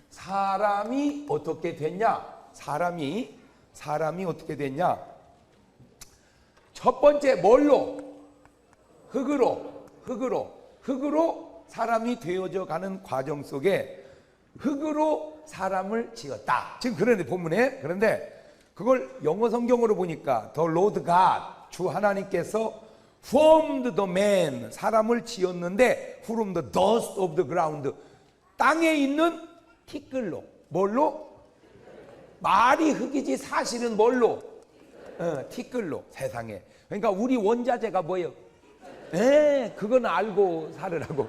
사람이 어떻게 됐냐? 사람이 어떻게 됐냐? 첫 번째 뭘로? 흑으로 사람이 되어져 가는 과정 속에 흑으로 사람을 지었다. 지금 그런데 본문에, 그런데 그걸 영어 성경으로 보니까 The Lord God, 주 하나님께서 formed the man, 사람을 지었는데 from the dust of the ground, 땅에 있는 티끌로. 뭘로? 말이 흙이지 사실은 뭘로? 티끌로. 세상에. 그러니까 우리 원자재가 뭐예요? 그건 알고 살으라고.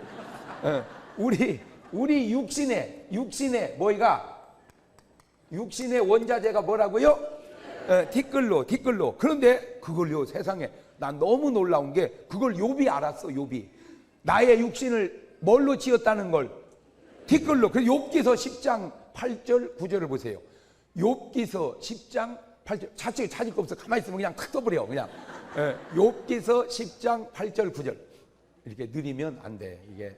우리 육신의 뭐이가? 육신의 원자재가 뭐라고요? 티끌로. 그런데 그걸요, 세상에 난 너무 놀라운 게 그걸 욥이 알았어. 욥이 나의 육신을 뭘로 지었다는 걸? 티끌로. 그래서 욥기서 10장 8절 9절을 보세요. 욥기서 10장 8절. 찾을 거 없어. 가만히 있으면 그냥 탁 떠버려. 그냥 욥기서 10장 8절 9절. 이렇게 느리면 안 돼. 이게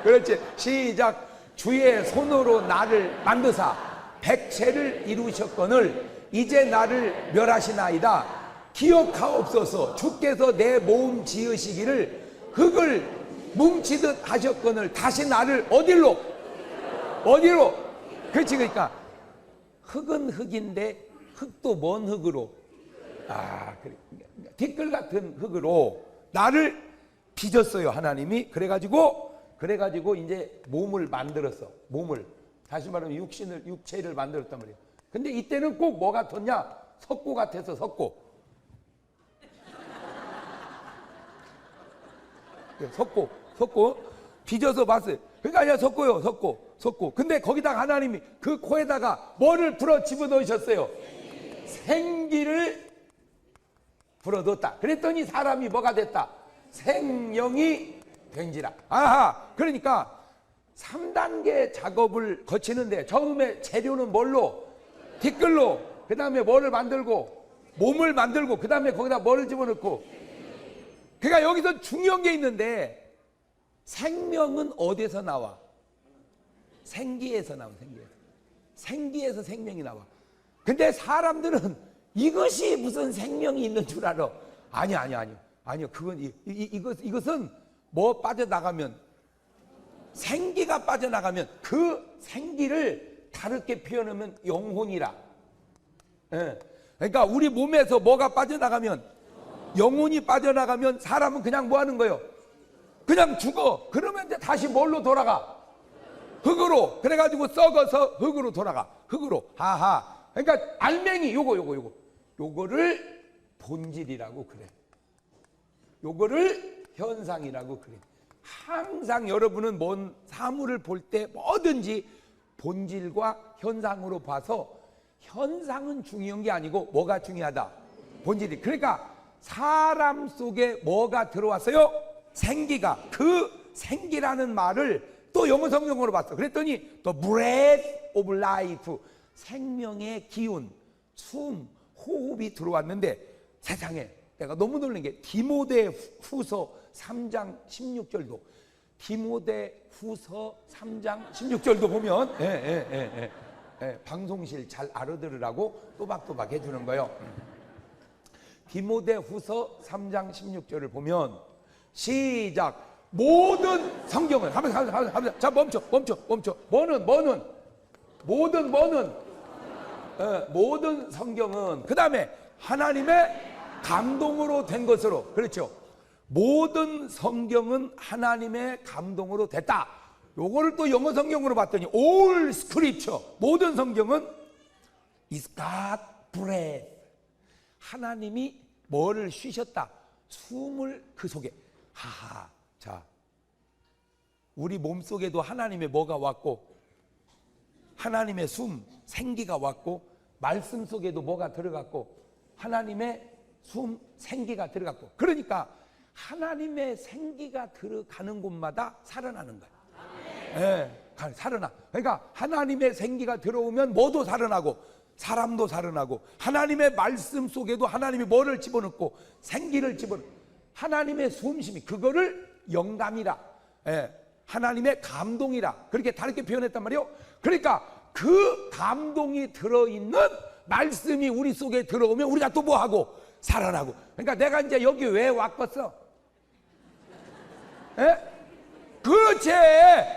그렇지. 시작. 주의 손으로 나를 만드사 백체를 이루셨거늘 이제 나를 멸하시나이다. 기억하옵소서. 주께서 내 몸 지으시기를 흙을 뭉치듯 하셨거늘 다시 나를 어디로? 그렇지. 그러니까 흙은 흙인데 흙도 뭔 흙으로? 그래. 티끌 같은 흙으로 나를 빚었어요, 하나님이. 그래가지고 이제 몸을 만들었어. 몸을. 다시 말하면 육체를 만들었단 말이에요. 근데 이때는 꼭 뭐 같았냐? 석고 같아서 석고. 빚어서 봤어요. 그러니까 아니야, 석고요, 석고. 근데 거기다가 하나님이 그 코에다가 뭐를 불어 집어넣으셨어요? 생기를 불어넣었다. 그랬더니 사람이 뭐가 됐다? 생명이 된지라. 그러니까 3단계 작업을 거치는데 처음에 재료는 뭘로? 티끌로. 그 다음에 뭐를 만들고? 몸을 만들고. 그 다음에 거기다 뭐를 집어넣고? 그러니까 여기서 중요한 게 있는데 생명은 어디서 나와? 생기에서 나와. 생기에서 생명이 나와. 근데 사람들은 이것이 무슨 생명이 있는 줄 알아. 아니요. 그건 이것은 뭐 빠져나가면, 생기가 빠져나가면 그 생기를 다르게 표현하면 영혼이라. 그러니까 우리 몸에서 뭐가 빠져나가면, 영혼이 빠져나가면 사람은 그냥 뭐 하는 거예요? 그냥 죽어. 그러면 이제 다시 뭘로 돌아가? 흙으로. 그래가지고 썩어서 흙으로 돌아가. 흙으로. 그러니까 알맹이 요거를 본질이라고 그래. 요거를 현상이라고 그래. 항상 여러분은 뭔 사물을 볼 때 뭐든지 본질과 현상으로 봐서 현상은 중요한 게 아니고 뭐가 중요하다? 본질이. 그러니까 사람 속에 뭐가 들어왔어요? 생기가. 그 생기라는 말을 또 영어 성경으로 봤어. 그랬더니 또 breath of life, 생명의 기운, 숨, 호흡이 들어왔는데 세상에 내가 너무 놀란 게 디모데 후서 3장 16절도 디모데 후서 3장 16절도 보면 방송실 잘 알아들으라고 또박또박 해주는 거예요. 디모데 후서 3장 16절을 보면 시작. 모든 성경은 자 멈춰. 모든 성경은 그 다음에 하나님의 감동으로 된 것으로. 그렇죠. 모든 성경은 하나님의 감동으로 됐다. 요거를 또 영어 성경으로 봤더니 all scripture, 모든 성경은 is God breath, 하나님이 뭐를 쉬셨다? 숨을 그 속에. 자, 우리 몸속에도 하나님의 뭐가 왔고, 하나님의 숨, 생기가 왔고, 말씀 속에도 뭐가 들어갔고, 하나님의 숨, 생기가 들어갔고. 그러니까 하나님의 생기가 들어가는 곳마다 살아나는 거야. 살아나. 그러니까 하나님의 생기가 들어오면 뭐도 살아나고 사람도 살아나고, 하나님의 말씀 속에도 하나님이 뭐를 집어넣고 생기를 집어넣고, 하나님의 숨심이, 그거를 영감이라. 하나님의 감동이라 그렇게 다르게 표현했단 말이요. 그러니까 그 감동이 들어있는 말씀이 우리 속에 들어오면 우리가 또 뭐하고? 살아나고. 그러니까 내가 이제 여기 왜 왔겠어? 에? 그렇지.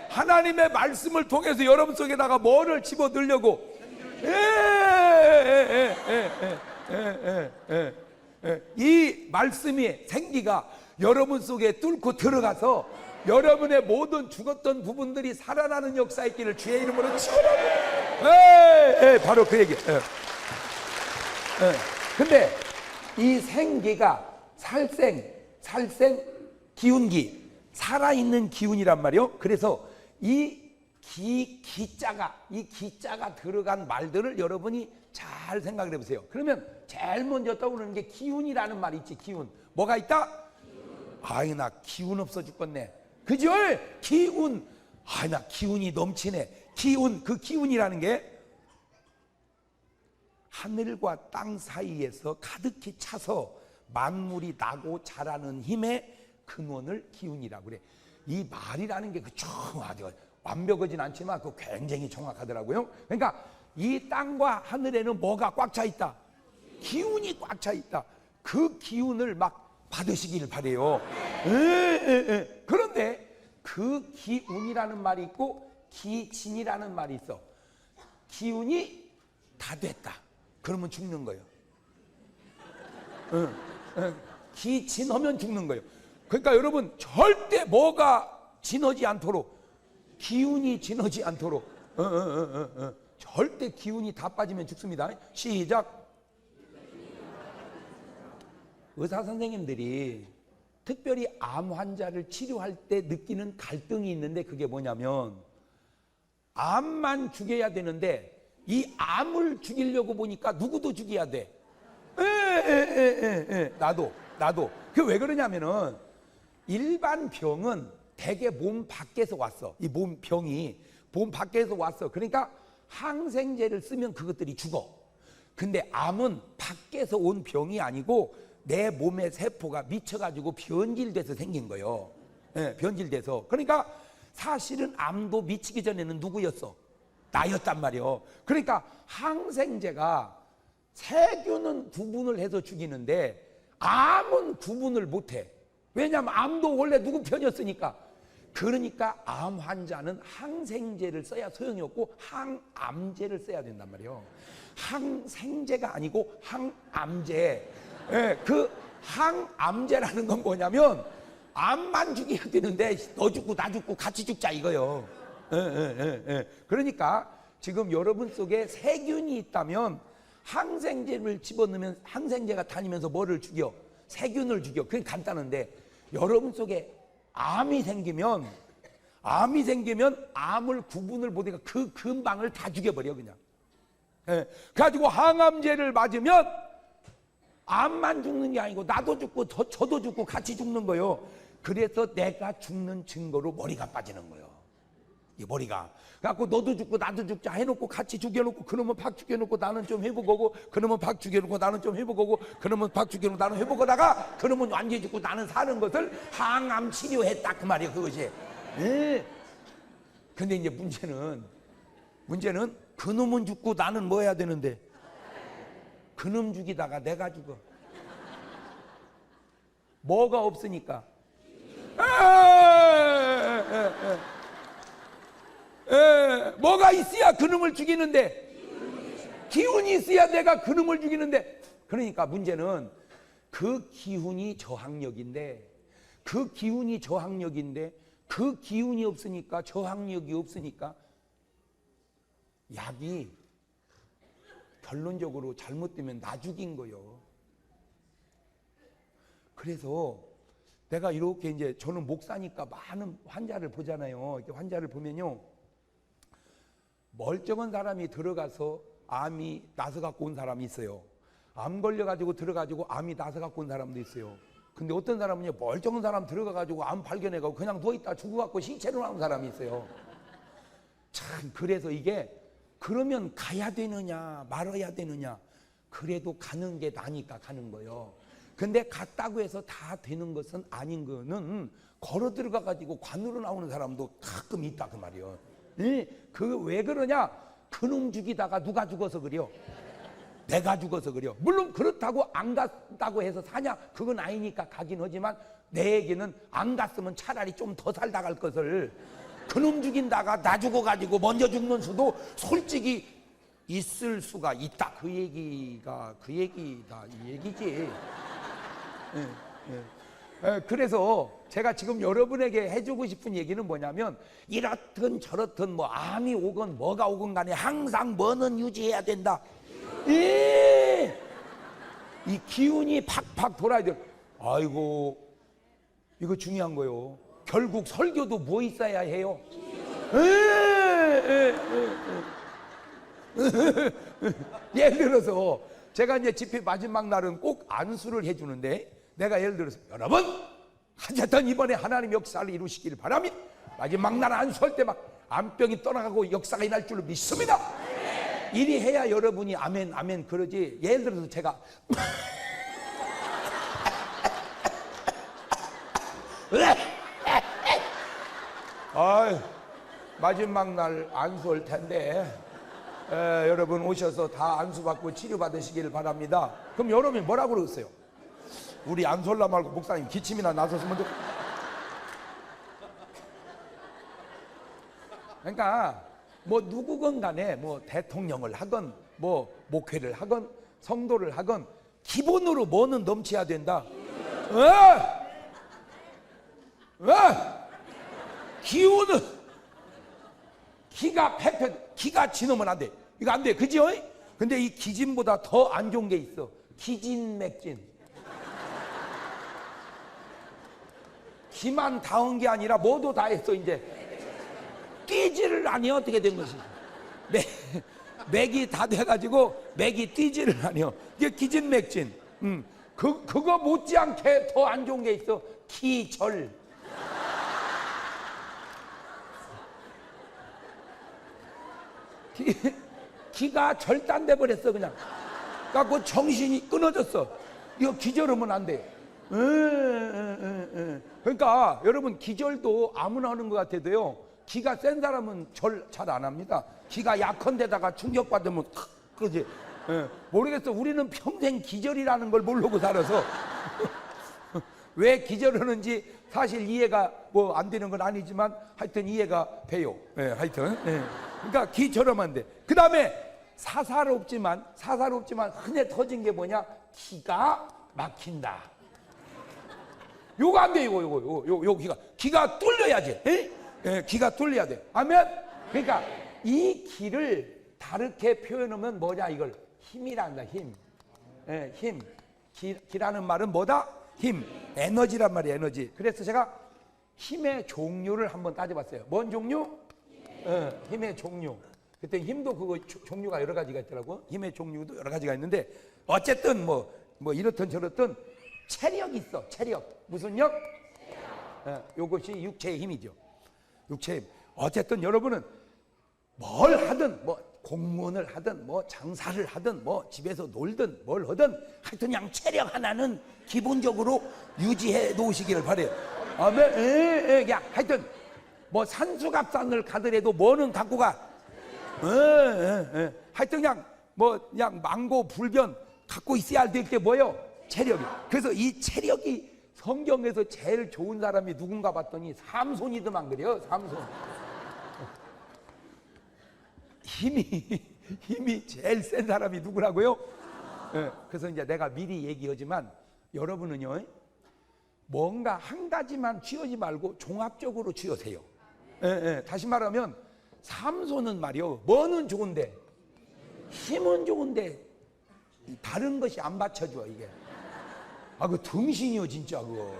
하나님의 말씀을 통해서 여러분 속에다가 뭐를 집어 넣으려고? 이 말씀이 생기가 여러분 속에 뚫고 들어가서 여러분의 모든 죽었던 부분들이 살아나는 역사 있기를 주의 이름으로 축원합니다. 바로 그 얘기. 근데 이 생기가 살생 기운기, 살아있는 기운이란 말이요. 그래서 이 기자가 들어간 말들을 여러분이 잘 생각을 해보세요. 그러면 제일 먼저 떠오르는 게 기운이라는 말이 있지. 기운. 뭐가 있다? 아이 나 기운 없어 죽겠네. 그죠? 기운. 아이 나 기운이 넘치네. 기운. 그 기운이라는 게 하늘과 땅 사이에서 가득히 차서 만물이 나고 자라는 힘의 근원을 기운이라고 그래. 이 말이라는 게 아주 완벽하진 않지만 그 굉장히 정확하더라고요. 그러니까 이 땅과 하늘에는 뭐가 꽉 차 있다? 기운이 꽉 차 있다. 그 기운을 막 받으시길 바래요. 그런데 그 기운이라는 말이 있고 기진이라는 말이 있어. 기운이 다 됐다. 그러면 죽는 거예요. 기진하면 죽는 거예요. 그러니까 여러분 절대 뭐가 진하지 않도록, 기운이 진하지 않도록 절대 기운이 다 빠지면 죽습니다. 시작. 의사 선생님들이 특별히 암 환자를 치료할 때 느끼는 갈등이 있는데 그게 뭐냐면 암만 죽여야 되는데 이 암을 죽이려고 보니까 누구도 죽여야 돼. 나도. 그 왜 그러냐면은 일반 병은 대개 몸 밖에서 왔어. 이 병이 몸 밖에서 왔어. 그러니까 항생제를 쓰면 그것들이 죽어. 근데 암은 밖에서 온 병이 아니고 내 몸의 세포가 미쳐가지고 변질돼서 생긴 거예요. 변질돼서. 그러니까 사실은 암도 미치기 전에는 누구였어? 나였단 말이에요. 그러니까 항생제가 세균은 구분을 해서 죽이는데 암은 구분을 못해. 왜냐하면 암도 원래 누구 편이었으니까. 그러니까 암 환자는 항생제를 써야 소용이 없고 항암제를 써야 된단 말이에요. 항생제가 아니고 항암제. 그 항암제라는 건 뭐냐면 암만 죽여야 되는데 너 죽고 나 죽고 같이 죽자 이거요. 그러니까 지금 여러분 속에 세균이 있다면 항생제를 집어넣으면 항생제가 다니면서 뭐를 죽여? 세균을 죽여. 그게 간단한데 여러분 속에 암이 생기면 암을 구분을 못하니까 그 근방을 다 죽여버려 그냥. 그래가지고 항암제를 맞으면 암만 죽는 게 아니고 나도 죽고 저도 죽고 같이 죽는 거예요. 그래서 내가 죽는 증거로 머리가 빠지는 거예요. 이 머리가. 그래갖고 너도 죽고 나도 죽자 해놓고 같이 죽여놓고 그러면 박 죽여놓고 나는 좀 회복하고 그러면 박 죽여놓고 나는 좀 회복하고 그러면 박 죽여놓고 나는 회복하다가 그러면 완전히 죽고 나는 사는 것을 항암 치료했다 그 말이에요. 그것이. 근데 이제 문제는 그놈은 죽고 나는 뭐 해야 되는데 그놈 죽이다가 내가 죽어. 뭐가 없으니까. 뭐가 있어야 그놈을 죽이는데 기운이 있어야 내가 그놈을 죽이는데. 그러니까 문제는 그 기운이 저항력인데 그 기운이 없으니까 저항력이 없으니까 약이 결론적으로 잘못되면 나 죽인 거요. 그래서 내가 이렇게 이제 저는 목사니까 많은 환자를 보잖아요. 이렇게 환자를 보면요. 멀쩡한 사람이 들어가서 암이 나서 갖고 온 사람이 있어요. 암 걸려가지고 들어가지고 암이 나서 갖고 온 사람도 있어요. 근데 어떤 사람은요, 멀쩡한 사람 들어가가지고 암 발견해가지고 그냥 누워있다 죽어갖고 시체로 나온 사람이 있어요. 참, 그래서 이게 그러면 가야 되느냐 말아야 되느냐. 그래도 가는 게 나니까 가는 거예요. 근데 갔다고 해서 다 되는 것은 아닌 거는 걸어 들어가 가지고 관으로 나오는 사람도 가끔 있다 그 말이요. 그 왜 그러냐? 그놈 죽이다가 누가 죽어서 그래요? 내가 죽어서 그래요. 물론 그렇다고 안 갔다고 해서 사냐? 그건 아니니까 가긴 하지만 내 얘기는 안 갔으면 차라리 좀 더 살다 갈 것을 그놈 죽인다가 나 죽어가지고 먼저 죽는 수도 솔직히 있을 수가 있다. 그 얘기가 그 얘기다 이 얘기지. 그래서 제가 지금 여러분에게 해주고 싶은 얘기는 뭐냐면 이렇든 저렇든 뭐 암이 오건 뭐가 오건 간에 항상 뭐는 유지해야 된다. 이 기운이 팍팍 돌아야 돼. 아이고 이거 중요한 거요. 결국 설교도 뭐 있어야 해요? 예를 들어서 제가 이제 집회 마지막 날은 꼭 안수를 해주는데 내가 예를 들어서 여러분 하여튼 이번에 하나님 역사를 이루시길 바랍니다. 마지막 날 안수할 때 막 암병이 떠나가고 역사가 일어날 줄로 믿습니다. 이리 해야 여러분이 아멘 아멘 그러지. 예를 들어서 제가 마지막 날 안수할 텐데 여러분 오셔서 다 안수받고 치료받으시길 바랍니다. 그럼 여러분이 뭐라고 그러겠어요? 우리 안수할라 말고 목사님 기침이나 나섰으면 좋... 그러니까 뭐 누구건 간에 뭐 대통령을 하건 뭐 목회를 하건 성도를 하건 기본으로 뭐는 넘쳐야 된다. 기운은 기가 패패 기가 지나면 안 돼. 이거 안 돼. 그죠? 근데 이 기진보다 더 안 좋은 게 있어. 기진맥진. 기만 닿은 게 아니라 뭐도 다 했어. 이제 뛰지를 않니 어떻게 된 것이. 맥이 다 돼가지고 맥이 뛰지를 않니. 이게 기진맥진. 그거 못지않게 더 안 좋은 게 있어. 기절. 기가 절단돼 버렸어 그냥. 그러니까 정신이 끊어졌어. 이거 기절하면 안 돼. 그러니까 여러분 기절도 아무나 하는 것 같아도요. 기가 센 사람은 절 잘 안 합니다. 기가 약한 데다가 충격받으면 그러지. 모르겠어. 우리는 평생 기절이라는 걸 모르고 살아서 왜 기절하는지 사실 이해가 뭐 안 되는 건 아니지만 하여튼 이해가 돼요. 하여튼. 그러니까 기절하면 안 돼. 그 다음에 사사롭지만 흔해 터진 게 뭐냐? 기가 막힌다. 요거 안 돼. 요거 기가 뚫려야지. 기가 뚫려야 돼. 아멘. 그러니까 이 기를 다르게 표현하면 뭐냐 이걸 힘이란다. 힘. 힘. 기라는 말은 뭐다? 힘. 에너지란 말이야. 에너지. 그래서 제가 힘의 종류를 한번 따져봤어요. 뭔 종류? 힘의 종류. 그때 힘도 그거 종류가 여러 가지가 있더라고. 힘의 종류도 여러 가지가 있는데 어쨌든 뭐 이렇든 저렇든 체력이 있어. 체력. 무슨 력? 요것이 육체의 힘이죠. 육체의 힘. 어쨌든 여러분은 뭘 하든 뭐 공무원을 하든 뭐 장사를 하든 뭐 집에서 놀든 뭘 하든 하여튼 그냥 체력 하나는 기본적으로 유지해 놓으시기를 바래요. 아멘. 그냥 하여튼 뭐 산수갑산을 가더라도 뭐는 갖고 가. 하여튼 그냥 뭐 그냥 망고 불변 갖고 있어야 될 게 뭐예요? 체력이. 그래서 이 체력이 성경에서 제일 좋은 사람이 누군가 봤더니 삼손이더만 그래요. 삼손. 힘이 제일 센 사람이 누구라고요? 그래서 이제 내가 미리 얘기하지만 여러분은요 뭔가 한 가지만 쥐어지 말고 종합적으로 쥐어세요. 다시 말하면 삼손은 말이요 뭐는 좋은데 힘은 좋은데 다른 것이 안 받쳐줘 이게. 그 등신이요 진짜 그거.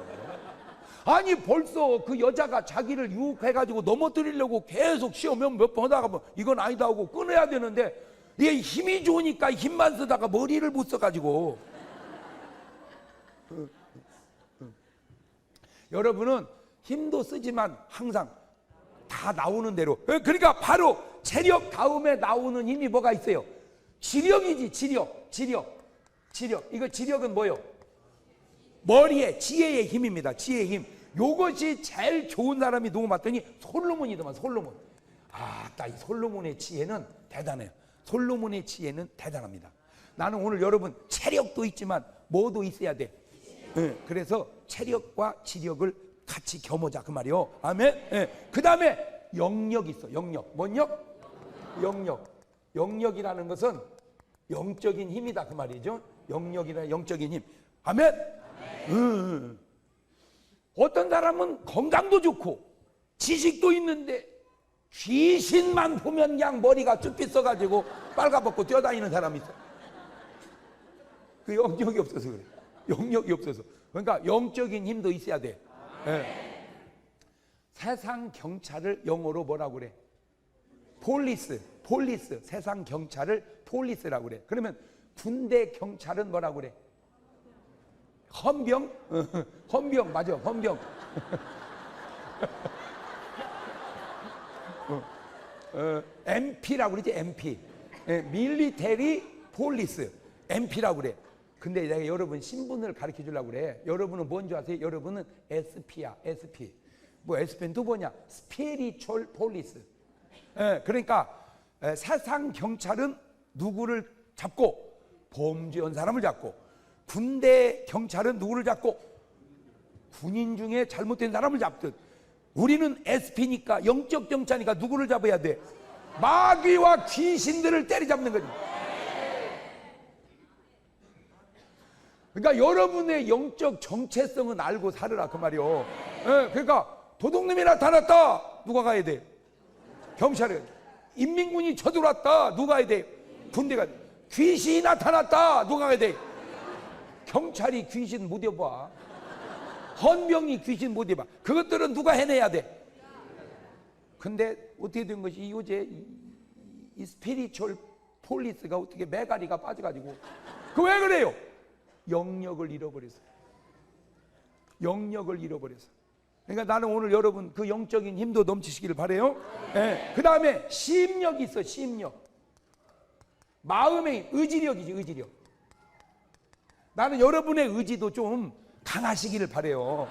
아니 벌써 그 여자가 자기를 유혹해가지고 넘어뜨리려고 계속 시험면 몇 번 하다가 뭐 이건 아니다 하고 끊어야 되는데 얘 힘이 좋으니까 힘만 쓰다가 머리를 못 써가지고. 여러분은 힘도 쓰지만 항상 다 나오는 대로. 그러니까 바로 체력 다음에 나오는 힘이 뭐가 있어요? 지력이지. 지력. 이거 지력은 뭐요? 머리에 지혜의 힘입니다. 지혜의 힘. 요것이 제일 좋은 사람이 누구 봤더니 솔로몬이더만. 솔로몬. 딱 이 솔로몬의 지혜는 대단해요. 솔로몬의 지혜는 대단합니다. 나는 오늘 여러분 체력도 있지만 뭐도 있어야 돼. 그래서 체력과 지력을 같이 겸하자 그 말이요. 아멘. 그 다음에 영역이 있어. 영역. 뭔 역? 영역. 영역이라는 것은 영적인 힘이다 그 말이죠. 영역이나 영적인 힘. 아멘. 어떤 사람은 건강도 좋고 지식도 있는데 귀신만 보면 그냥 머리가 쭈삐 써가지고 빨가벗고 뛰어다니는 사람이 있어. 그 영역이 없어서 그래. 영역이 없어서. 그러니까 영적인 힘도 있어야 돼. 세상 경찰을 영어로 뭐라고 그래? 폴리스. 세상 경찰을 폴리스라고 그래. 그러면 군대 경찰은 뭐라고 그래? 헌병? 헌병 맞아. 헌병. MP라고 그러지. MP. 밀리테리 폴리스. MP라고 그래. 근데 내가 여러분 신분을 가르쳐 주려고 그래. 여러분은 뭔지 아세요? 여러분은 SP야. SP. 뭐 SP는 또 뭐냐? 스피리추얼 폴리스. 그러니까 세상 경찰은 누구를 잡고? 범죄한 사람을 잡고. 군대 경찰은 누구를 잡고? 군인 중에 잘못된 사람을 잡듯. 우리는 SP니까 영적 경찰이니까 누구를 잡아야 돼? 마귀와 귀신들을 때리잡는 거지. 그러니까 여러분의 영적 정체성은 알고 살으라 그 말이요. 그러니까 도둑놈이 나타났다. 누가 가야 돼? 경찰에. 인민군이 쳐들어왔다. 누가 가야 돼? 군대가. 귀신이 나타났다. 누가 가야 돼? 경찰이 귀신 못 해봐. 헌병이 귀신 못 해봐. 그것들은 누가 해내야 돼? 근데 어떻게 된 것이 요새 이 스피리추얼 폴리스가 어떻게 매가리가 빠져가지고 그 왜 그래요? 영역을 잃어버렸어. 영역을 잃어버렸어. 그러니까 나는 오늘 여러분 그 영적인 힘도 넘치시기를 바라요. 그 다음에 심력이 있어. 심력. 마음의 의지력이지. 의지력. 나는 여러분의 의지도 좀 강하시기를 바라요.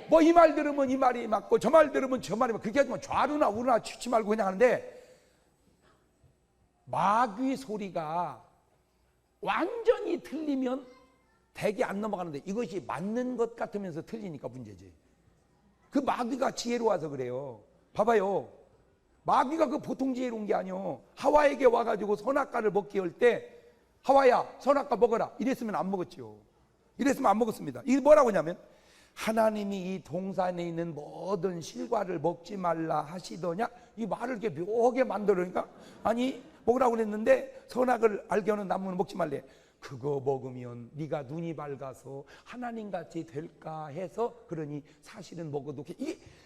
뭐 이 말 들으면 이 말이 맞고 저 말 들으면 저 말이 맞고 그렇게 하지만 좌루나 우루나 치지 말고 그냥 하는데 마귀 소리가 완전히 틀리면 대개 안 넘어가는데 이것이 맞는 것 같으면서 틀리니까 문제지. 그 마귀가 지혜로워서 그래요. 봐봐요. 마귀가 그 보통 지혜로운 게 아니요. 하와에게 와가지고 선악과를 먹게 할 때 하와야 선악과 먹어라 이랬으면 안 먹었죠. 이랬으면 안 먹었습니다. 이게 뭐라고 하냐면 하나님이 이 동산에 있는 모든 실과를 먹지 말라 하시더냐. 이 말을 이렇게 묘하게 만들으니까 아니 먹으라고 그랬는데 선악을 알게 하는 나무는 먹지 말래. 그거 먹으면 네가 눈이 밝아서 하나님같이 될까 해서 그러니 사실은 먹어도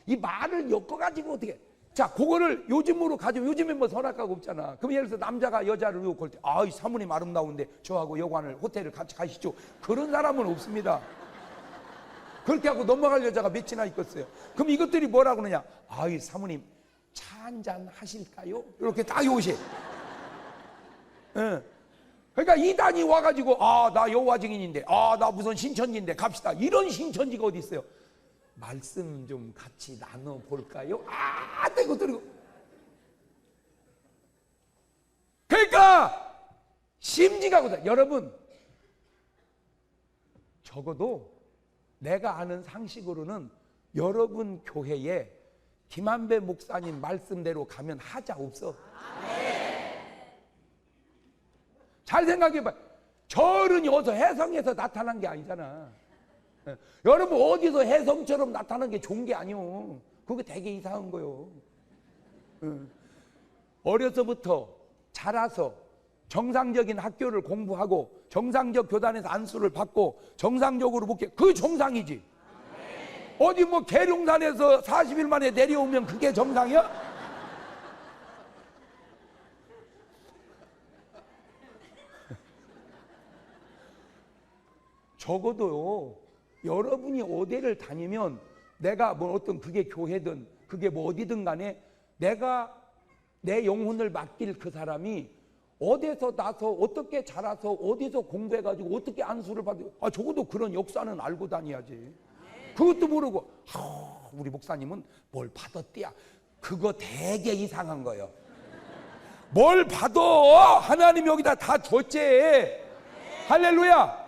이 말을 엮어가지고 어떻게 자 그거를 요즘으로 가지고 요즘에 뭐 선악과가 없잖아. 그럼 예를 들어서 남자가 여자를 유혹할 때 이 사모님 아름다운데 저하고 여관을 호텔을 같이 가시죠. 그런 사람은 없습니다. 그렇게 하고 넘어갈 여자가 몇이나 있겠어요. 그럼 이것들이 뭐라고 그러냐. 이 사모님 차 한잔 하실까요? 이렇게 딱 요새. 그러니까 이단이 와가지고 나 여호와 증인인데 나 무슨 신천지인데 갑시다. 이런 신천지가 어디 있어요? 말씀 좀 같이 나눠볼까요? 이것들이 그러니까 심지가거든. 여러분 적어도 내가 아는 상식으로는 여러분 교회에 김한배 목사님 말씀대로 가면 하자 없어. 잘 생각해봐. 절은 여기서 해성에서 나타난 게 아니잖아. 여러분 어디서 해성처럼 나타난 게 좋은 게 아니오. 그게 되게 이상한 거요. 어려서부터 자라서 정상적인 학교를 공부하고 정상적 교단에서 안수를 받고 정상적으로 목회 그 정상이지. 어디 뭐 계룡산에서 40일 만에 내려오면 그게 정상이야? 적어도요 여러분이 어디를 다니면 내가 뭐 어떤 그게 교회든 그게 뭐 어디든 간에 내가 내 영혼을 맡길 그 사람이 어디서 나서 어떻게 자라서 어디서 공부해가지고 어떻게 안수를 받고 적어도 그런 역사는 알고 다녀야지. 그것도 모르고 우리 목사님은 뭘 받았대야. 그거 되게 이상한 거예요. 뭘 받아? 하나님 여기다 다 줬지. 할렐루야.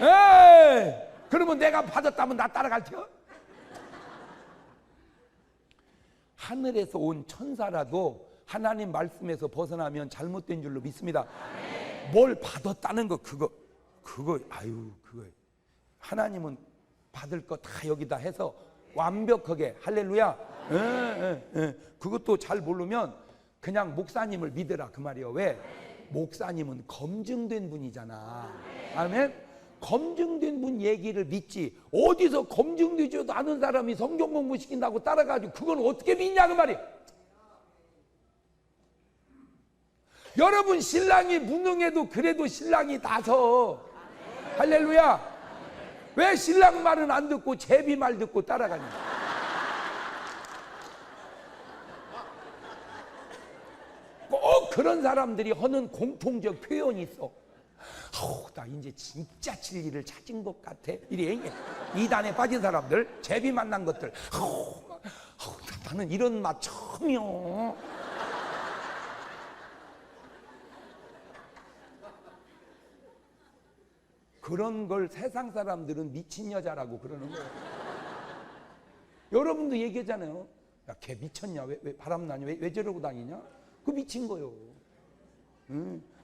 에이, 그러면 내가 받았다면 나 따라갈 테요? 하늘에서 온 천사라도 하나님 말씀에서 벗어나면 잘못된 줄로 믿습니다. 뭘 받았다는 거 그거 그거 하나님은 받을 거 다 여기다 해서 완벽하게 할렐루야. 그것도 잘 모르면 그냥 목사님을 믿으라 그 말이에요. 왜? 목사님은 검증된 분이잖아. 아멘. 검증된 분 얘기를 믿지. 어디서 검증되지도 않은 사람이 성경 공부 시킨다고 따라가지고 그건 어떻게 믿냐 그 말이에요. 여러분 신랑이 무능해도 그래도 신랑이 나서 할렐루야. 왜 신랑 말은 안 듣고 제비 말 듣고 따라가냐. 꼭 그런 사람들이 하는 공통적 표현이 있어. 나 이제 진짜 진리를 찾은 것 같아. 이래. 이단에 빠진 사람들, 제비 만난 것들. 나는 이런 맛 처음이요. 그런 걸 세상 사람들은 미친 여자라고 그러는 거예요. 여러분도 얘기하잖아요. 야, 걔 미쳤냐? 왜 바람나냐? 왜 저러고 다니냐? 그 미친 거요.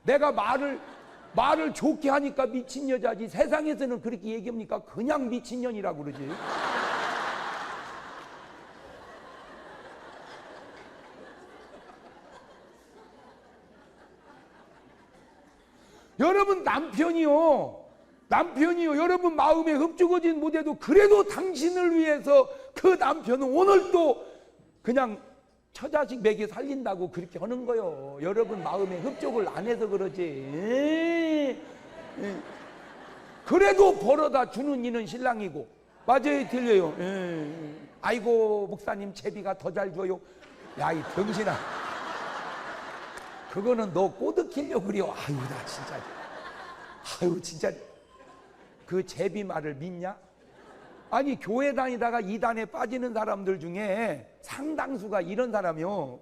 내가 말을 좋게 하니까 미친 여자지. 세상에서는 그렇게 얘기합니까? 그냥 미친년이라고 그러지. 여러분 남편이요 여러분 마음에 흡죽어진 못해도 그래도 당신을 위해서 그 남편은 오늘도 그냥 처자식 먹여 살린다고 그렇게 하는 거요. 여러분 마음에 흡족을 안 해서 그러지. 그래도 벌어다 주는 이는 신랑이고. 맞아요, 틀려요. 아이고 목사님 제비가 더 잘 줘요. 야 이 병신아, 그거는 너 꼬드키려고 그래요. 아유 진짜 그 제비 말을 믿냐? 아니 교회 다니다가 이단에 빠지는 사람들 중에 상당수가 이런 사람이요.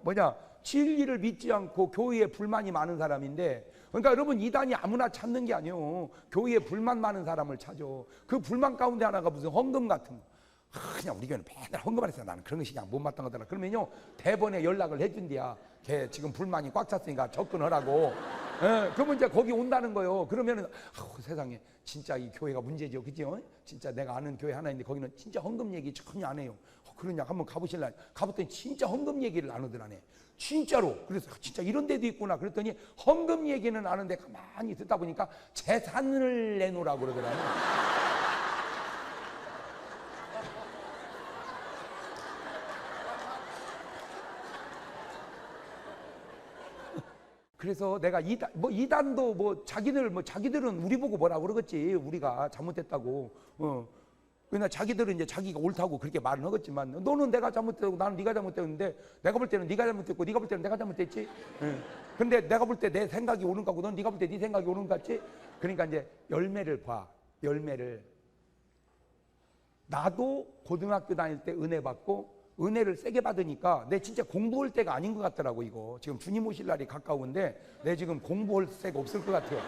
진리를 믿지 않고 교회에 불만이 많은 사람인데, 그러니까 여러분 이단이 아무나 찾는 게 아니에요. 교회에 불만 많은 사람을 찾아. 그 불만 가운데 하나가 무슨 헌금 같은 거. 그냥 우리 교회는 맨날 헌금만 했어. 나는 그런 것이 그냥 못 마땅 하더라. 그러면요 대번에 연락을 해준대야. 걔 지금 불만이 꽉 찼으니까 접근하라고. 그러면 이제 거기 온다는 거예요. 그러면은 세상에 진짜 이 교회가 문제죠, 그죠? 진짜 내가 아는 교회 하나 있는데 거기는 진짜 헌금 얘기 전혀 안 해요. 그러냐 한번 가보실래? 가봤더니 진짜 헌금 얘기를 안 하더라네. 진짜로. 그래서 진짜 이런 데도 있구나. 그랬더니 헌금 얘기는 아는데 가만히 듣다 보니까 재산을 내놓으라고 그러더라고요. 그래서 내가 이단도 자기들은 우리 보고 뭐라 그러겠지. 우리가 잘못했다고. 그러나 자기들은 이제 자기가 옳다고 그렇게 말은 하겠지만, 너는 내가 잘못했고 나는 네가 잘못했는데, 내가 볼 때는 네가 잘못했고 네가 볼 때는 내가 잘못했지. 근데 내가 볼 때 내 생각이 옳은 거고 넌 네가 볼 때 네 생각이 옳은 거 같지. 그러니까 이제 열매를 봐. 열매를. 나도 고등학교 다닐 때 은혜 받고 은혜를 세게 받으니까 내 진짜 공부할 때가 아닌 것 같더라고. 이거 지금 주님 오실 날이 가까운데 내 지금 공부할 새가 없을 것 같아요.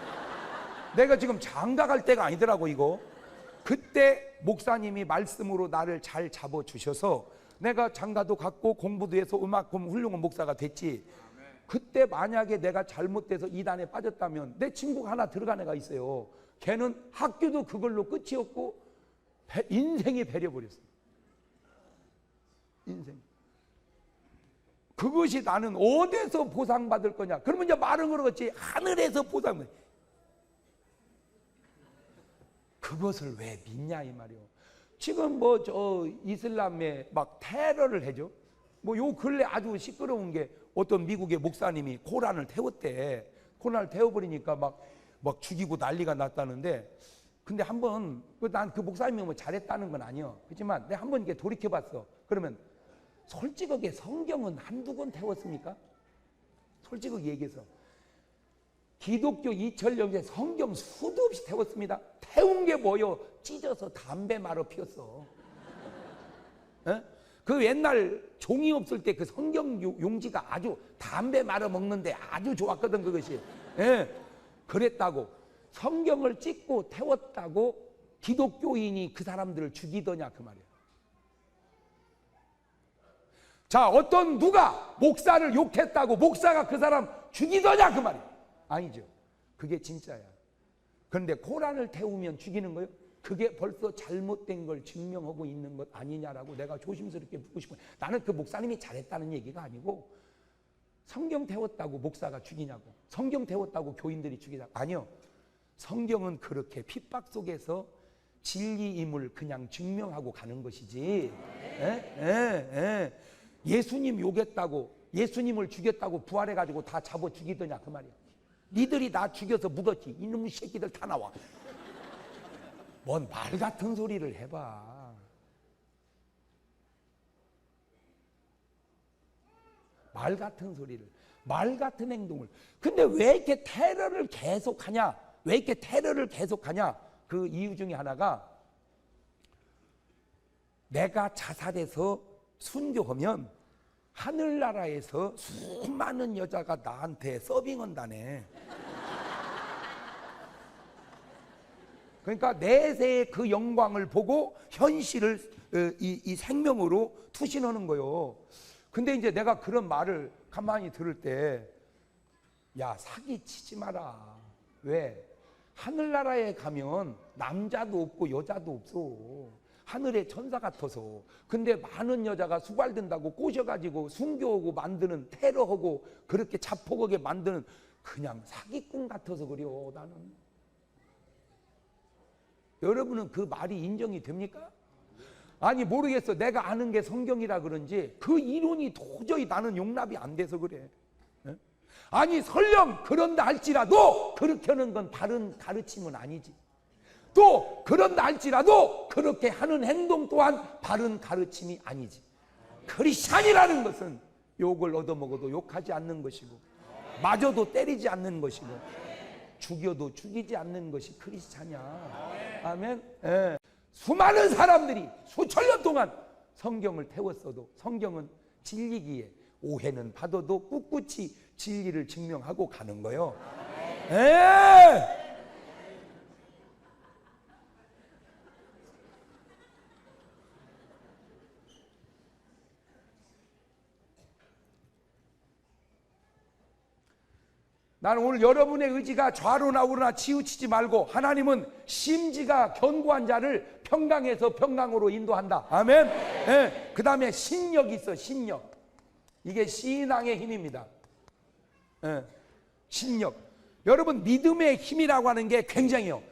내가 지금 장가 갈 때가 아니더라고. 이거 그때 목사님이 말씀으로 나를 잘 잡아주셔서 내가 장가도 갔고 공부도 해서 음악품 훌륭한 목사가 됐지. 그때 만약에 내가 잘못돼서 이단에 빠졌다면, 내 친구가 하나 들어간 애가 있어요. 걔는 학교도 그걸로 끝이었고 인생이 배려버렸어. 인생. 그것이 나는 어디서 보상받을 거냐? 그러면 이제 말은 그러겠지. 하늘에서 보상. 그것을 왜 믿냐 이 말이요. 지금 이슬람에 막 테러를 해죠. 요 근래 아주 시끄러운 게 어떤 미국의 목사님이 코란을 태웠대. 코란을 태워버리니까 막 죽이고 난리가 났다는데, 근데 한번 난 그 목사님이 잘했다는 건 아니요. 그렇지만 내가 한번 이렇게 돌이켜봤어. 그러면 솔직하게 성경은 한두 권 태웠습니까? 솔직하게 얘기해서 기독교 2000년째 성경 수도 없이 태웠습니다. 태운 게 뭐요? 찢어서 담배 말아 피웠어. 예? 그 옛날 종이 없을 때 그 성경 용지가 아주 담배 말아 먹는데 아주 좋았거든 그것이. 예. 그랬다고 성경을 찍고 태웠다고 기독교인이 그 사람들을 죽이더냐 그 말이야. 자, 어떤 누가 목사를 욕했다고 목사가 그 사람 죽이더냐 그 말이야. 아니죠. 그게 진짜야. 그런데 코란을 태우면 죽이는 거요? 그게 벌써 잘못된 걸 증명하고 있는 것 아니냐라고 내가 조심스럽게 묻고 싶어요. 나는 그 목사님이 잘했다는 얘기가 아니고 성경 태웠다고 목사가 죽이냐고, 성경 태웠다고 교인들이 죽이냐고. 아니요. 성경은 그렇게 핍박 속에서 진리임을 그냥 증명하고 가는 것이지. 예수님 욕했다고, 예수님을 죽였다고 부활해가지고 다 잡아 죽이더냐 그 말이야. 니들이 나 죽여서 묻었지. 이놈의 새끼들 다 나와. 뭔 말 같은 소리를 해봐. 말 같은 소리를, 말 같은 행동을. 근데 왜 이렇게 테러를 계속하냐? 왜 이렇게 테러를 계속하냐? 그 이유 중에 하나가 내가 자살해서 순교하면 하늘나라에서 수많은 여자가 나한테 서빙한다네. 그러니까 내세의 그 영광을 보고 현실을 이 생명으로 투신하는 거요. 근데 이제 내가 그런 말을 가만히 들을 때, 야, 사기치지 마라. 왜? 하늘나라에 가면 남자도 없고 여자도 없어. 하늘의 천사 같아서. 근데 많은 여자가 수발된다고 꼬셔가지고 순교하고 만드는, 테러하고 그렇게 자폭하게 만드는 그냥 사기꾼 같아서 그래요, 나는. 여러분은 그 말이 인정이 됩니까? 아니 모르겠어. 내가 아는 게 성경이라 그런지 그 이론이 도저히 나는 용납이 안 돼서 그래. 아니 설령 그런다 할지라도 그렇게 하는 건 바른 가르침은 아니지. 또 그런다 할지라도 그렇게 하는 행동 또한 바른 가르침이 아니지. 크리스찬이라는 것은 욕을 얻어먹어도 욕하지 않는 것이고, 맞아도 때리지 않는 것이고, 죽여도 죽이지 않는 것이 크리스찬이야. 아멘. 예. 수많은 사람들이 수천 년 동안 성경을 태웠어도 성경은 진리기에 오해는 받아도 꿋꿋이 진리를 증명하고 가는 거요. 예. 나는 오늘 여러분의 의지가 좌로나 우로나 치우치지 말고 하나님은 심지가 견고한 자를 평강에서 평강으로 인도한다. 아멘. 네. 그 다음에 신력이 있어. 신력. 이게 신앙의 힘입니다. 네. 신력. 여러분 믿음의 힘이라고 하는 게 굉장해요.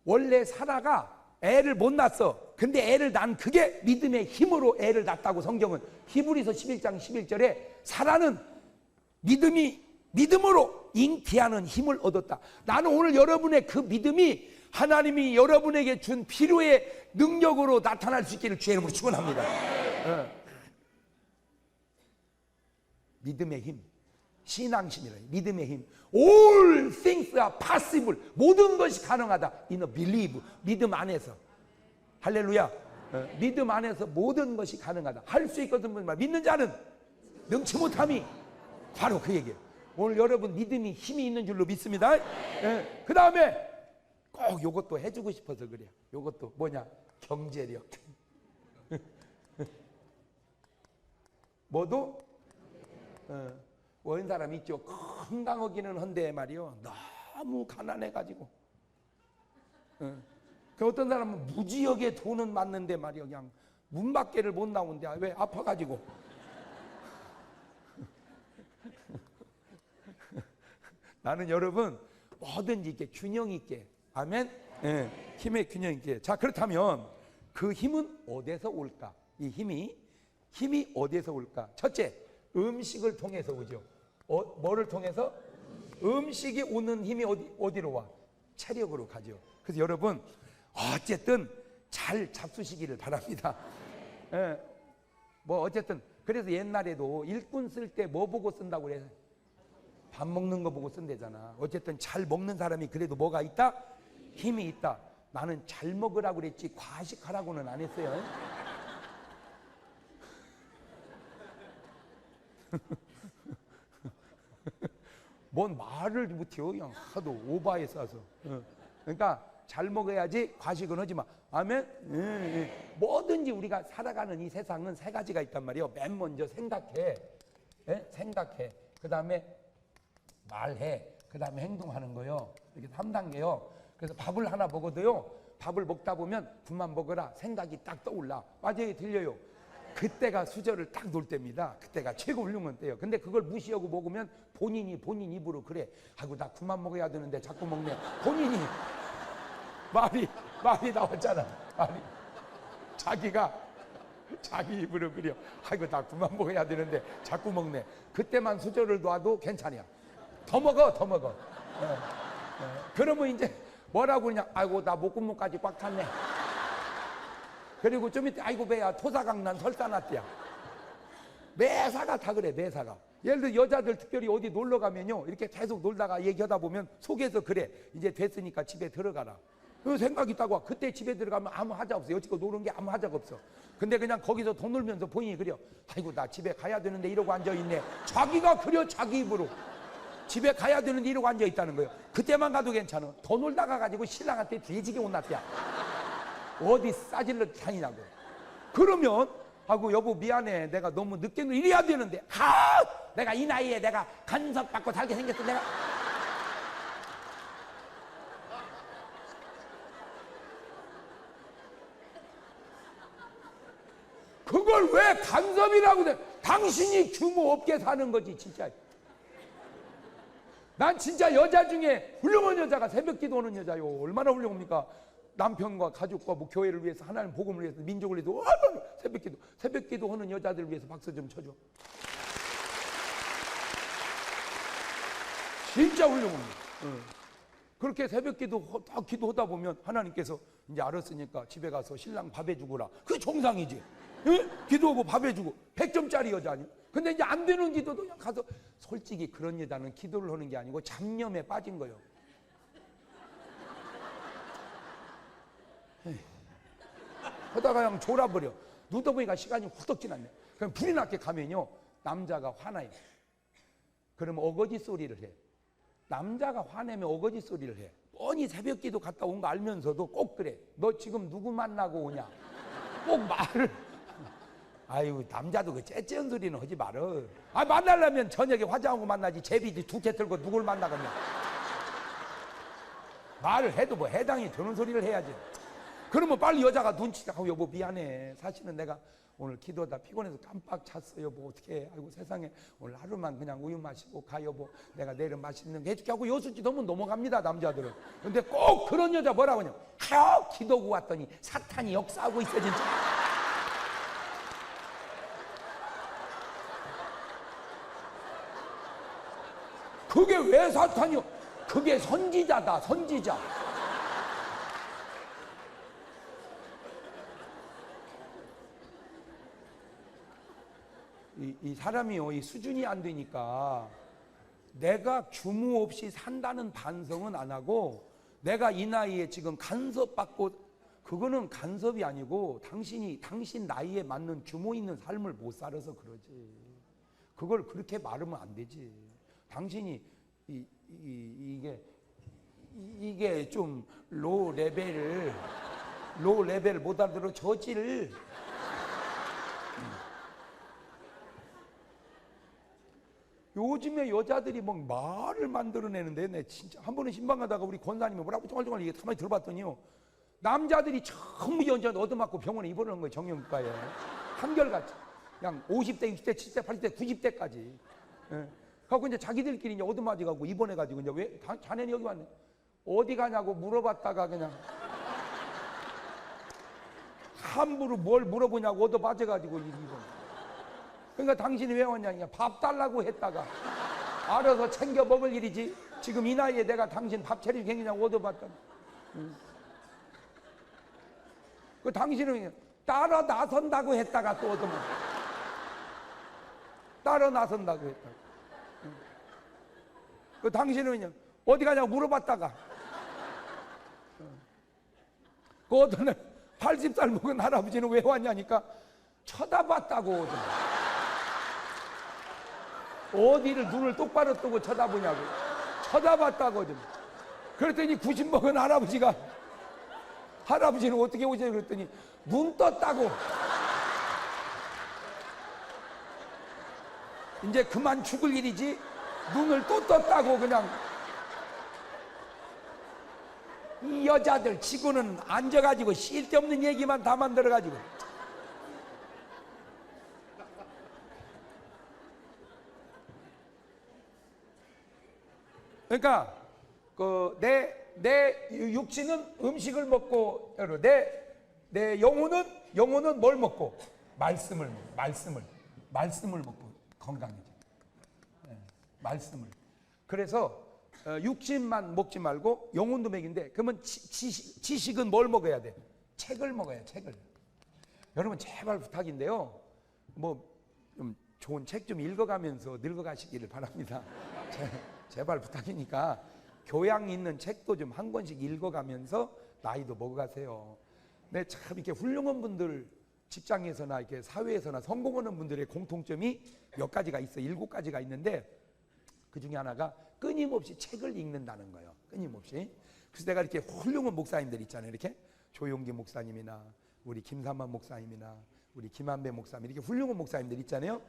원래 사라가 애를 못 낳았어. 근데 애를 낳은 그게 믿음의 힘으로 애를 낳았다고 성경은 히브리서 11장 11절에 사라는 믿음으로 잉태하는 힘을 얻었다. 나는 오늘 여러분의 그 믿음이 하나님이 여러분에게 준 필요의 능력으로 나타날 수 있기를 주의 이름으로 축원합니다. 믿음의 힘, 신앙심이라. 믿음의 힘. All things are possible. 모든 것이 가능하다. In a believe. 믿음 안에서. 할렐루야. 믿음 안에서 모든 것이 가능하다. 할 수 있거든. 믿는 자는 능치 못함이 바로 그 얘기예요. 오늘 여러분 믿음이 힘이 있는 줄로 믿습니다. 그 다음에 꼭 요것도 해주고 싶어서 그래요. 요것도 뭐냐? 경제력. 뭐도? 어떤 사람 있죠. 건강하기는 한데 말이요. 너무 가난해가지고. 그 어떤 사람은 무지하게 돈은 많는데 말이요. 그냥 문 밖에를 못 나오는데 왜? 아파가지고. 나는 여러분 뭐든지 이렇게 균형 있게, 아멘. 힘의 균형 있게. 자, 그렇다면 그 힘은 어디서 올까? 이 힘이 어디서 올까? 첫째, 음식을 통해서 오죠. 뭐를 통해서? 음식이 오는 힘이 어디로 와? 체력으로 가죠. 그래서 여러분 어쨌든 잘 잡수시기를 바랍니다. 뭐 어쨌든 그래서 옛날에도 일꾼 쓸 때 뭐 보고 쓴다고 그래요? 밥 먹는 거 보고 쓴대잖아. 어쨌든 잘 먹는 사람이 그래도 뭐가 있다? 힘이 있다. 나는 잘 먹으라고 그랬지 과식하라고는 안 했어요. 뭔 말을 못해요. 그냥 하도 오바에 싸서. 그러니까 잘 먹어야지 과식은 하지 마. 아멘. 뭐든지 우리가 살아가는 이 세상은 세 가지가 있단 말이에요. 맨 먼저 생각해. 생각해. 그 다음에 말해. 그 다음에 행동하는 거요. 이렇게 3단계요. 그래서 밥을 하나 먹어도요. 밥을 먹다 보면 그만 먹어라. 생각이 딱 떠올라. 맞아요. 들려요. 그때가 수저를 딱 놓을 때입니다. 그때가 최고 훌륭한 때예요. 근데 그걸 무시하고 먹으면 본인 입으로 그래. 아이고 나 그만 먹어야 되는데 자꾸 먹네. 본인이 말이 나왔잖아. 말이 자기가 자기 입으로 그려. 아이고 나 그만 먹어야 되는데 자꾸 먹네. 그때만 수저를 놔도 괜찮아요. 더 먹어. 그러면 이제 뭐라고 그러냐. 아이고 나 목구멍까지 꽉 찼네. 그리고 좀 이따 아이고 배야 토사강난 설사났대야. 매사가 다 그래. 매사가. 예를 들어 여자들 특별히 어디 놀러 가면요 이렇게 계속 놀다가 얘기하다 보면 속에서 그래. 이제 됐으니까 집에 들어가라. 그 생각이 있다고 와. 그때 집에 들어가면 아무 하자 없어. 여지껏 노는 게 아무 하자가 없어. 근데 그냥 거기서 돈 놀면서 본인이 그려. 아이고 나 집에 가야 되는데 이러고 앉아있네. 자기가 그려. 자기 입으로 집에 가야 되는데 이러고 앉아있다는 거예요. 그때만 가도 괜찮아. 더 놀다가 가지고 신랑한테 돼지게 혼났대야. 어디 싸질러 다니냐고. 그러면 하고 여보 미안해. 내가 너무 늦게 이래야 되는데 내가 이 나이에 내가 간섭받고 살게 생겼어. 내가 그걸 왜 간섭이라고 해. 당신이 규모 없게 사는 거지 진짜. 난 진짜 여자 중에 훌륭한 여자가 새벽 기도하는 여자요. 얼마나 훌륭합니까? 남편과 가족과 뭐 교회를 위해서 하나님 복음을 위해서 민족을 위해서 새벽 기도하는 여자들을 위해서 박수 좀 쳐줘. 진짜 훌륭합니다. 그렇게 새벽 기도하다 보면 하나님께서 이제 알았으니까 집에 가서 신랑 밥 해주거라. 그게 정상이지. 기도하고 밥 해주고 100점짜리 여자 아니야. 근데 이제 안 되는 기도도 그냥 가서 솔직히 그런 여자는 기도를 하는 게 아니고 잡념에 빠진 거예요. 하다가 그냥 졸아버려. 누다 보니까 시간이 후덕 지났네. 그럼 불이 났게 가면요 남자가 화나요. 그러면 어거지 소리를 해. 남자가 화내면 어거지 소리를 해. 뻔히 새벽기도 갔다 온 거 알면서도 꼭 그래. 너 지금 누구 만나고 오냐. 꼭 말을. 아유 남자도 그 째째한 소리는 하지 말어. 만나려면 저녁에 화장하고 만나지. 제비지 두 개 들고 누굴 만나겠냐. 말을 해도 뭐 해당이 되는 소리를 해야지. 그러면 빨리 여자가 눈치가 여보 미안해. 사실은 내가 오늘 기도하다 피곤해서 깜빡 잤어 여보. 어떻게 해. 아이고 세상에 오늘 하루만 그냥 우유 마시고 가 여보. 내가 내일은 맛있는 거 해줄게 하고 여수지 너무 넘어갑니다 남자들은. 근데 꼭 그런 여자 뭐라고 하냐. 기도하고 왔더니 사탄이 역사하고 있어 진짜. 그게 왜 사탄이요. 그게 선지자다 선지자. 이 사람이요, 이 수준이 안 되니까 내가 규모 없이 산다는 반성은 안 하고 내가 이 나이에 지금 간섭받고 그거는 간섭이 아니고 당신 나이에 맞는 규모 있는 삶을 못 살아서 그러지. 그걸 그렇게 말하면 안 되지. 당신이 이게 좀 로 레벨 못 알아들어 저지를. 요즘에 여자들이 막 말을 만들어내는데 내 진짜 한 번은 신방 가다가 우리 권사님이 뭐라고 쫑알쫑알 이게 가만히 들어봤더니요 남자들이 전부 연전 얻어맞고 병원에 입원하는 거예요. 정형외과에 한결같이 그냥 50대 60대 70대 80대 90대까지. 그래갖고 이제 자기들끼리 이제 얻어맞아가고 입원해가지고 이제 왜 자네는 여기 왔네 어디 가냐고 물어봤다가 그냥 함부로 뭘 물어보냐고 얻어맞아가지고 입원. 그러니까 당신이 왜 왔냐. 밥 달라고 했다가 알아서 챙겨 먹을 일이지. 지금 이 나이에 내가 당신 밥 차릴 갱이냐고 얻어봤다. 그 당신은 따라 나선다고 했다가 또 얻어먹어. 따라 나선다고 했다가. 그 당신은 그냥 어디 가냐고 물어봤다가 그 어떤 날 80살 먹은 할아버지는 왜 왔냐니까 쳐다봤다고 얻어먹어. 어디를 눈을 똑바로 뜨고 쳐다보냐고. 쳐다봤다고 좀. 그랬더니 90 먹은 할아버지는 어떻게 오세요? 그랬더니 눈 떴다고. 이제 그만 죽을 일이지 눈을 또 떴다고. 그냥 이 여자들 치고는 앉아가지고 쓸데없는 얘기만 다 만들어가지고. 그러니까 내 육신은 음식을 먹고, 내 영혼은 뭘 먹고? 말씀을 먹고 건강해져. 말씀을. 그래서 육신만 먹지 말고 영혼도 먹인데, 그러면 지식은 뭘 먹어야 돼? 책을 먹어야. 책을. 여러분 제발 부탁인데요, 뭐 좀 좋은 책 좀 읽어가면서 늙어가시기를 바랍니다. 제발 부탁이니까 교양 있는 책도 좀 한 권씩 읽어가면서 나이도 먹어가세요. 네, 참 이렇게 훌륭한 분들, 직장에서나 이렇게 사회에서나 성공하는 분들의 공통점이 몇 가지가 있어. 7가지가 있는데, 그 중에 하나가 끊임없이 책을 읽는다는 거예요. 끊임없이. 그래서 내가 이렇게 훌륭한 목사님들 있잖아요. 이렇게 조용기 목사님이나 우리 김삼만 목사님이나 우리 김한배 목사님, 이렇게 훌륭한 목사님들 있잖아요.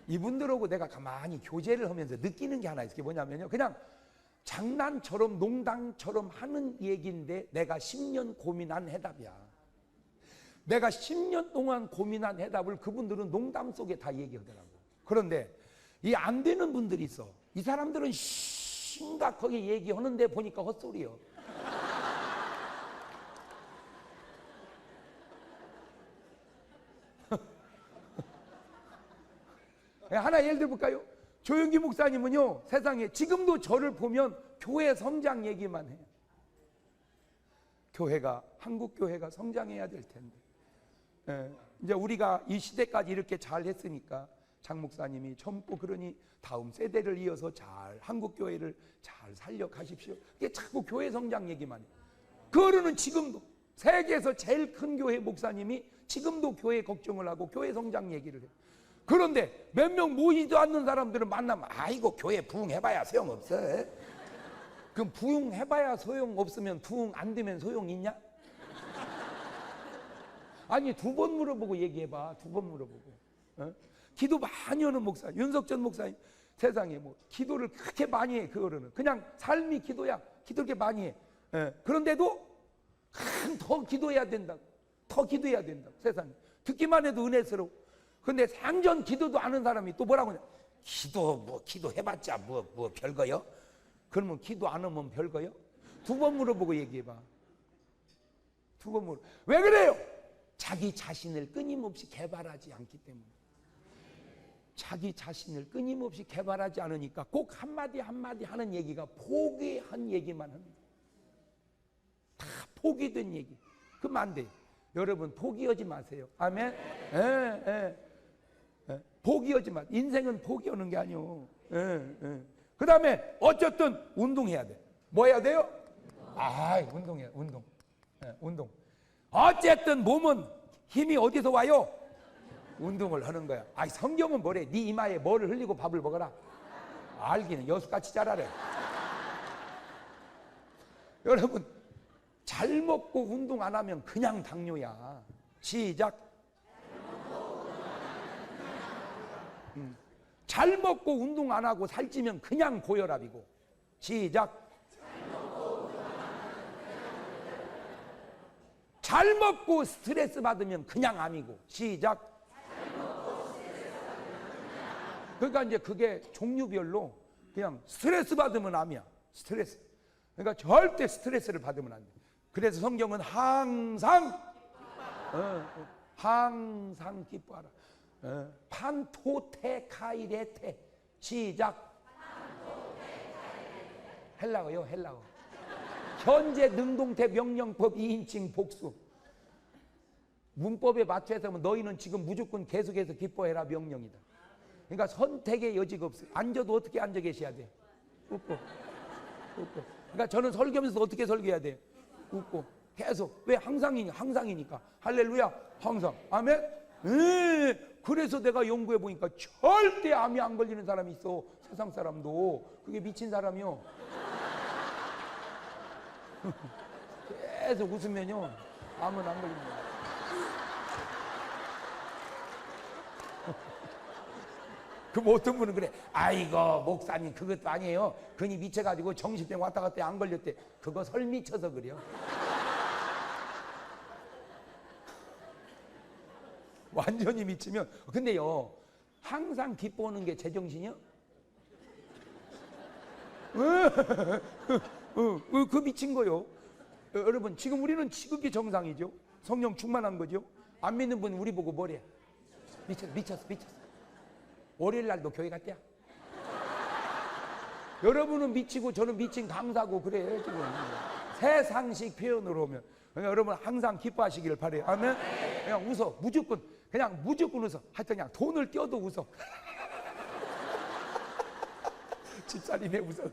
이분들하고 내가 가만히 교제를 하면서 느끼는 게 하나 있어요. 그게 뭐냐면요, 그냥 장난처럼 농담처럼 하는 얘기인데 내가 10년 고민한 해답이야. 내가 10년 동안 고민한 해답을 그분들은 농담 속에 다 얘기하더라고. 그런데 이 안 되는 분들이 있어. 이 사람들은 심각하게 얘기하는데 보니까 헛소리요. 하나 예를 들어볼까요? 조영기 목사님은요, 세상에 지금도 저를 보면 교회 성장 얘기만 해요. 한국 교회가 성장해야 될 텐데. 이제 우리가 이 시대까지 이렇게 잘 했으니까 장 목사님이 젊고 그러니 다음 세대를 이어서 잘 한국 교회를 잘 살려 가십시오. 이게 자꾸 교회 성장 얘기만 해요. 그거는 지금도 세계에서 제일 큰 교회 목사님이 지금도 교회 걱정을 하고 교회 성장 얘기를 해요. 그런데 몇 명 모이지도 않는 사람들은 만나면 아이고 교회 부흥해봐야 소용없어. 그럼 부흥해봐야 소용없으면 부흥 안 되면 소용 있냐? 아니 2번 물어보고 얘기해봐. 2번 물어보고. 기도 많이 하는 목사 윤석전 목사님, 세상에 뭐 기도를 그렇게 많이 해. 그거는 그냥 삶이 기도야. 기도 그렇게 많이 해. 그런데도 더 기도해야 된다고. 더 기도해야 된다고. 세상에 듣기만 해도 은혜스러워. 근데 생전 기도도 아는 사람이 또 뭐라고 하냐? 기도 해봤자 뭐 별거요? 그러면 기도 안 하면 별거요? 2번 물어보고 얘기해봐. 2번 물어. 왜 그래요? 자기 자신을 끊임없이 개발하지 않기 때문에. 자기 자신을 끊임없이 개발하지 않으니까 꼭 한마디 하는 얘기가 포기한 얘기만 합니다. 다 포기된 얘기. 그럼 안 돼요. 여러분 포기하지 마세요. 아멘. 포기하지 마. 인생은 포기하는 게 아니오. 그 다음에 어쨌든 운동해야 돼. 뭐 해야 돼요? 운동해야. 운동. 어쨌든 몸은 힘이 어디서 와요? 운동을 하는 거야. 성경은 뭐래? 네 이마에 뭐를 흘리고 밥을 먹어라. 알기는 여수같이 자라래. 여러분 잘 먹고 운동 안 하면 그냥 당뇨야. 시작. 잘 먹고 운동 안 하고 살찌면 그냥 고혈압이고. 시작. 잘 먹고 스트레스 받으면 그냥 암이고. 시작. 그러니까 이제 그게 종류별로 그냥 스트레스 받으면 암이야. 스트레스. 그러니까 절대 스트레스를 받으면 안 돼. 그래서 성경은 항상 기뻐하라. 판토테카이레테. 시작. 헬라어요. 헬라어. 현재 능동태 명령법 2인칭 복수. 문법에 맞춰서 하면 너희는 지금 무조건 계속해서 기뻐해라 명령이다. 그러니까 선택의 여지가 없어요. 앉아도 어떻게 앉아 계셔야 돼? 웃고. 그러니까 저는 설교하면서 어떻게 설교해야 돼? 웃고. 계속. 왜? 항상이니까. 할렐루야. 항상. 아멘. 그래서 내가 연구해 보니까 절대 암이 안 걸리는 사람이 있어. 세상 사람도. 그게 미친 사람이요. 계속 웃으면요 암은 안 걸립니다. 그럼 어떤 분은 그래, 아이고 목사님 그것도 아니에요. 근이 미쳐가지고 정신병 왔다 갔다 안 걸렸대. 그거 설 미쳐서 그래요. 완전히 미치면. 근데요 항상 기뻐하는 게 제정신이요? 그 미친 거요. 여러분 지금 우리는 지극히 정상이죠. 성령 충만한 거죠. 안 믿는 분은 우리 보고 뭐래? 미쳤어. 월요일 날도 교회 갔대야. 여러분은 미치고 저는 미친 강사고 그래 지금. 세상식 표현으로 오면. 그러니까 여러분 항상 기뻐하시기를 바래요. 아멘. 그냥 웃어. 그냥 무조건 웃어. 하여튼 그냥 돈을 떼어도 웃어. 집사님이 웃어.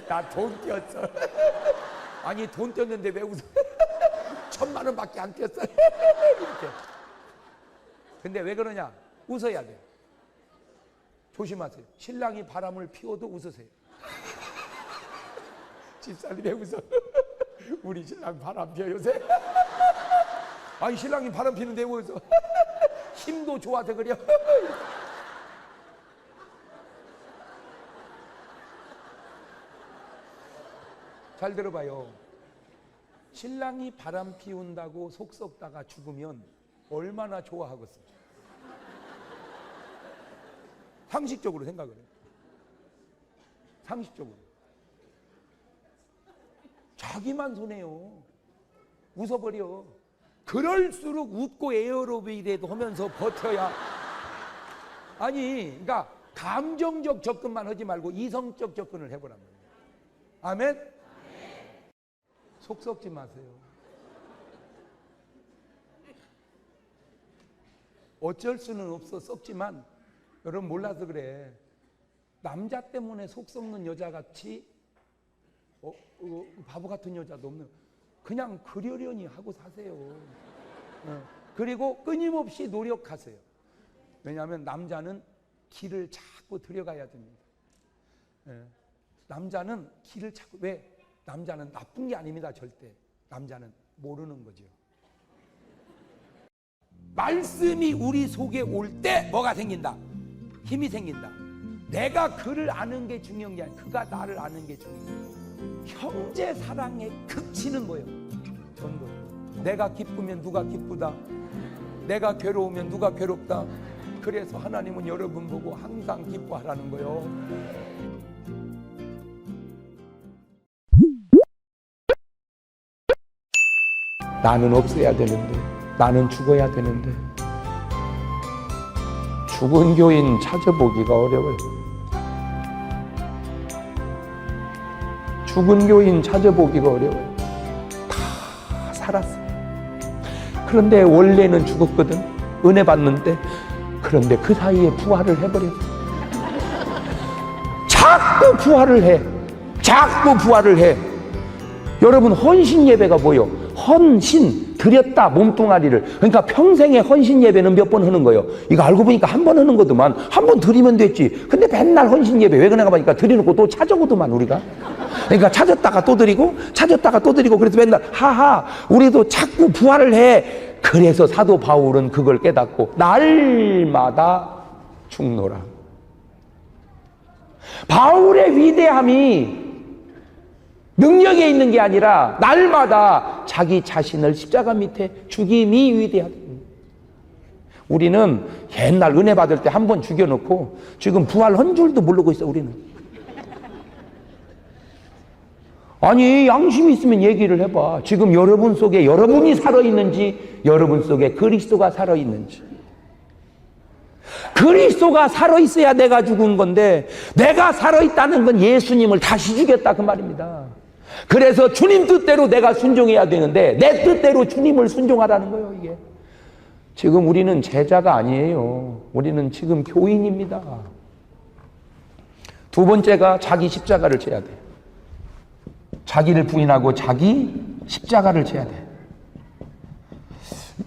나 돈 떼었어. 아니 돈 떼었는데 왜 웃어? 1,000만 원밖에 안 떼었어. 이렇게. 근데 왜 그러냐? 웃어야 돼. 조심하세요. 신랑이 바람을 피워도 웃으세요. 집사님 왜 웃어? 우리 신랑 바람 피워 요새? 아니 신랑이 바람 피는데 왜 웃어? 힘도 좋아서 그래요. 잘 들어봐요. 신랑이 바람 피운다고 속 썩다가 죽으면 얼마나 좋아하겠어요. 상식적으로 생각을 해요. 상식적으로. 자기만 손해요. 웃어버려. 그럴수록 웃고 에어로빅이라도 하면서 버텨야. 아니 그러니까 감정적 접근만 하지 말고 이성적 접근을 해보란 말이에요. 아멘? 속 썩지 마세요. 어쩔 수는 없어 썩지만 여러분 몰라서 그래. 남자 때문에 속 썩는 여자같이 바보 같은 여자도 없는. 그냥 그러려니 하고 사세요. 그리고 끊임없이 노력하세요. 왜냐하면 남자는 길을 자꾸 들여가야 됩니다. 남자는 길을 자꾸. 왜? 남자는 나쁜 게 아닙니다. 절대. 남자는 모르는 거죠. 말씀이 우리 속에 올 때 뭐가 생긴다? 힘이 생긴다. 내가 그를 아는 게 중요한 게 아니라 그가 나를 아는 게 중요해요. 형제 사랑의 극치는 뭐예요? 전도. 내가 기쁘면 누가 기쁘다. 내가 괴로우면 누가 괴롭다. 그래서 하나님은 여러분 보고 항상 기뻐하라는 거예요. 나는 없어야 되는데, 나는 죽어야 되는데, 죽은 교인 찾아보기가 어려워요. 죽은 교인 찾아보기가 어려워요. 다 살았어요. 그런데 원래는 죽었거든. 은혜 받는데. 그런데 그 사이에 부활을 해버렸어요. 자꾸 부활을 해. 여러분 헌신 예배가 뭐예요? 헌신, 드렸다 몸뚱아리를. 그러니까 평생에 헌신 예배는 몇 번 하는 거예요? 이거 알고 보니까 한 번 하는 거더만. 한 번 드리면 됐지. 근데 맨날 헌신 예배 왜 그러나 보니까 드려놓고 또 찾아오더만 우리가. 그러니까 찾았다가 또 드리고 그래서 맨날 하하 우리도 자꾸 부활을 해. 그래서 사도 바울은 그걸 깨닫고 날마다 죽노라. 바울의 위대함이 능력에 있는 게 아니라 날마다 자기 자신을 십자가 밑에 죽임이 위대하다. 우리는 옛날 은혜 받을 때 한 번 죽여놓고 지금 부활한 줄도 모르고 있어. 우리는. 아니 양심이 있으면 얘기를 해봐. 지금 여러분 속에 여러분이 살아있는지, 여러분 속에 그리스도가 살아있는지. 그리스도가 살아있어야 내가 죽은 건데, 내가 살아있다는 건 예수님을 다시 죽였다 그 말입니다. 그래서 주님 뜻대로 내가 순종해야 되는데 내 뜻대로 주님을 순종하라는 거예요. 이게 지금 우리는 제자가 아니에요. 우리는 지금 교인입니다. 두 번째가 자기 십자가를 져야 돼. 자기를 부인하고 자기 십자가를 져야 돼.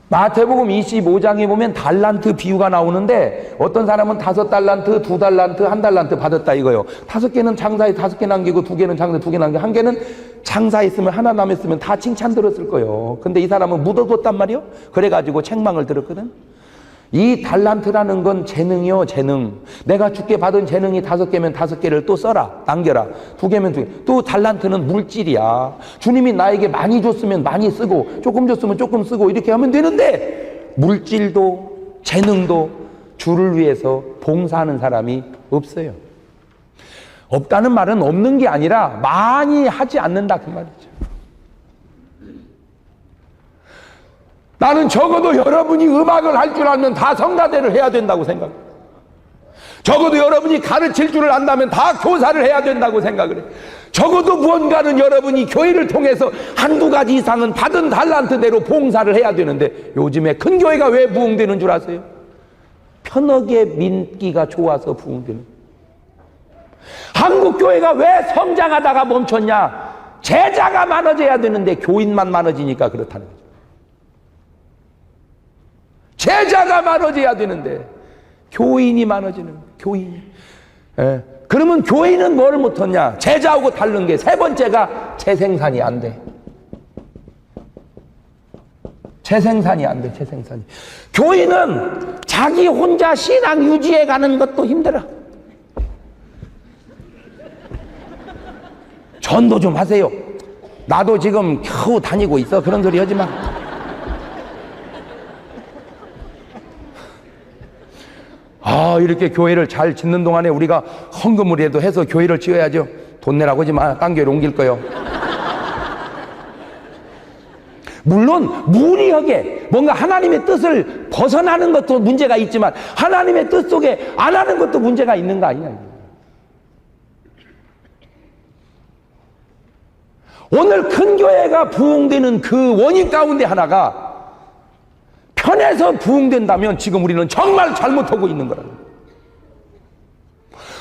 마태복음 25장에 보면 달란트 비유가 나오는데 어떤 사람은 5달란트, 2달란트, 1달란트 받았다 이거요. 5개는 장사에 5개 남기고 2개는 장사에 2개 남기고 1개는 장사했으면 하나 남았으면 다 칭찬 들었을 거예요. 근데 이 사람은 묻어뒀단 말이요. 그래가지고 책망을 들었거든. 이 달란트라는 건 재능이요, 재능. 내가 주께 받은 재능이 5개면 5개를 또 써라, 남겨라. 2개면 2개. 또 달란트는 물질이야. 주님이 나에게 많이 줬으면 많이 쓰고, 조금 줬으면 조금 쓰고, 이렇게 하면 되는데, 물질도, 재능도 주를 위해서 봉사하는 사람이 없어요. 없다는 말은 없는 게 아니라 많이 하지 않는다, 그 말이죠. 나는 적어도 여러분이 음악을 할 줄 알면 다 성가대를 해야 된다고 생각해요. 적어도 여러분이 가르칠 줄을 안다면 다 교사를 해야 된다고 생각을 해요. 적어도 무언가는 여러분이 교회를 통해서 한두 가지 이상은 받은 달란트대로 봉사를 해야 되는데 요즘에 큰 교회가 왜 부흥되는 줄 아세요? 편하게 민기가 좋아서 부흥되는. 한국 교회가 왜 성장하다가 멈췄냐? 제자가 많아져야 되는데 교인만 많아지니까 그렇다는 거죠. 제자가 많아져야 되는데 교인이 많아지는 거예요. 교인이. 예. 그러면 교인은 뭘 못하냐? 제자하고 다른 게 세 번째가 재생산이 안 돼. 재생산이 안 돼. 재생산이. 교인은 자기 혼자 신앙 유지해 가는 것도 힘들어. 전도 좀 하세요. 나도 지금 겨우 다니고 있어. 그런 소리 하지 마. 이렇게 교회를 잘 짓는 동안에 우리가 헌금이라도 해서 교회를 지어야죠. 돈 내라고 하지 마. 딴 교회로 옮길 거요. 물론 무리하게 뭔가 하나님의 뜻을 벗어나는 것도 문제가 있지만 하나님의 뜻 속에 안 하는 것도 문제가 있는 거 아니냐. 오늘 큰 교회가 부흥되는 그 원인 가운데 하나가 편해서 부흥된다면 지금 우리는 정말 잘못하고 있는 거라고.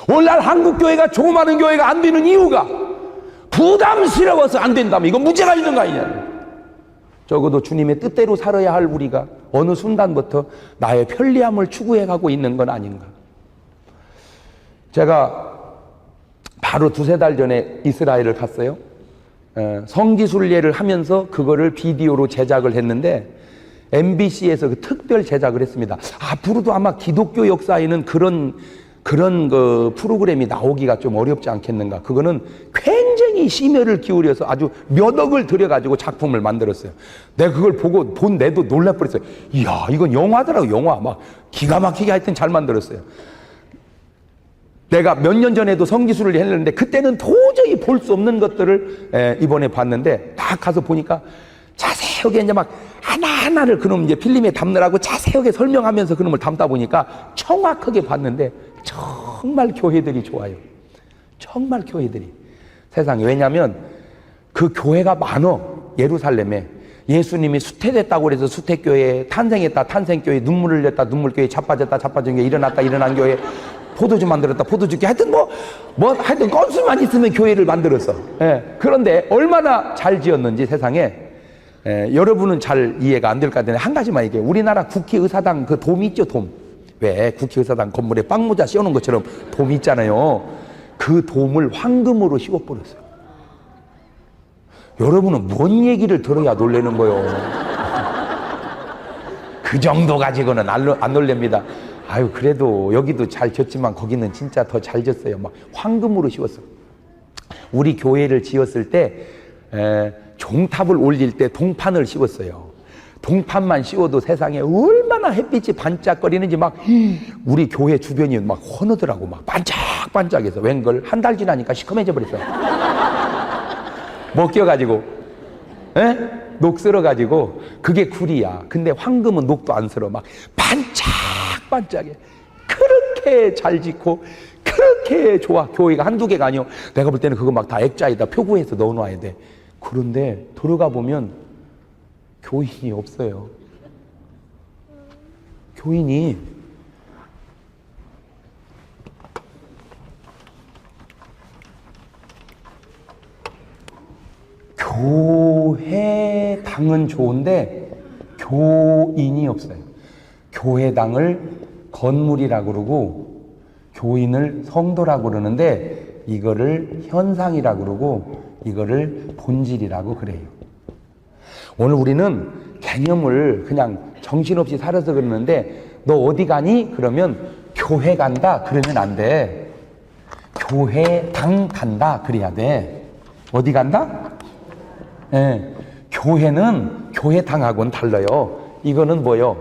오늘날 한국교회가 조그마한 교회가 안 되는 이유가 부담스러워서 안 된다면 이건 문제가 있는 거 아니냐. 적어도 주님의 뜻대로 살아야 할 우리가 어느 순간부터 나의 편리함을 추구해 가고 있는 건 아닌가. 제가 바로 2-3달 전에 이스라엘을 갔어요. 성지순례를 하면서 그거를 비디오로 제작을 했는데 MBC에서 그 특별 제작을 했습니다. 앞으로도 아마 기독교 역사에는 그런 그 프로그램이 나오기가 좀 어렵지 않겠는가. 그거는 굉장히 심혈을 기울여서 아주 몇 억을 들여가지고 작품을 만들었어요. 내가 그걸 보고 본 내도 놀라버렸어요. 이야, 이건 영화더라고, 영화. 막 기가 막히게 하여튼 잘 만들었어요. 내가 몇 년 전에도 성지순례를 했는데 그때는 도저히 볼 수 없는 것들을 이번에 봤는데 딱 가서 보니까 자세하게 이제 막 하나하나를 그놈 이제 필름에 담느라고 자세하게 설명하면서 그놈을 담다 보니까 정확하게 봤는데 정말 교회들이 좋아요. 정말 교회들이 세상에. 왜냐하면 그 교회가 많어. 예루살렘에 예수님이 수태됐다고 그래서 수태교회, 탄생했다 탄생교회, 눈물을 흘렸다 눈물교회, 자빠졌다 자빠진 교회, 일어났다 일어난 교회, 포도주 만들었다 포도주교회, 하여튼 하여튼 건수만 있으면 교회를 만들었어. 그런데 얼마나 잘 지었는지 세상에. 여러분은 잘 이해가 안 될 것 같은데 한 가지만 얘기해요. 우리나라 국회의사당 그 돔 있죠, 돔. 왜 국회의사당 건물에 빵모자 씌워놓은 것처럼 돔 있잖아요. 그 돔을 황금으로 씌워버렸어요. 여러분은 뭔 얘기를 들어야 놀라는 거요. 그 정도 가지고는 안 놀랍니다. 아유, 그래도 여기도 잘 졌지만 거기는 진짜 더 잘 졌어요. 막 황금으로 씌웠어. 우리 교회를 지었을 때 종탑을 올릴 때 동판을 씌웠어요. 동판만 씌워도 세상에 얼마나 햇빛이 반짝거리는지 막 우리 교회 주변이 막 환하더라고. 막 반짝반짝해서. 웬걸 한 달 지나니까 시커매져 버렸어요. 먹겨가지고 녹슬어가지고. 그게 구리야. 근데 황금은 녹도 안 슬어. 막 반짝반짝해. 그렇게 잘 짓고 그렇게 좋아. 교회가 한두 개가 아니요. 내가 볼 때는 그거 막 다 액자에다 표구해서 넣어놔야 돼. 그런데 들어가 보면 교인이 없어요. 교인이 교회당은 좋은데 교인이 없어요. 교회당을 건물이라고 그러고 교인을 성도라고 그러는데 이거를 현상이라고 그러고 이거를 본질이라고 그래요. 오늘 우리는 개념을 그냥 정신없이 살아서 그러는데 너 어디 가니? 그러면 교회 간다 그러면 안 돼. 교회당 간다 그래야 돼. 어디 간다? 예, 교회는 교회당하고는 달라요. 이거는 뭐요?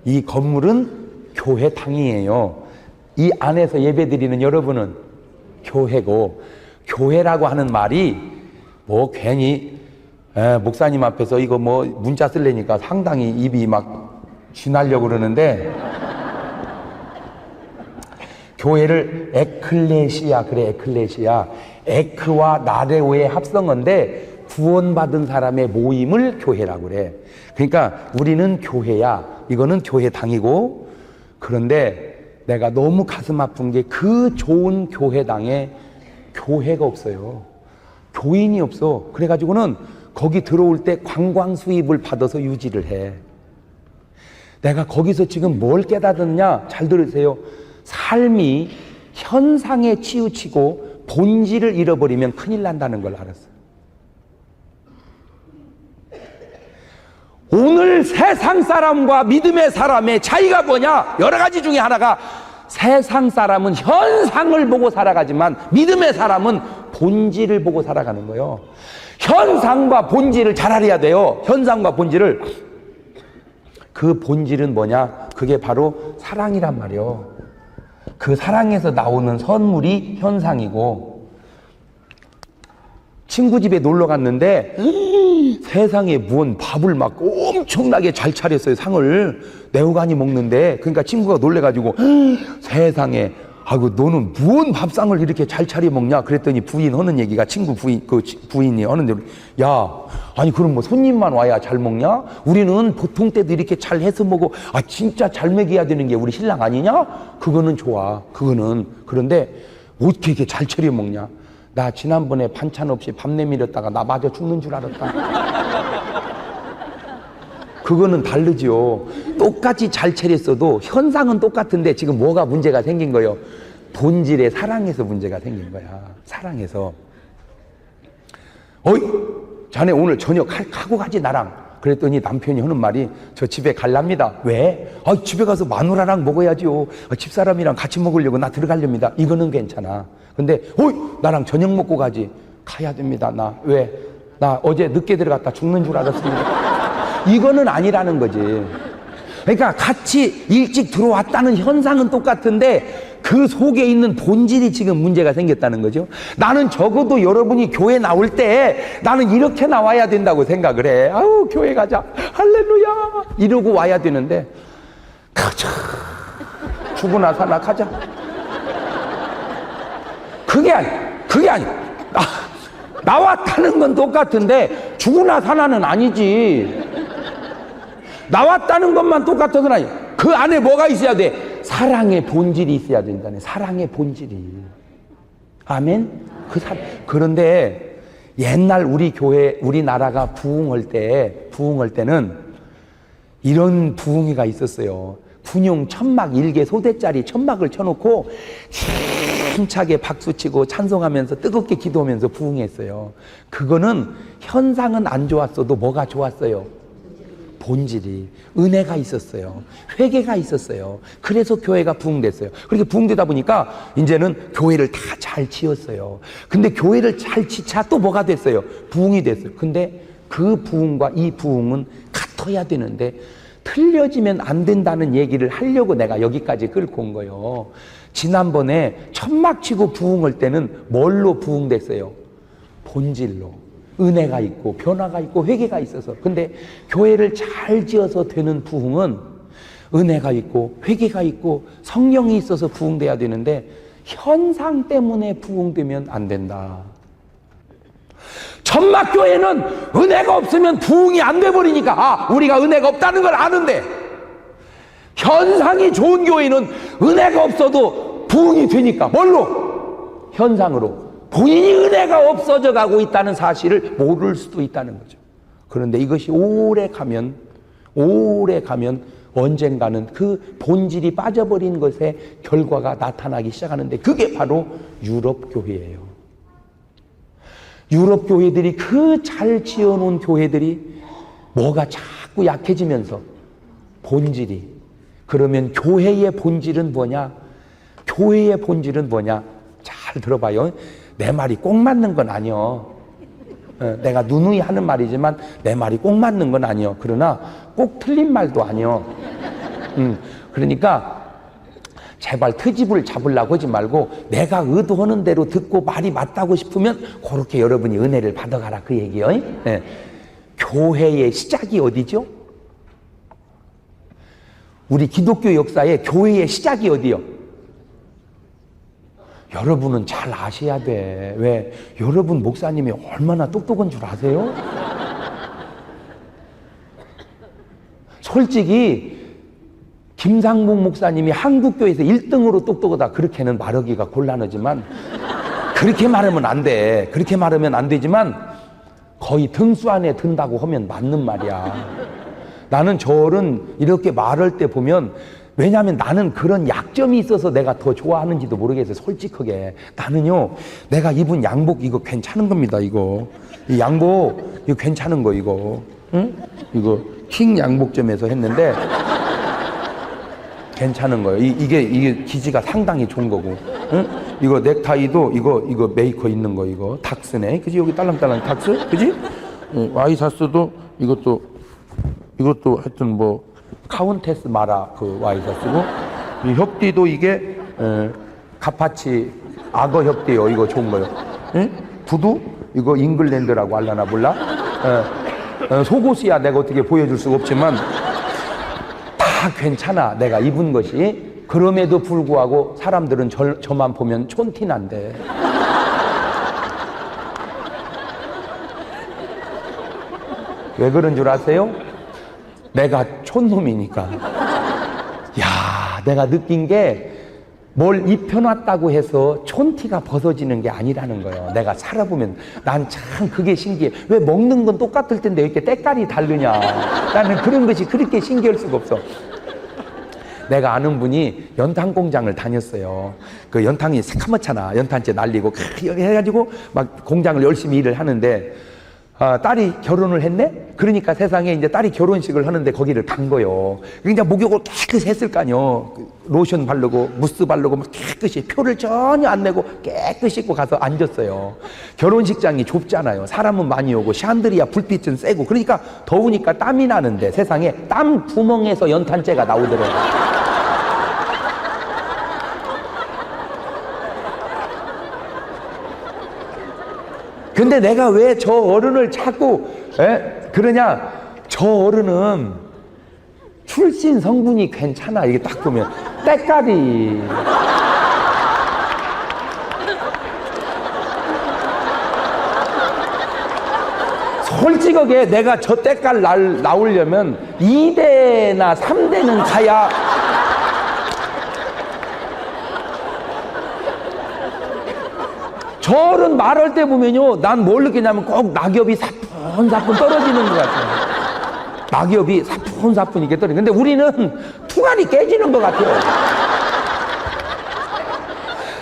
이 건물은 교회당이에요. 이 안에서 예배드리는 여러분은 교회고, 교회라고 하는 말이 뭐 괜히 목사님 앞에서 이거 뭐 문자 쓰려니까 상당히 입이 막 쥐나려고 그러는데 교회를 에클레시아 그래. 에클레시아, 에크와 나레오의 합성어인데 구원받은 사람의 모임을 교회라고 그래. 그러니까 우리는 교회야. 이거는 교회당이고. 그런데 내가 너무 가슴 아픈 게 그 좋은 교회당에 교회가 없어요. 교인이 없어. 그래가지고는 거기 들어올 때 관광 수입을 받아서 유지를 해. 내가 거기서 지금 뭘 깨닫았냐? 잘 들으세요. 삶이 현상에 치우치고 본질을 잃어버리면 큰일 난다는 걸 알았어요. 오늘 세상 사람과 믿음의 사람의 차이가 뭐냐? 여러 가지 중에 하나가 세상 사람은 현상을 보고 살아가지만 믿음의 사람은 본질을 보고 살아가는 거예요. 현상과 본질을 잘 알아야 돼요. 현상과 본질을. 그 본질은 뭐냐? 그게 바로 사랑이란 말이에요. 그 사랑에서 나오는 선물이 현상이고, 친구 집에 놀러 갔는데 세상에 무언 밥을 막 엄청나게 잘 차렸어요. 상을 내오가니 먹는데, 그러니까 친구가 놀래가지고 세상에 아이고 너는 무언 밥상을 이렇게 잘 차려 먹냐? 그랬더니 부인 하는 얘기가, 친구 부인, 그 부인이 하는 얘기, 야 아니 그럼 뭐 손님만 와야 잘 먹냐? 우리는 보통 때도 이렇게 잘 해서 먹어. 아 진짜 잘 먹여야 되는 게 우리 신랑 아니냐? 그거는 좋아. 그거는. 그런데 어떻게 이렇게 잘 차려 먹냐? 나 지난번에 반찬 없이 밥 내밀었다가 나 맞아 죽는 줄 알았다. 그거는 다르죠. 똑같이 잘 차렸어도 현상은 똑같은데 지금 뭐가 문제가 생긴 거예요? 본질의 사랑에서 문제가 생긴 거야. 사랑에서. 어이 자네 오늘 저녁 하고 가지 나랑. 그랬더니 남편이 하는 말이, 저 집에 갈랍니다. 왜? 아, 집에 가서 마누라랑 먹어야죠. 집사람이랑 같이 먹으려고 나 들어가렵니다. 이거는 괜찮아. 근데 어이 나랑 저녁 먹고 가지. 가야 됩니다. 나 왜? 나 어제 늦게 들어갔다 죽는 줄 알았습니다. 이거는 아니라는 거지. 그러니까 같이 일찍 들어왔다는 현상은 똑같은데 그 속에 있는 본질이 지금 문제가 생겼다는 거죠. 나는 적어도 여러분이 교회 나올 때 나는 이렇게 나와야 된다고 생각을 해. 아우 교회 가자 할렐루야 이러고 와야 되는데, 가자 죽으나 사나 가자. 그게 아니. 나왔다는 건 똑같은데 죽으나 사나는 아니지. 나왔다는 것만 똑같아서는 아니. 그 안에 뭐가 있어야 돼? 사랑의 본질이 있어야 된다네. 사랑의 본질이. 아멘? 그런데 옛날 우리 교회, 우리나라가 부흥할 때는 이런 부흥회가 있었어요. 군용 천막 1개 소대짜리 천막을 쳐놓고 힘차게 박수치고 찬송하면서 뜨겁게 기도하면서 부흥했어요. 그거는 현상은 안 좋았어도 뭐가 좋았어요? 본질이. 은혜가 있었어요. 회개가 있었어요. 그래서 교회가 부흥됐어요. 그렇게 부흥되다 보니까 이제는 교회를 다 잘 지었어요. 근데 교회를 잘 지자 또 뭐가 됐어요? 부흥이 됐어요. 근데 그 부흥과 이 부흥은 같아야 되는데 틀려지면 안 된다는 얘기를 하려고 내가 여기까지 끌고 온 거예요. 지난번에 천막 치고 부흥할 때는 뭘로 부흥됐어요? 본질로. 은혜가 있고 변화가 있고 회개가 있어서. 근데 교회를 잘 지어서 되는 부흥은 은혜가 있고 회개가 있고 성령이 있어서 부흥돼야 되는데 현상 때문에 부흥되면 안 된다. 천막교회는 은혜가 없으면 부흥이 안 돼버리니까 우리가 은혜가 없다는 걸 아는데, 현상이 좋은 교회는 은혜가 없어도 부흥이 되니까 뭘로? 현상으로. 본인이 은혜가 없어져 가고 있다는 사실을 모를 수도 있다는 거죠. 그런데 이것이 오래 가면 오래 가면 언젠가는 그 본질이 빠져버린 것의 결과가 나타나기 시작하는데 그게 바로 유럽 교회예요. 유럽 교회들이 그 잘 지어놓은 교회들이 뭐가 자꾸 약해지면서 본질이, 그러면 교회의 본질은 뭐냐? 교회의 본질은 뭐냐? 잘 들어봐요. 내 말이 꼭 맞는 건 아니요. 내가 누누이 하는 말이지만 내 말이 꼭 맞는 건 아니요. 그러나 꼭 틀린 말도 아니요. 그러니까 제발 트집을 잡으려고 하지 말고 내가 의도하는 대로 듣고 말이 맞다고 싶으면 그렇게 여러분이 은혜를 받아가라 그 얘기요. 네. 교회의 시작이 어디죠? 우리 기독교 역사에 교회의 시작이 어디요? 여러분은 잘 아셔야 돼. 왜? 여러분 목사님이 얼마나 똑똑한 줄 아세요? 솔직히 김상봉 목사님이 한국교회에서 1등으로 똑똑하다 그렇게는 말하기가 곤란하지만 그렇게 말하면 안 돼. 그렇게 말하면 안 되지만 거의 등수 안에 든다고 하면 맞는 말이야. 나는 저를 이렇게 말할 때 보면, 왜냐하면 나는 그런 약점이 있어서 내가 더 좋아하는지도 모르겠어요. 솔직하게 나는요, 내가 입은 양복 이거 괜찮은 겁니다. 이거 이 양복 이거 괜찮은 거 이거, 응? 이거 킹 양복점에서 했는데 괜찮은 거예요. 이게 기지가 상당히 좋은 거고, 응? 이거 넥타이도 이거 메이커 있는 거 이거 닥스네, 그지? 여기 딸랑딸랑 닥스, 그지? 와이셔츠도 이것도 하여튼 뭐 카운테스 마라 그 와이셔츠고, 이 협디도 이게 가파치 악어 협디요. 이거 좋은 거요. 응? 구두 이거 잉글랜드라고 알라나 몰라? 속옷이야 내가 어떻게 보여줄 수가 없지만 다 괜찮아 내가 입은 것이. 그럼에도 불구하고 사람들은 저만 보면 촌티난데. 왜 그런 줄 아세요? 내가 촌놈이니까. 야, 내가 느낀 게 뭘 입혀놨다고 해서 촌티가 벗어지는 게 아니라는 거예요. 내가 살아보면 난 참 그게 신기해. 왜 먹는 건 똑같을 텐데 왜 이렇게 때깔이 다르냐. 나는 그런 것이 그렇게 신기할 수가 없어. 내가 아는 분이 연탄 공장을 다녔어요. 그 연탄이 새카맣잖아. 연탄재 날리고 해가지고 막 공장을 열심히 일을 하는데, 딸이 결혼을 했네? 그러니까 세상에 이제 딸이 결혼식을 하는데 거기를 간 거요. 그러니까 목욕을 깨끗이 했을 거 아니요. 로션 바르고 무스 바르고 깨끗이, 표를 전혀 안 내고 깨끗이 입고 가서 앉았어요. 결혼식장이 좁잖아요. 사람은 많이 오고 샹드리아 불빛은 세고, 그러니까 더우니까 땀이 나는데 세상에 땀 구멍에서 연탄재가 나오더라고요. 근데 내가 왜 저 어른을 자꾸 그러냐? 저 어른은 출신 성분이 괜찮아. 이게 딱 보면 때깔이. 솔직하게 내가 저 때깔 나오려면 2대나 3대는 가야. 저런 말할 때 보면요, 난 뭘 느끼냐면 꼭 낙엽이 사뿐사뿐 떨어지는 것 같아요. 낙엽이 사뿐사뿐 이렇게 떨어지는. 근데 우리는 투갈이 깨지는 것 같아요.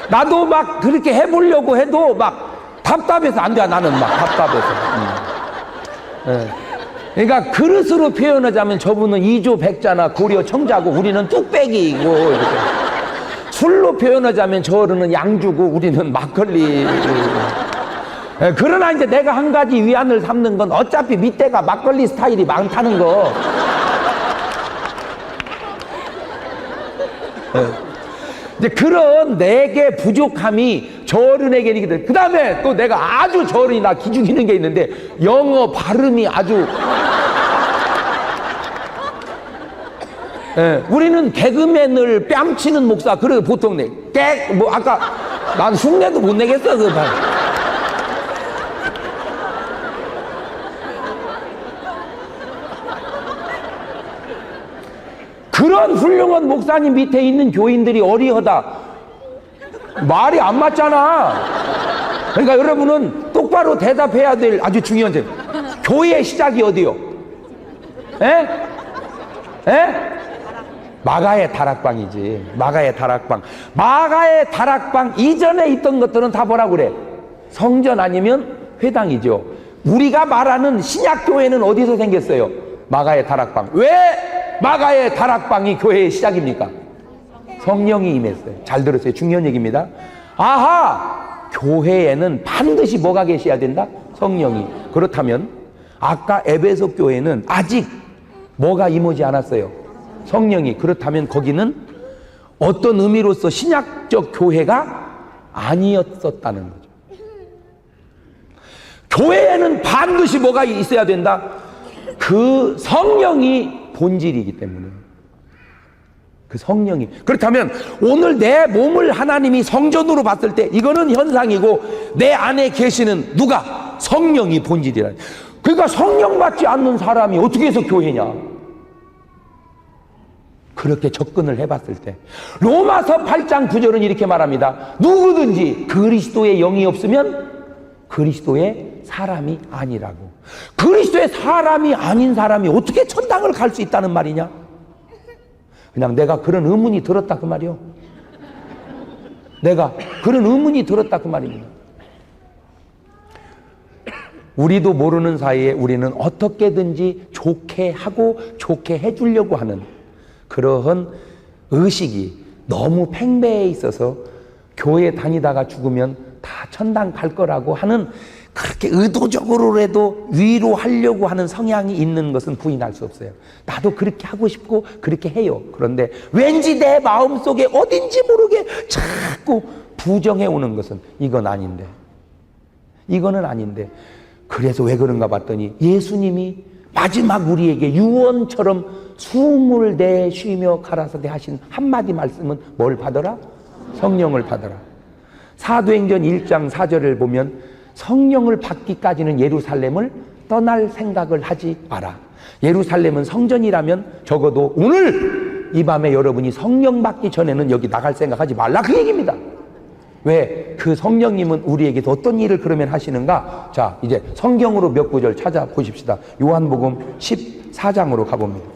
나도 막 그렇게 해보려고 해도 막 답답해서 안 돼. 나는 막 답답해서. 그러니까 그릇으로 표현하자면 저분은 이조 백자나 고려 청자고 우리는 뚝배기이고, 이렇게. 술로 표현하자면 저 어른은 양주고 우리는 막걸리. 그러나 이제 내가 한 가지 위안을 삼는 건 어차피 밑에가 막걸리 스타일이 많다는 거. 이제 그런 내게 부족함이 저 어른에게는 있거든. 그 다음에 또 내가 아주 저 어른이 나 기죽이는 게 있는데, 영어 발음이 아주. 우리는 개그맨을 뺨치는 목사, 그래 보통 뭐 아까 난 흉내도 못 내겠어 그 말. 그런 훌륭한 목사님 밑에 있는 교인들이 어리하다. 말이 안 맞잖아. 그러니까 여러분은 똑바로 대답해야 될 아주 중요한 점. 교회의 시작이 어디요? 에? 마가의 다락방이지. 마가의 다락방. 마가의 다락방 이전에 있던 것들은 다 뭐라고 그래? 성전 아니면 회당이죠. 우리가 말하는 신약교회는 어디서 생겼어요? 마가의 다락방. 왜 마가의 다락방이 교회의 시작입니까? 성령이 임했어요. 잘 들었어요. 중요한 얘기입니다. 아하! 교회에는 반드시 뭐가 계셔야 된다? 성령이. 그렇다면 아까 에베소 교회는 아직 뭐가 임하지 않았어요? 성령이. 그렇다면 거기는 어떤 의미로서 신약적 교회가 아니었었다는 거죠. 교회에는 반드시 뭐가 있어야 된다? 그 성령이 본질이기 때문에. 그 성령이. 그렇다면 오늘 내 몸을 하나님이 성전으로 봤을 때 이거는 현상이고 내 안에 계시는 누가? 성령이 본질이라. 그러니까 성령 받지 않는 사람이 어떻게 해서 교회냐? 그렇게 접근을 해봤을 때 로마서 8장 9절은 이렇게 말합니다. 누구든지 그리스도의 영이 없으면 그리스도의 사람이 아니라고. 그리스도의 사람이 아닌 사람이 어떻게 천당을 갈 수 있다는 말이냐? 그냥 내가 그런 의문이 들었다 그 말이요. 내가 그런 의문이 들었다 그 말입니다. 우리도 모르는 사이에 우리는 어떻게든지 좋게 하고 좋게 해주려고 하는 그러한 의식이 너무 팽배해 있어서 교회 다니다가 죽으면 다 천당 갈 거라고 하는, 그렇게 의도적으로라도 위로하려고 하는 성향이 있는 것은 부인할 수 없어요. 나도 그렇게 하고 싶고 그렇게 해요. 그런데 왠지 내 마음속에 어딘지 모르게 자꾸 부정해 오는 것은 이건 아닌데, 이거는 아닌데. 그래서 왜 그런가 봤더니 예수님이 마지막 우리에게 유언처럼 숨을 내쉬며 가라사대 하신 한마디 말씀은 뭘 받아라? 성령을 받아라. 사도행전 1장 4절을 보면 성령을 받기까지는 예루살렘을 떠날 생각을 하지 마라. 예루살렘은 성전이라면 적어도 오늘 이 밤에 여러분이 성령 받기 전에는 여기 나갈 생각하지 말라, 그 얘기입니다. 왜? 그 성령님은 우리에게서 어떤 일을 그러면 하시는가? 자, 이제 성경으로 몇 구절 찾아보십시다. 요한복음 14장으로 가봅니다.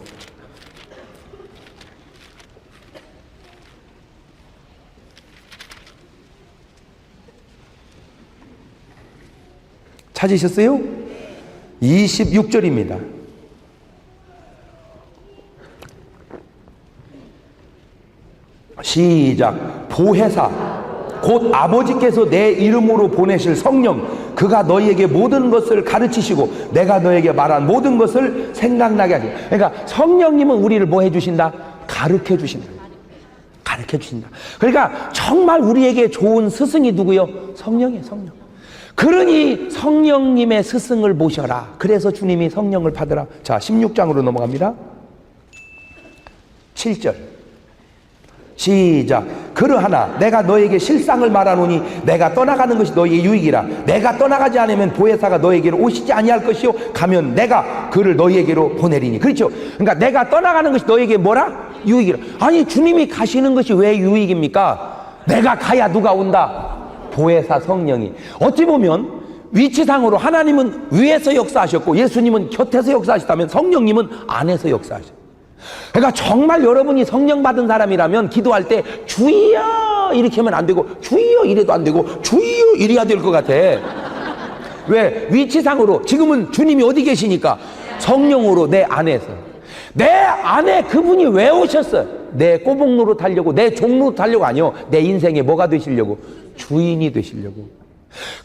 찾으셨어요? 26절입니다. 시작. 보혜사 곧 아버지께서 내 이름으로 보내실 성령, 그가 너희에게 모든 것을 가르치시고 내가 너에게 말한 모든 것을 생각나게 하시고. 그러니까 성령님은 우리를 뭐 해주신다? 가르쳐 주신다. 가르쳐 주신다. 그러니까 정말 우리에게 좋은 스승이 누구요? 성령이에요. 성령. 그러니 성령님의 스승을 모셔라. 그래서 주님이 성령을 받으라. 자, 16장으로 넘어갑니다. 7절 시작. 그러하나 내가 너에게 실상을 말하노니 내가 떠나가는 것이 너희의 유익이라. 내가 떠나가지 않으면 보혜사가 너에게로 오시지 아니할 것이요 가면 내가 그를 너희에게로 보내리니. 그렇죠? 그러니까 내가 떠나가는 것이 너에게 뭐라? 유익이라. 아니, 주님이 가시는 것이 왜 유익입니까? 내가 가야 누가 온다? 보혜사 성령이. 어찌 보면 위치상으로 하나님은 위에서 역사하셨고 예수님은 곁에서 역사하셨다면 성령님은 안에서 역사하셨어요. 그러니까 정말 여러분이 성령 받은 사람이라면 기도할 때 주여 이렇게 하면 안 되고 주여 이래도 안 되고 주여 이래야 될 것 같아. 왜? 위치상으로 지금은 주님이 어디 계시니까 성령으로 내 안에서. 내 안에 그분이 왜 오셨어요? 내 꼬북노로 타려고, 내 종로 타려고 아니요. 내 인생에 뭐가 되시려고? 주인이 되시려고.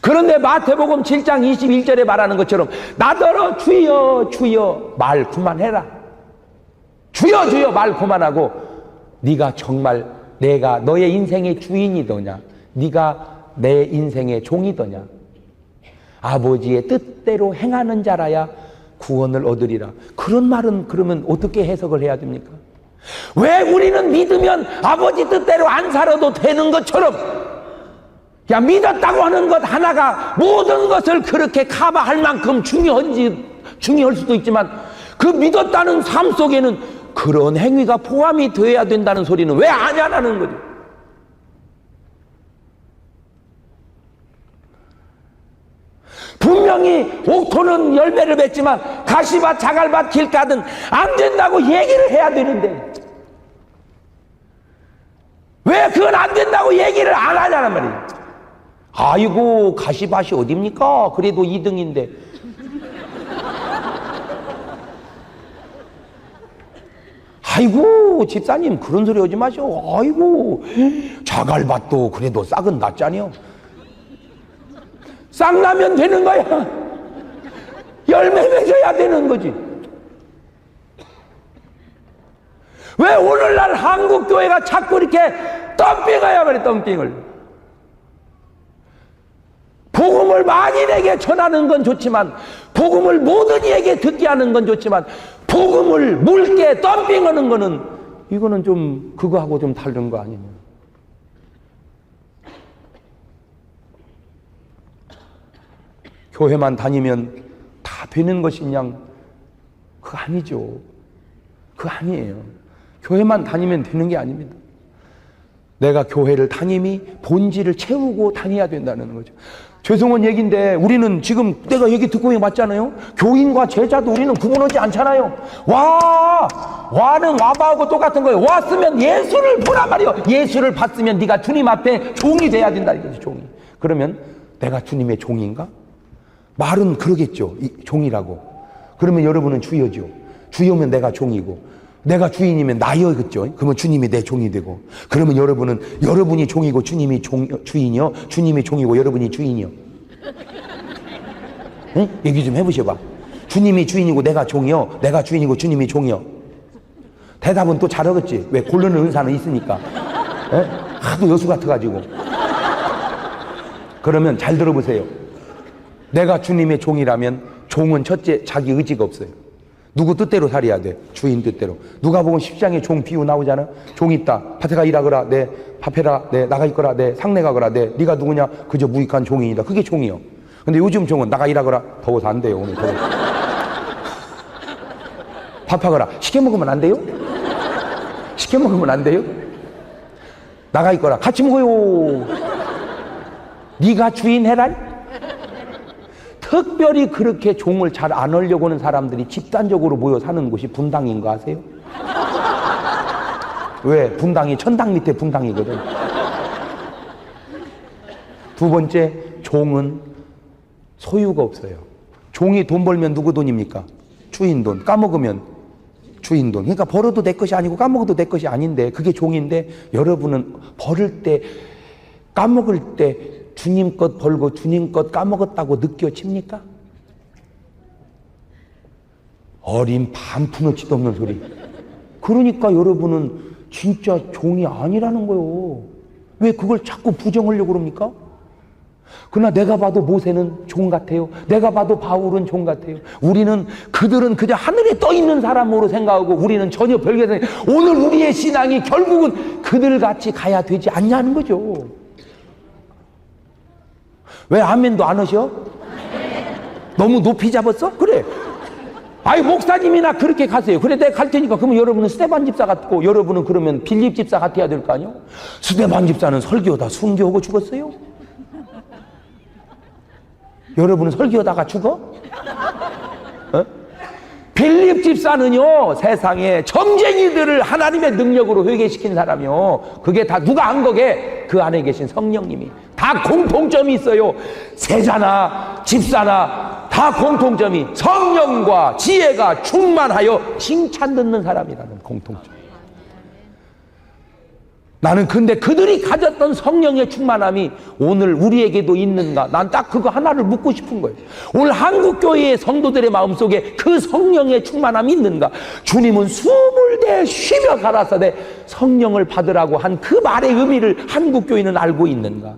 그런데 마태복음 7장 21절에 말하는 것처럼 나더러 주여 주여 말 그만해라. 주여 주여 말 그만하고 네가 정말 내가 너의 인생의 주인이더냐, 네가 내 인생의 종이더냐. 아버지의 뜻대로 행하는 자라야 구원을 얻으리라. 그런 말은 그러면 어떻게 해석을 해야 됩니까? 왜 우리는 믿으면 아버지 뜻대로 안 살아도 되는 것처럼, 야, 믿었다고 하는 것 하나가 모든 것을 그렇게 커버할 만큼 중요할 수도 있지만 그 믿었다는 삶 속에는 그런 행위가 포함이 되어야 된다는 소리는 왜 안 하냐는 거죠. 분명히 옥토는 열매를 맺지만 가시밭 자갈밭 길가든 안 된다고 얘기를 해야 되는데 왜 그건 안 된다고 얘기를 안 하냐는 말이에요. 아이고 가시밭이 어딥니까? 그래도 2등인데. 아이고 집사님 그런 소리 하지 마셔. 아이고 자갈밭도 그래도 싹은 낫잖아요. 싹 나면 되는 거야. 열매 맺어야 되는 거지. 왜 오늘날 한국교회가 자꾸 이렇게 덤핑해야 그래. 덤핑을. 복음을 만인에게 전하는 건 좋지만, 복음을 모든 이에게 듣게 하는 건 좋지만, 복음을 묽게 덤핑하는 거는 이거는 좀 그거하고 좀 다른 거 아니냐. 교회만 다니면 다 되는 것이냐? 그거 아니죠. 그거 아니에요. 교회만 다니면 되는 게 아닙니다. 내가 교회를 다님이 본질을 채우고 다녀야 된다는 거죠. 죄송한 얘기인데 우리는 지금 내가 얘기 듣고 왔잖아요. 교인과 제자도 우리는 구분하지 않잖아요. 와는 와봐하고 똑같은 거예요. 왔으면 예수를 보란 말이요. 예수를 봤으면 네가 주님 앞에 종이 돼야 된다 이거지. 종이. 그러면 내가 주님의 종인가? 말은 그러겠죠. 종이라고. 그러면 여러분은 주여죠. 주여면 내가 종이고, 내가 주인이면 나여겠죠. 그러면 주님이 내 종이 되고, 그러면 여러분은 여러분이 종이고 주님이 주인이요, 주님이 종이고 여러분이 주인이요. 응? 얘기 좀 해보셔봐. 주님이 주인이고 내가 종이요, 내가 주인이고 주님이 종이요. 대답은 또 잘하겠지. 왜? 고르는 은사는 있으니까. 에? 하도 여수 같아가지고. 그러면 잘 들어보세요. 내가 주님의 종이라면 종은 첫째 자기 의지가 없어요. 누구 뜻대로 살아야 돼. 주인 뜻대로. 누가 보면 10장에 종 비유 나오잖아. 종 있다. 밭에 가 일하거라. 네. 밥해라. 네. 나가 있거라. 네. 상내 가거라. 네. 네가 누구냐? 그저 무익한 종이다. 그게 종이요. 근데 요즘 종은 나가 일하거라. 더워서 안 돼요. 오늘 더워서. 밥하거라. 시켜 먹으면 안 돼요? 시켜 먹으면 안 돼요? 나가 있거라. 같이 먹어요. 네가 주인 해라. 특별히 그렇게 종을 잘 안 하려고 하는 사람들이 집단적으로 모여 사는 곳이 분당인 거 아세요? 왜? 분당이 천당 밑에 분당이거든. 두 번째, 종은 소유가 없어요. 종이 돈 벌면 누구 돈입니까? 주인 돈. 까먹으면 주인 돈. 그러니까 벌어도 내 것이 아니고 까먹어도 내 것이 아닌데 그게 종인데, 여러분은 벌을 때, 까먹을 때 주님 것 벌고 주님 것 까먹었다고 느껴집니까? 어린 반푼어치도 없는 소리. 그러니까 여러분은 진짜 종이 아니라는 거예요. 왜 그걸 자꾸 부정하려고 그럽니까? 그러나 내가 봐도 모세는 종 같아요. 내가 봐도 바울은 종 같아요. 우리는, 그들은 그저 하늘에 떠 있는 사람으로 생각하고 우리는 전혀 별개 생각. 오늘 우리의 신앙이 결국은 그들같이 가야 되지 않냐는 거죠. 왜 아멘도 안 하셔? 너무 높이 잡았어? 그래. 아이 목사님이나 그렇게 가세요. 그래 내가 갈 테니까. 그러면 여러분은 스데반 집사 같고, 여러분은 그러면 빌립 집사 같아야 될 거 아니요? 스데반 집사는 설교하다 순교하고 죽었어요? 여러분은 설교하다가 죽어? 어? 빌립 집사는요, 세상에 점쟁이들을 하나님의 능력으로 회개시킨 사람이요. 그게 다 누가 한 거게? 그 안에 계신 성령님이. 다 공통점이 있어요. 세자나 집사나 다 공통점이 성령과 지혜가 충만하여 칭찬 듣는 사람이라는 공통점. 나는 근데 그들이 가졌던 성령의 충만함이 오늘 우리에게도 있는가? 난 딱 그거 하나를 묻고 싶은 거예요. 오늘 한국교회의 성도들의 마음속에 그 성령의 충만함이 있는가? 주님은 숨을 대 쉬며 가라사대 성령을 받으라고 한 그 말의 의미를 한국교회는 알고 있는가?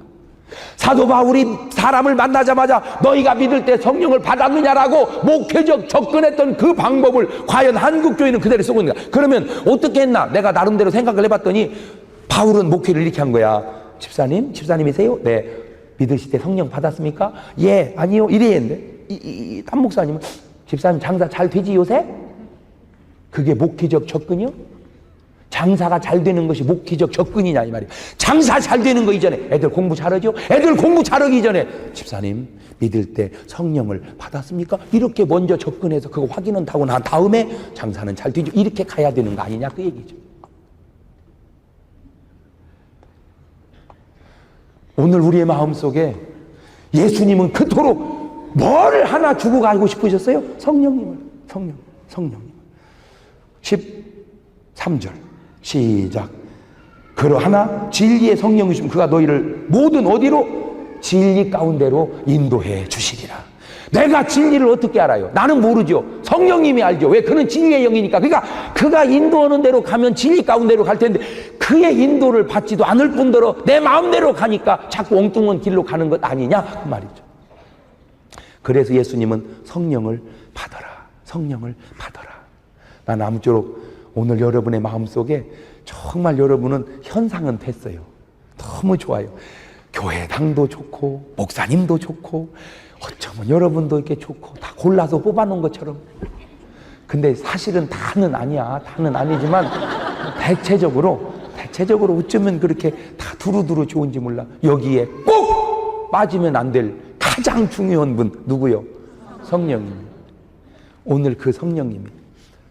사도 바울이 사람을 만나자마자 너희가 믿을 때 성령을 받았느냐라고 목회적 접근했던 그 방법을 과연 한국교회는 그대로 쓰고 있는가? 그러면 어떻게 했나? 내가 나름대로 생각을 해봤더니 바울은 목회를 이렇게 한 거야. 집사님이세요? 네. 믿으실 때 성령 받았습니까? 예, 아니요. 이래 했는데 한 목사님은 집사님 장사 잘 되지 요새? 그게 목회적 접근이요? 장사가 잘 되는 것이 목회적 접근이냐 이 말이에요. 장사 잘 되는 거 이전에 애들 공부 잘하죠? 애들 공부 잘하기 전에 집사님 믿을 때 성령을 받았습니까? 이렇게 먼저 접근해서 그거 확인은 하고 난 다음에 장사는 잘 되죠. 이렇게 가야 되는 거 아니냐 그 얘기죠. 오늘 우리의 마음속에 예수님은 그토록 뭘 하나 주고 가고 싶으셨어요? 성령님을. 성령님. 13절 시작. 그러하나 진리의 성령이시면 그가 너희를 모든 어디로? 진리 가운데로 인도해 주시리라. 내가 진리를 어떻게 알아요? 나는 모르죠. 성령님이 알죠. 왜? 그는 진리의 영이니까. 그러니까 그가 인도하는 대로 가면 진리 가운데로 갈 텐데 그의 인도를 받지도 않을 뿐더러 내 마음대로 가니까 자꾸 엉뚱한 길로 가는 것 아니냐 그 말이죠. 그래서 예수님은 성령을 받아라. 성령을 받아라. 난 아무쪼록 오늘 여러분의 마음속에 정말 여러분은 현상은 됐어요. 너무 좋아요. 교회당도 좋고 목사님도 좋고 어쩌면 여러분도 이렇게 좋고 다 골라서 뽑아놓은 것처럼. 근데 사실은 다는 아니야. 다는 아니지만 대체적으로 어쩌면 그렇게 다 두루두루 좋은지 몰라. 여기에 꼭 빠지면 안 될 가장 중요한 분 누구요? 성령님. 오늘 그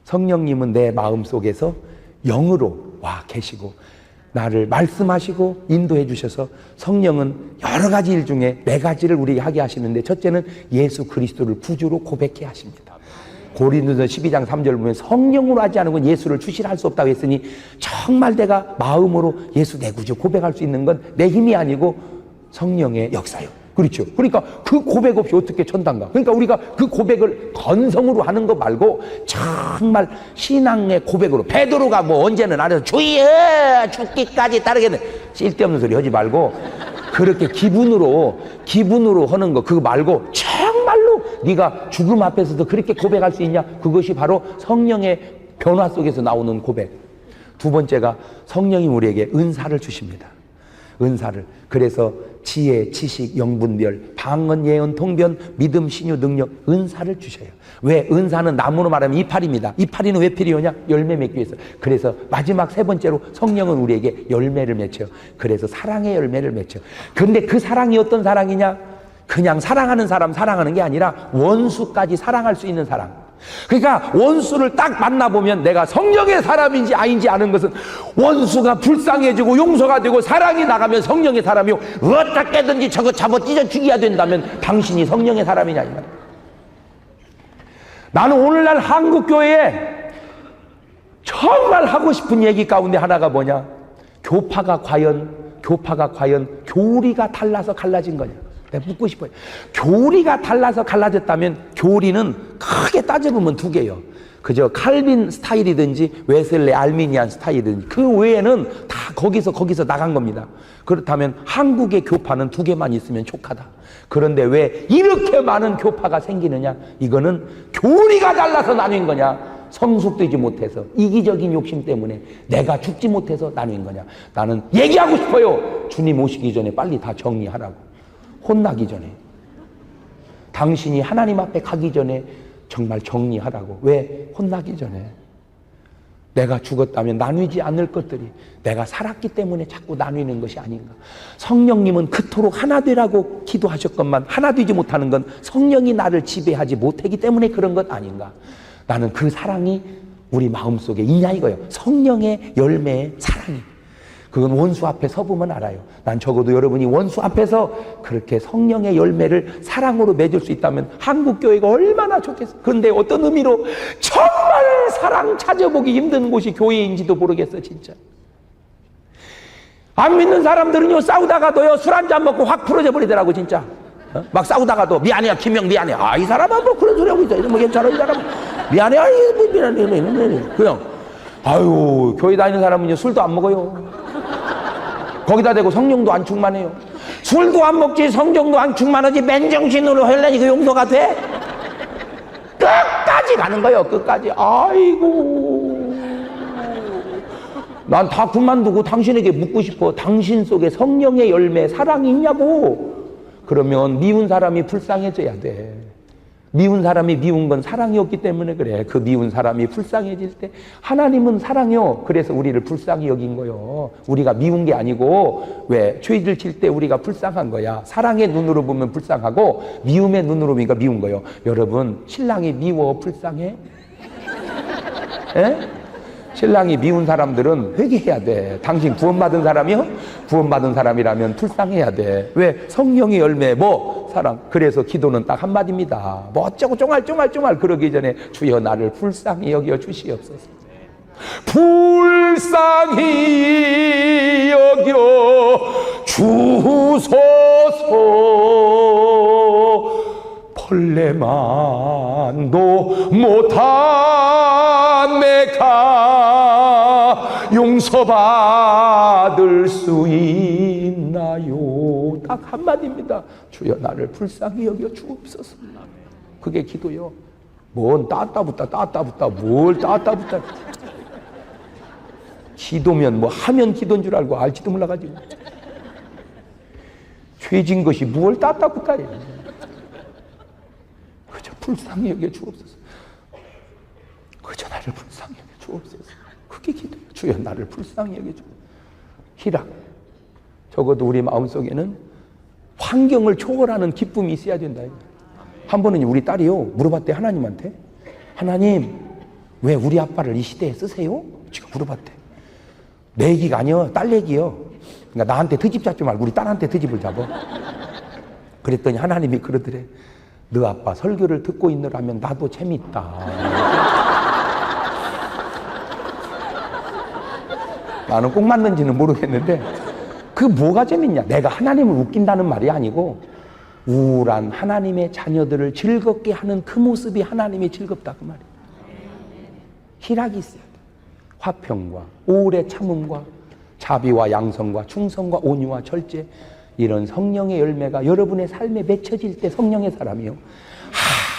성령님은 내 마음속에서 영으로 와 계시고 나를 말씀하시고 인도해 주셔서 성령은 여러 가지 일 중에 4가지를 우리에게 하게 하시는데 첫째는 예수 그리스도를 구주로 고백해 하십니다. 고린도서 12장 3절 보면 성령으로 하지 않은 건 예수를 주시할 수 없다고 했으니 정말 내가 마음으로 예수 내 구주 고백할 수 있는 건 내 힘이 아니고 성령의 역사요. 그렇죠. 그러니까 그 고백 없이 어떻게 천당가? 그러니까 우리가 그 고백을 건성으로 하는 거 말고 정말 신앙의 고백으로 베드로가 뭐 언제는 알아서 주여 죽기까지 따르겠네 쓸데없는 소리 하지 말고 그렇게 기분으로 하는 거 그거 말고 정말로 네가 죽음 앞에서도 그렇게 고백할 수 있냐? 그것이 바로 성령의 변화 속에서 나오는 고백. 두 번째가 성령이 우리에게 은사를 주십니다. 은사를. 그래서 지혜, 지식, 영분별, 방언, 예언, 통변, 믿음, 신유, 능력, 은사를 주셔요. 왜? 은사는 나무로 말하면 이파리입니다. 이파리는 왜 필요하냐? 열매 맺기 위해서. 그래서 마지막 3번째로 성령은 우리에게 열매를 맺혀요. 그래서 사랑의 열매를 맺혀요. 근데 그 사랑이 어떤 사랑이냐? 그냥 사랑하는 사람 사랑하는 게 아니라 원수까지 사랑할 수 있는 사랑. 그러니까 원수를 딱 만나보면 내가 성령의 사람인지 아닌지 아는 것은 원수가 불쌍해지고 용서가 되고 사랑이 나가면 성령의 사람이요 어떻게든지 저거 잡아 찢어 죽여야 된다면 당신이 성령의 사람이냐 이 말이야. 나는 오늘날 한국교회에 정말 하고 싶은 얘기 가운데 하나가 뭐냐? 교파가 과연 교리가 달라서 갈라진 거냐? 내가 묻고 싶어요. 교리가 달라서 갈라졌다면 교리는 크게 따져보면 2개예요. 그저 칼빈 스타일이든지 웨슬레 알미니안 스타일이든지 그 외에는 다 거기서 나간 겁니다. 그렇다면 한국의 교파는 2개만 있으면 족하다. 그런데 왜 이렇게 많은 교파가 생기느냐? 이거는 교리가 달라서 나뉜 거냐? 성숙되지 못해서 이기적인 욕심 때문에 내가 죽지 못해서 나뉜 거냐? 나는 얘기하고 싶어요. 주님 오시기 전에 빨리 다 정리하라고. 혼나기 전에 당신이 하나님 앞에 가기 전에 정말 정리하라고. 왜? 혼나기 전에. 내가 죽었다면 나누지 않을 것들이 내가 살았기 때문에 자꾸 나누는 것이 아닌가. 성령님은 그토록 하나 되라고 기도하셨건만 하나 되지 못하는 건 성령이 나를 지배하지 못하기 때문에 그런 것 아닌가. 나는 그 사랑이 우리 마음속에 있냐 이거예요. 성령의 열매의 사랑이. 그건 원수 앞에 서보면 알아요. 난 적어도 여러분이 원수 앞에서 그렇게 성령의 열매를 사랑으로 맺을 수 있다면 한국교회가 얼마나 좋겠어. 그런데 어떤 의미로 정말 사랑 찾아보기 힘든 곳이 교회인지도 모르겠어 진짜. 안 믿는 사람들은요 싸우다가도요 술 한잔 먹고 확 풀어져 버리더라고 진짜. 막 싸우다가도 미안해요 김영 미안해. 아 이 사람은 뭐 그런 소리 하고 있어. 뭐 괜찮아 이 사람 미안해. 아이 뭐 미안해. 그냥 아유 교회 다니는 사람은요 술도 안 먹어요. 거기다 대고 성령도 안 충만해요. 술도 안 먹지 성령도 안 충만하지 맨정신으로 하려니 그 용서가 돼? 끝까지 가는 거예요. 끝까지. 아이고 난 다 그만두고 당신에게 묻고 싶어. 당신 속에 성령의 열매 사랑이 있냐고. 그러면 미운 사람이 불쌍해져야 돼. 미운 사람이 미운 건 사랑이 없기 때문에 그래. 그 미운 사람이 불쌍해질 때 하나님은 사랑이요. 그래서 우리를 불쌍히 여긴 거요. 우리가 미운 게 아니고 왜 죄를 질 때 우리가 불쌍한 거야. 사랑의 눈으로 보면 불쌍하고 미움의 눈으로 보니까 미운 거요. 여러분 신랑이 미워 불쌍해? 에? 신랑이 미운 사람들은 회개해야 돼. 당신 구원받은 사람이요? 구원받은 사람이라면 불쌍해야 돼. 왜? 성령의 열매 뭐? 사랑. 그래서 기도는 딱 한마디입니다. 뭐 어쩌고 쫑알쫑알 그러기 전에 주여 나를 불쌍히 여겨 주시옵소서. 불쌍히 여겨 주소서. 벌레만도 못한 내가 용서받을 수 있나요? 딱 한마디입니다. 주여 나를 불쌍히 여겨 주옵소서. 그게 기도요. 뭔 따따붙다 뭘 따따붙다. 기도면 뭐 하면 기도인 줄 알고 알지도 몰라가지고 죄진 것이 무얼 따따붙다. 그저 불쌍히 여겨 주옵소서. 그저 나를 불쌍히 여겨 주옵소서. 그게 기도예요. 주여 나를 불쌍히 여겨 주옵소서. 희락. 적어도 우리 마음속에는 환경을 초월하는 기쁨이 있어야 된다. 한 번은 우리 딸이요 물어봤대. 하나님한테. 하나님 왜 우리 아빠를 이 시대에 쓰세요? 지가 물어봤대. 내 얘기가 아니여 딸 얘기요. 그러니까 나한테 트집 잡지 말고 우리 딸한테 트집을 잡아. 그랬더니 하나님이 그러더래. 너 아빠 설교를 듣고 있느라면 나도 재밌다. 나는 꼭 맞는지는 모르겠는데 그 뭐가 재밌냐. 내가 하나님을 웃긴다는 말이 아니고 우울한 하나님의 자녀들을 즐겁게 하는 그 모습이 하나님이 즐겁다 그 말이에요. 희락이 있어야 돼. 화평과 오래 참음과 자비와 양성과 충성과 온유와 절제, 이런 성령의 열매가 여러분의 삶에 맺혀질 때 성령의 사람이요.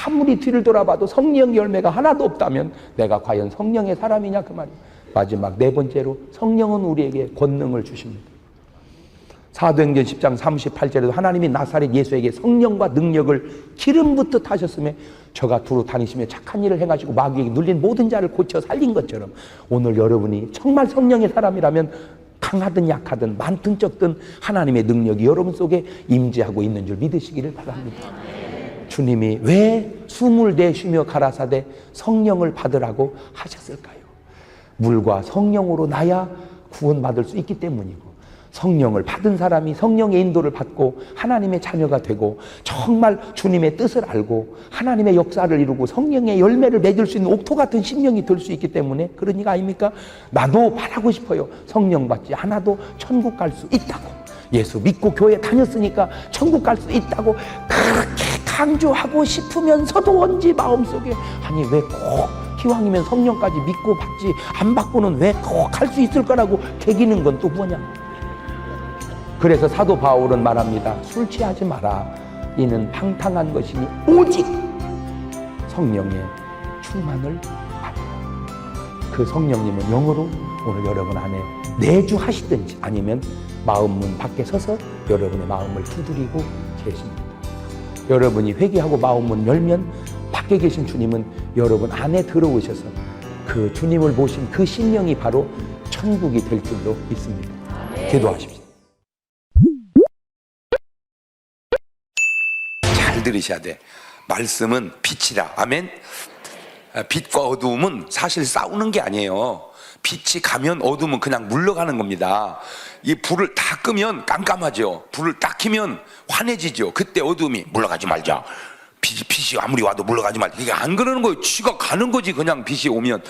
아무리 뒤를 돌아봐도 성령 열매가 하나도 없다면 내가 과연 성령의 사람이냐 그 말이에요. 마지막 네 번째로 성령은 우리에게 권능을 주십니다. 사도행전 10장 38절에도 하나님이 나사렛 예수에게 성령과 능력을 기름 붓듯 하셨으며 저가 두루 다니시며 착한 일을 행하시고 마귀에게 눌린 모든 자를 고쳐 살린 것처럼 오늘 여러분이 정말 성령의 사람이라면 강하든 약하든 많든 적든 하나님의 능력이 여러분 속에 임재하고 있는 줄 믿으시기를 바랍니다. 주님이 왜 숨을 내쉬며 가라사대 성령을 받으라고 하셨을까요? 물과 성령으로 나야 구원받을 수 있기 때문이고, 성령을 받은 사람이 성령의 인도를 받고 하나님의 자녀가 되고 정말 주님의 뜻을 알고 하나님의 역사를 이루고 성령의 열매를 맺을 수 있는 옥토 같은 심령이 될 수 있기 때문에 그러니까 아닙니까? 나도 바라고 싶어요. 성령 받지 않아도 천국 갈 수 있다고. 예수 믿고 교회 다녔으니까 천국 갈 수 있다고 그렇게 강조하고 싶으면서도 언제 마음속에 아니 왜 꼭 기왕이면 성령까지 믿고 받지 안 받고는 왜 꼭 할 수 있을 거라고 개기는 건 또 뭐냐. 그래서 사도 바울은 말합니다. 술 취하지 마라. 이는 방탕한 것이니 오직 성령의 충만을 받으라. 그 성령님은 영으로 오늘 여러분 안에 내주하시든지 아니면 마음문 밖에 서서 여러분의 마음을 두드리고 계십니다. 여러분이 회개하고 마음문 열면 밖에 계신 주님은 여러분 안에 들어오셔서 그 주님을 모신 그 심령이 바로 천국이 될 줄로 믿습니다. 기도하십시오. 잘 들으셔야 돼. 말씀은 빛이라. 아멘. 빛과 어두움은 사실 싸우는 게 아니에요. 빛이 가면 어두움은 그냥 물러가는 겁니다. 이 불을 다 끄면 깜깜하죠. 불을 딱 켜면 환해지죠. 그때 어두움이 물러가지 말자. 빛이 아무리 와도 물러가지 말자. 이게 안 그러는 거예요. 쥐가 가는 거지. 그냥 빛이 오면.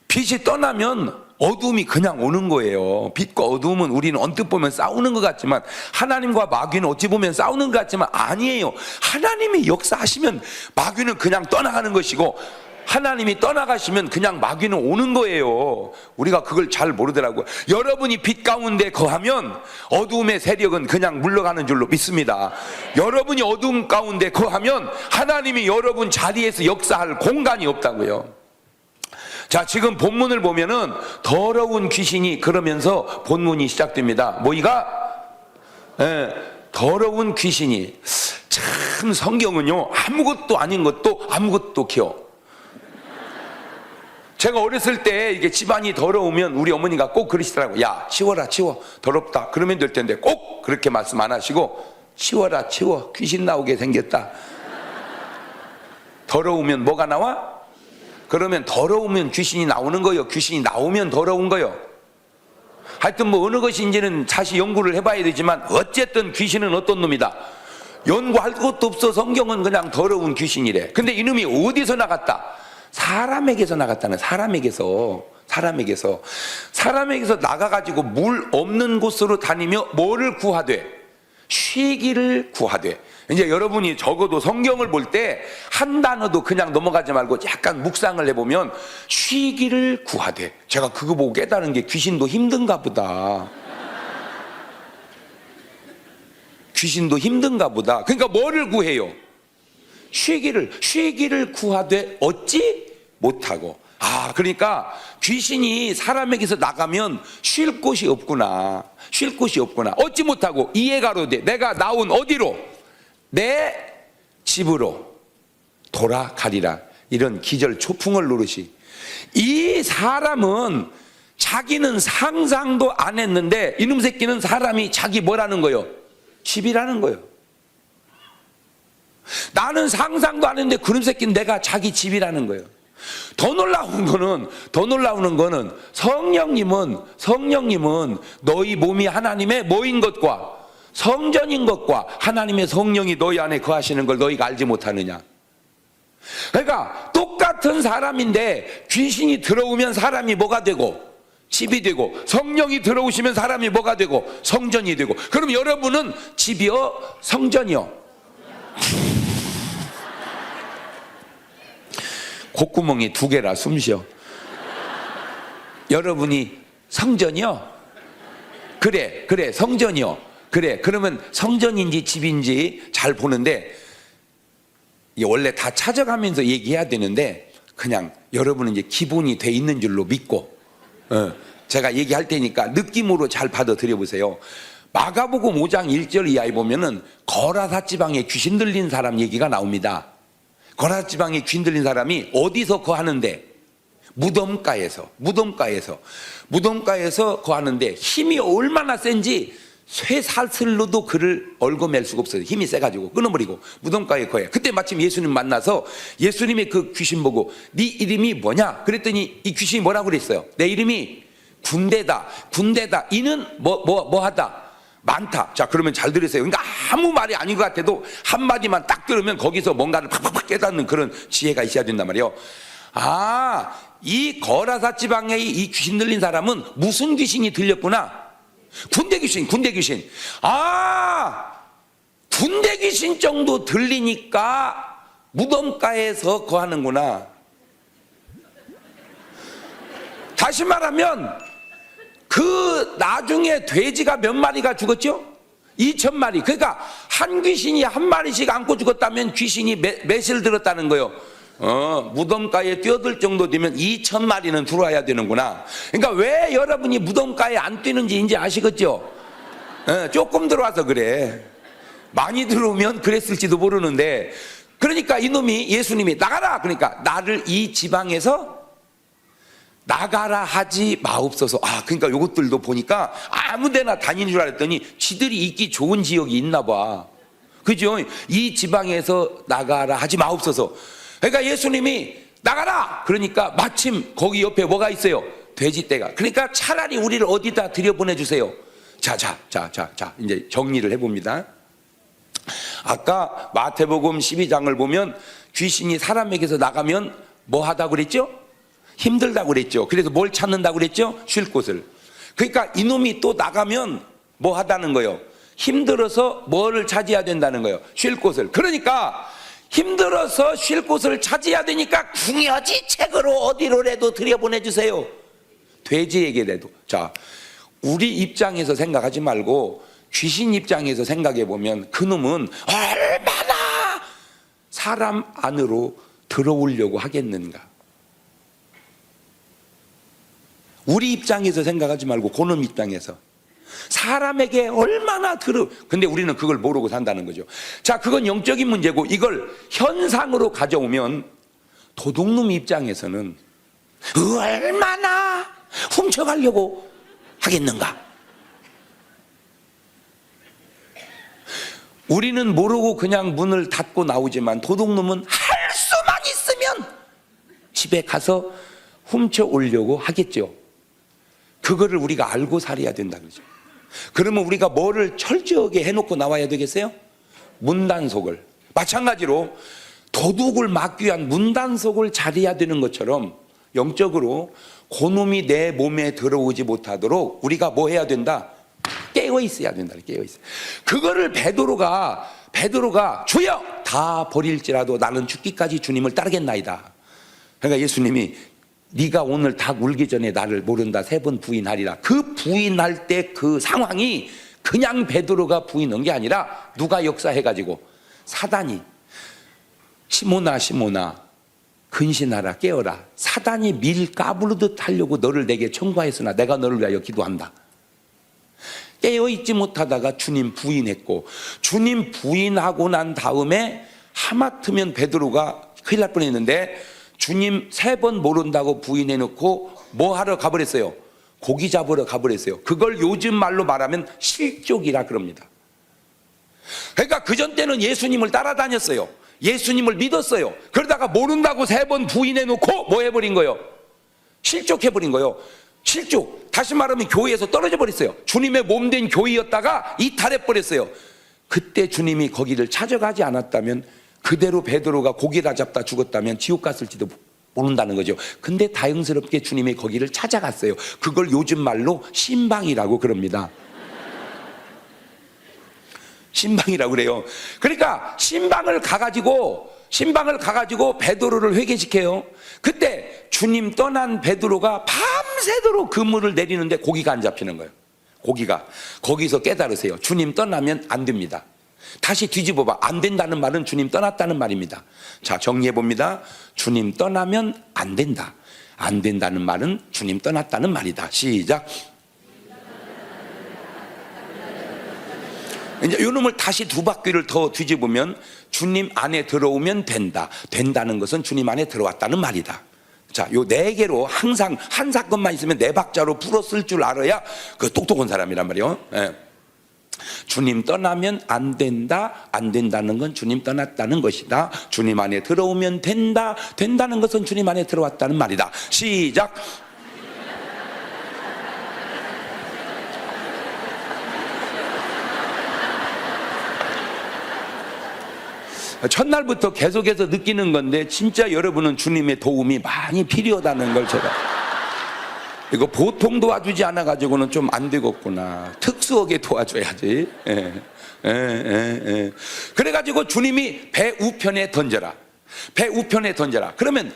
빛이 떠나면 어두움이 그냥 오는 거예요. 빛과 어두움은 우리는 언뜻 보면 싸우는 것 같지만 하나님과 마귀는 어찌 보면 싸우는 것 같지만 아니에요. 하나님이 역사하시면 마귀는 그냥 떠나가는 것이고 하나님이 떠나가시면 그냥 마귀는 오는 거예요. 우리가 그걸 잘 모르더라고요. 여러분이 빛 가운데 거하면 어두움의 세력은 그냥 물러가는 줄로 믿습니다. 여러분이 어두움 가운데 거하면 하나님이 여러분 자리에서 역사할 공간이 없다고요. 자, 지금 본문을 보면은 더러운 귀신이 그러면서 본문이 시작됩니다. 뭐이가? 더러운 귀신이. 참 참 성경은요, 아무것도 아닌 것도 아무것도 키워. 제가 어렸을 때 이게 집안이 더러우면 우리 어머니가 꼭 그러시더라고요. 야, 치워라, 치워. 더럽다. 그러면 될 텐데 꼭 그렇게 말씀 안 하시고, 치워라, 치워. 귀신 나오게 생겼다. 더러우면 뭐가 나와? 그러면 더러우면 귀신이 나오는 거요, 귀신이 나오면 더러운 거요. 하여튼 뭐 어느 것인지는 다시 연구를 해봐야 되지만 어쨌든 귀신은 어떤 놈이다. 연구할 것도 없어. 성경은 그냥 더러운 귀신이래. 근데 이놈이 어디서 나갔다? 사람에게서 나갔다는. 사람에게서 나가가지고 물 없는 곳으로 다니며 뭐를 구하되? 쉬기를 구하되. 이제 여러분이 적어도 성경을 볼 때 한 단어도 그냥 넘어가지 말고 약간 묵상을 해보면 쉬기를 구하되. 제가 그거 보고 깨달은 게 귀신도 힘든가 보다. 귀신도 힘든가 보다. 그러니까 뭐를 구해요? 쉬기를 구하되 얻지 못하고. 그러니까 귀신이 사람에게서 나가면 쉴 곳이 없구나. 얻지 못하고 이해가로되 내가 나온 어디로? 내 집으로 돌아가리라. 이런 기절 초풍을 노릇이. 이 사람은 자기는 상상도 안 했는데 이놈 새끼는 사람이 자기 뭐라는 거예요? 집이라는 거예요. 나는 상상도 안 했는데 그놈 새끼는 내가 자기 집이라는 거예요. 더 놀라운 거는 성령님은 너희 몸이 하나님의 뭐인 것과 성전인 것과 하나님의 성령이 너희 안에 거하시는 걸 너희가 알지 못하느냐. 그러니까 똑같은 사람인데 귀신이 들어오면 사람이 뭐가 되고? 집이 되고, 성령이 들어오시면 사람이 뭐가 되고? 성전이 되고. 그럼 여러분은 집이요? 성전이요? 콧구멍이 2개라 숨 쉬어. 여러분이 성전이요? 그래 성전이요. 그래, 그러면 성전인지 집인지 잘 보는데 이게 원래 다 찾아가면서 얘기해야 되는데 그냥 여러분은 이제 기본이 돼 있는 줄로 믿고 제가 얘기할 테니까 느낌으로 잘 받아들여 보세요. 마가복음 5장 1절 이하에 보면은 거라사 지방에 귀신 들린 사람 얘기가 나옵니다. 거라사 지방에 귀신 들린 사람이 어디서 거하는데? 무덤가에서 거하는데 힘이 얼마나 센지 쇠사슬로도 그를 얽어맬 수가 없어요. 힘이 세가지고 끊어버리고 무덤가에 거해. 그때 마침 예수님 만나서 예수님이 그 귀신 보고 네 이름이 뭐냐? 그랬더니 이 귀신이 뭐라고 그랬어요? 내 이름이 군대다. 이는 뭐 하다? 많다. 자, 그러면 잘 들으세요. 그러니까 아무 말이 아닌 것 같아도 한마디만 딱 들으면 거기서 뭔가를 팍팍팍 깨닫는 그런 지혜가 있어야 된단 말이에요. 이 거라사 지방에 이 귀신 들린 사람은 무슨 귀신이 들렸구나? 군대 귀신. 군대 귀신 정도 들리니까 무덤가에서 거하는구나. 다시 말하면 그 나중에 돼지가 몇 마리가 죽었죠? 2,000마리. 그러니까 한 귀신이 한 마리씩 안고 죽었다면 귀신이 몇을 들었다는 거예요. 무덤가에 뛰어들 정도 되면 2,000마리는 들어와야 되는구나. 그러니까 왜 여러분이 무덤가에 안 뛰는지 이제 아시겠죠? 조금 들어와서 그래. 많이 들어오면 그랬을지도 모르는데, 그러니까 이놈이 예수님이 나가라. 그러니까 나를 이 지방에서 나가라 하지 마옵소서. 그러니까 요것들도 보니까 아무데나 다니는 줄 알았더니 지들이 있기 좋은 지역이 있나 봐. 그죠? 이 지방에서 나가라 하지 마옵소서. 그러니까 예수님이 나가라! 그러니까 마침 거기 옆에 뭐가 있어요? 돼지떼가. 그러니까 차라리 우리를 어디다 들여보내주세요. 자, 이제 정리를 해봅니다. 아까 마태복음 12장을 보면 귀신이 사람에게서 나가면 뭐 하다고 그랬죠? 힘들다고 그랬죠. 그래서 뭘 찾는다고 그랬죠? 쉴 곳을. 그러니까 이놈이 또 나가면 뭐 하다는 거예요? 힘들어서 뭐를 차지해야 된다는 거예요? 쉴 곳을. 그러니까 힘들어서 쉴 곳을 차지해야 되니까 궁여지 책으로 어디로라도 들여보내주세요. 돼지에게라도. 자, 우리 입장에서 생각하지 말고 귀신 입장에서 생각해 보면 그놈은 얼마나 사람 안으로 들어오려고 하겠는가. 우리 입장에서 생각하지 말고 그놈 입장에서. 사람에게 얼마나 근데 우리는 그걸 모르고 산다는 거죠. 자, 그건 영적인 문제고, 이걸 현상으로 가져오면 도둑놈 입장에서는 얼마나 훔쳐가려고 하겠는가. 우리는 모르고 그냥 문을 닫고 나오지만 도둑놈은 할 수만 있으면 집에 가서 훔쳐오려고 하겠죠. 그거를 우리가 알고 살아야 된다 그러죠. 그러면 우리가 뭐를 철저하게 해놓고 나와야 되겠어요? 문단속을. 마찬가지로 도둑을 막기 위한 문단속을 잘해야 되는 것처럼 영적으로 그놈이 내 몸에 들어오지 못하도록 우리가 뭐 해야 된다? 깨어 있어야 된다. 깨어 있어. 그거를 베드로가 주여 다 버릴지라도 나는 죽기까지 주님을 따르겠나이다. 그러니까 예수님이 네가 오늘 닭 울기 전에 나를 모른다 3번 부인하리라. 그 부인할 때 그 상황이 그냥 베드로가 부인한 게 아니라 누가 역사해가지고 사단이 시몬아 근신하라 깨어라. 사단이 밀 까부르듯 하려고 너를 내게 청구하였으나 내가 너를 위하여 기도한다. 깨어있지 못하다가 주님 부인했고, 주님 부인하고 난 다음에 하마터면 베드로가 큰일 날 뻔했는데 주님 3번 모른다고 부인해놓고 뭐 하러 가버렸어요? 고기 잡으러 가버렸어요. 그걸 요즘 말로 말하면 실족이라 그럽니다. 그러니까 그전 때는 예수님을 따라다녔어요. 예수님을 믿었어요. 그러다가 모른다고 3번 부인해놓고 뭐 해버린 거예요? 실족해버린 거예요. 실족. 다시 말하면 교회에서 떨어져 버렸어요. 주님의 몸된 교회였다가 이탈해버렸어요. 그때 주님이 거기를 찾아가지 않았다면, 그대로 베드로가 고기를 잡다 죽었다면 지옥 갔을지도 모른다는 거죠. 근데 다행스럽게 주님이 거기를 찾아갔어요. 그걸 요즘 말로 신방이라고 그럽니다. 신방이라고 그래요. 그러니까 신방을 가가지고 베드로를 회개시켜요. 그때 주님 떠난 베드로가 밤새도록 그물을 내리는데 고기가 안 잡히는 거예요. 고기가. 거기서 깨달으세요. 주님 떠나면 안 됩니다. 다시 뒤집어봐. 안 된다는 말은 주님 떠났다는 말입니다. 자, 정리해봅니다. 주님 떠나면 안 된다. 안 된다는 말은 주님 떠났다는 말이다. 시작. 이제 이 놈을 다시 2바퀴를 더 뒤집으면 주님 안에 들어오면 된다. 된다는 것은 주님 안에 들어왔다는 말이다. 자, 요 4개로 항상 한 사건만 있으면 4박자로 풀어 쓸 줄 알아야 그 똑똑한 사람이란 말이에요. 예. 주님 떠나면 안 된다. 안 된다는 건 주님 떠났다는 것이다. 주님 안에 들어오면 된다. 된다는 것은 주님 안에 들어왔다는 말이다. 시작. 첫날부터 계속해서 느끼는 건데 진짜 여러분은 주님의 도움이 많이 필요하다는 걸 제가, 이거 보통 도와주지 않아 가지고는 좀 안 되겠구나. 특수하게 도와줘야지. 그래가지고 주님이 배 우편에 던져라. 배 우편에 던져라. 그러면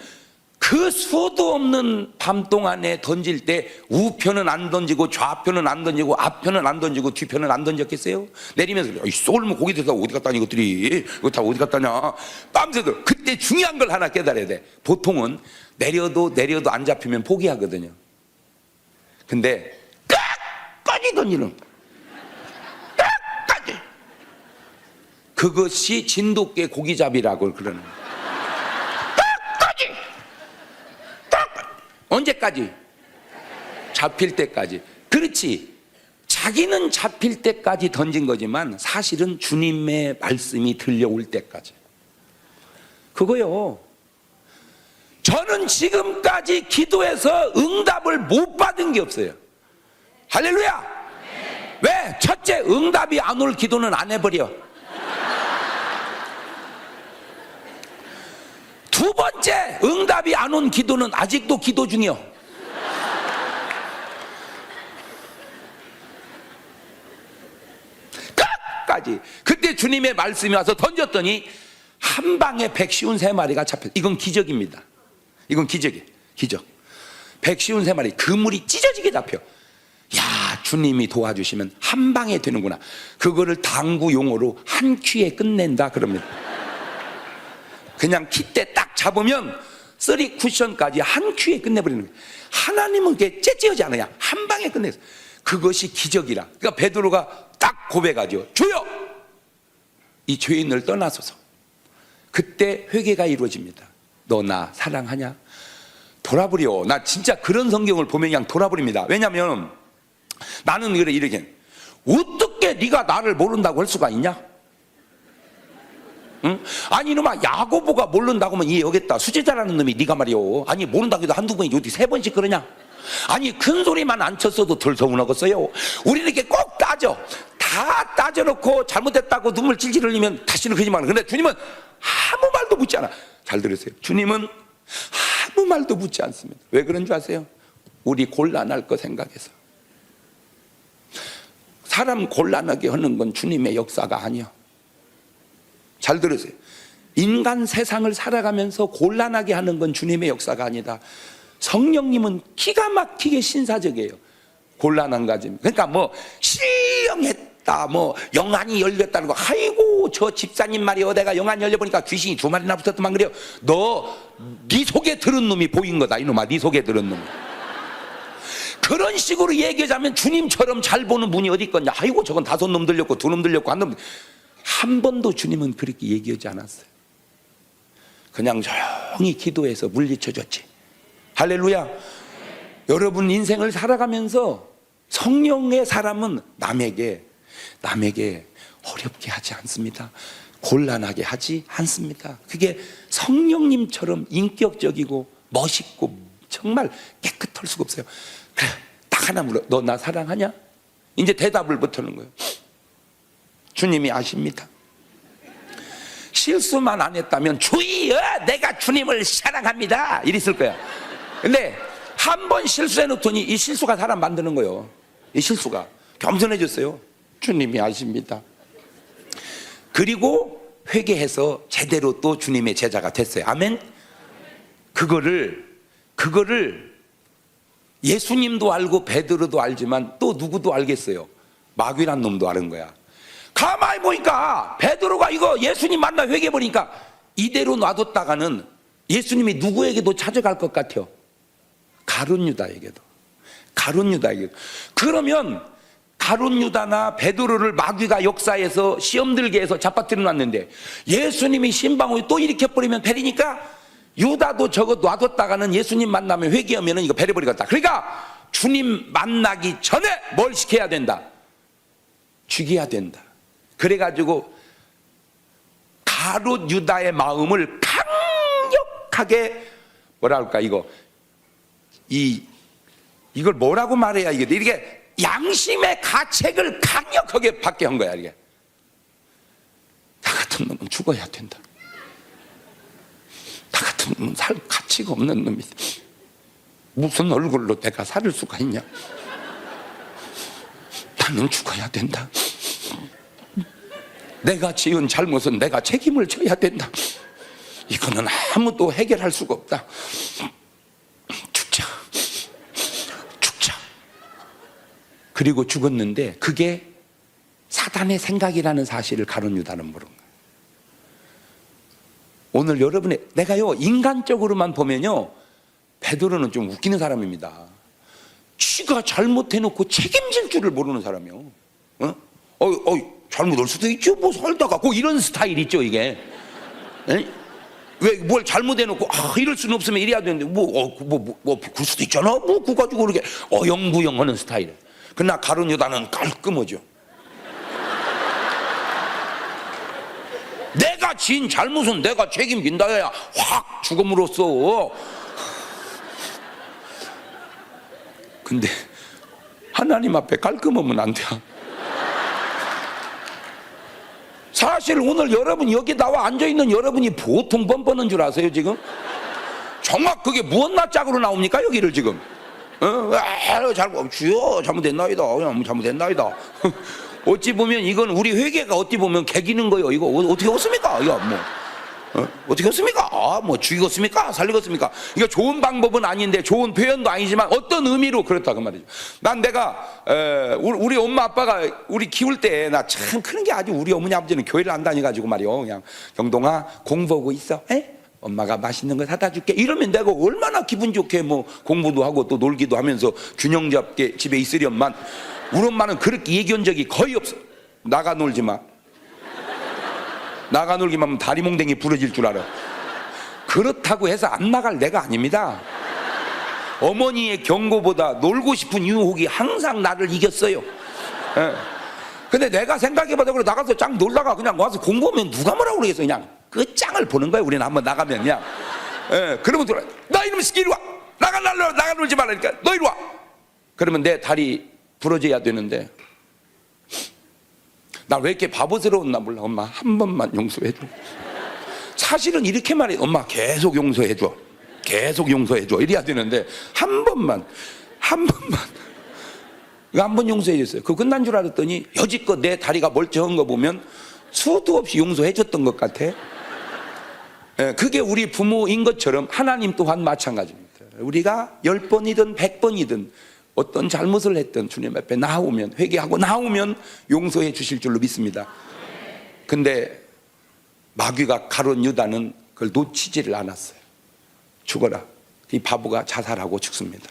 그 수도 없는 밤 동안에 던질 때 우편은 안 던지고 좌편은 안 던지고 앞편은 안 던지고 뒤편은 안 던졌겠어요? 내리면서 이 쏠면 고기 들다 어디 갔다 니 이것들이 이거 다 어디 갔다냐. 밤새도록. 그때 중요한 걸 하나 깨달아야 돼. 보통은 내려도 안 잡히면 포기하거든요. 근데 끝까지 던지는, 끝까지. 그것이 진돗개 고기잡이라고 그러는 거예요. 언제까지? 잡힐 때까지. 그렇지. 자기는 잡힐 때까지 던진 거지만 사실은 주님의 말씀이 들려올 때까지. 그거요. 저는 지금까지 기도해서 응답을 못 받은 게 없어요. 할렐루야. 왜? 첫째, 응답이 안 올 기도는 안 해버려. 두 번째, 응답이 안 온 기도는 아직도 기도 중이요. 끝까지. 그때 주님의 말씀이 와서 던졌더니 한 방에 153마리가 잡혔어요. 이건 기적입니다. 이건 기적이에요. 기적. 153마리, 그물이 찢어지게 잡혀. 야, 주님이 도와주시면 한 방에 되는구나. 그거를 당구 용어로 한 큐에 끝낸다 그럽니다. 그냥 kit대 딱 잡으면 3 쿠션까지 한 큐에 끝내버리는 거예요. 하나님은 그게 째째하지 않아요. 한 방에 끝내서. 그것이 기적이라. 그러니까 베드로가 딱 고백하죠. 주여, 이 죄인을 떠나소서. 그때 회개가 이루어집니다. 너 나 사랑하냐? 돌아버려. 나 진짜 그런 성경을 보면 그냥 돌아버립니다. 왜냐하면 나는 이렇게 어떻게 네가 나를 모른다고 할 수가 있냐? 응? 아니 이놈아, 야고보가 모른다고 하면 이해하겠다. 수제자라는 놈이 네가 말이요, 아니 모른다고 해도 한두 번이지 어디 세 번씩 그러냐? 아니 큰 소리만 안 쳤어도 덜 서운하겠어요. 우리는 이렇게 꼭 따져. 다 따져놓고 잘못했다고 눈물 찔찔 흘리면 다시는 거짓말을. 근데 주님은 아무 말도 묻지 않아. 잘 들으세요. 주님은 아무 말도 묻지 않습니다. 왜 그런 줄 아세요? 우리 곤란할 거 생각해서. 사람 곤란하게 하는 건 주님의 역사가 아니야. 잘 들으세요. 인간 세상을 살아가면서 곤란하게 하는 건 주님의 역사가 아니다. 성령님은 기가 막히게 신사적이에요. 곤란한 가짐. 그러니까 뭐 시험했다, 뭐 영안이 열렸다는 거. 아이고 저 집사님 말이요, 내가 영안 열려보니까 귀신이 2마리나 붙었더만 그래요. 네 속에 들은 놈이 보인 거다 이놈아. 네 속에 들은 놈. 그런 식으로 얘기하자면 주님처럼 잘 보는 분이 어디 있겠냐. 아이고 저건 5놈 들렸고 2놈 들렸고 한 번도 주님은 그렇게 얘기하지 않았어요. 그냥 조용히 기도해서 물리쳐줬지. 할렐루야. 여러분 인생을 살아가면서 성령의 사람은 남에게 어렵게 하지 않습니다. 곤란하게 하지 않습니다. 그게 성령님처럼 인격적이고 멋있고 정말 깨끗할 수가 없어요. 그래, 딱 하나 물어. 너 나 사랑하냐? 이제 대답을 못하는 거예요. 주님이 아십니다. 실수만 안 했다면 주여 내가 주님을 사랑합니다 이랬을 거야. 근데 한 번 실수해 놓더니 이 실수가 사람 만드는 거예요. 이 실수가 겸손해졌어요. 주님이 아십니다. 그리고 회개해서 제대로 또 주님의 제자가 됐어요. 아멘. 그거를 예수님도 알고 베드로도 알지만 또 누구도 알겠어요? 마귀란 놈도 아는 거야. 가만히 보니까 베드로가 이거 예수님 만나 회개해 보니까 이대로 놔뒀다가는 예수님이 누구에게도 찾아갈 것 같아요. 가룟 유다에게도. 그러면 가룟 유다나 베드로를 마귀가 역사에서 시험 들게 해서 잡아뜨려 놨는데 예수님이 신방을 또 일으켜버리면 베리니까 유다도 저거 놔뒀다가는 예수님 만나면 회개하면 이거 베려버리겠다. 그러니까 주님 만나기 전에 뭘 시켜야 된다? 죽여야 된다. 그래가지고 가룟 유다의 마음을 강력하게 뭐라 할까, 이걸 뭐라고 말해야 이게 양심의 가책을 강력하게 받게 한 거야. 이게 나 같은 놈은 죽어야 된다. 나 같은 놈은 살 가치가 없는 놈이 무슨 얼굴로 내가 살 수가 있냐. 나는 죽어야 된다. 내가 지은 잘못은 내가 책임을 져야 된다. 이거는 아무도 해결할 수가 없다. 죽자. 그리고 죽었는데 그게 사단의 생각이라는 사실을 가룟 유다는 모르는 거예요. 오늘 여러분의, 내가요 인간적으로만 보면요 베드로는 좀 웃기는 사람입니다. 지가 잘못해놓고 책임질 줄을 모르는 사람이요. 잘못할 수도 있죠. 뭐 살다가 꼭 이런 스타일 있죠 이게. 왜 뭘 잘못해놓고 이럴 수는 없으면 이래야 되는데 그럴 수도 있잖아. 뭐 그거 가지고 그렇게 어영부영하는 스타일. 그러나 가룟 유다는 깔끔하죠. 내가 지은 잘못은 내가 책임진다 해야 확 죽음으로써. 근데 하나님 앞에 깔끔하면 안 돼. 사실 오늘 여러분 여기 나와 앉아있는 여러분이 보통 뻔뻔한 줄 아세요 지금? 정확 그게 무엇 낯짝으로 나옵니까 여기를 지금? 주여 잘못됐나이다. 잘못됐나이다. 어찌 보면 이건 우리 회개가 어찌 보면 개기는 거예요. 이거 어떻게 했습니까? 이거 어떻게 했습니까? 뭐 죽이겠습니까? 살리겠습니까? 이거 좋은 방법은 아닌데 좋은 표현도 아니지만 어떤 의미로 그렇다 그 말이죠. 난 내가 우리 엄마 아빠가 우리 키울 때 나 참 그런 게 아주 우리 어머니 아버지는 교회를 안 다녀가지고 말이요. 그냥 경동아 공부하고 있어. 엄마가 맛있는 거 사다 줄게. 이러면 내가 얼마나 기분 좋게 뭐 공부도 하고 또 놀기도 하면서 균형 잡게 집에 있으련만, 우리 엄마는 그렇게 얘기한 적이 거의 없어. 나가 놀지 마. 나가 놀기만 하면 다리 몽댕이 부러질 줄 알아. 그렇다고 해서 안 나갈 내가 아닙니다. 어머니의 경고보다 놀고 싶은 유혹이 항상 나를 이겼어요. 예. 근데 내가 생각해봐도 그래, 나가서 짱 놀다가 그냥 와서 공부하면 누가 뭐라고 그러겠어. 그냥 그 짱을 보는 거야. 우리는 한번 나가면 그냥. 예. 그러면 너 이놈 새끼 이리 와. 나가 놀지 말라니까. 너 이리 와. 그러면 내 다리 부러져야 되는데, 나 왜 이렇게 바보스러웠나 몰라. 엄마 한 번만 용서해줘. 사실은 이렇게 말해. 엄마 계속 용서해줘. 계속 용서해줘. 이래야 되는데 한 번만 한 번 용서해줬어요. 그거 끝난 줄 알았더니 여지껏 내 다리가 멀쩡한 거 보면 수도 없이 용서해줬던 것 같아. 예, 그게 우리 부모인 것처럼 하나님 또한 마찬가지입니다. 우리가 10번이든 100번이든 어떤 잘못을 했던 주님 앞에 나오면, 회개하고 나오면 용서해 주실 줄로 믿습니다. 근데 마귀가 가론 유다는 그걸 놓치지를 않았어요. 죽어라. 이 바보가 자살하고 죽습니다.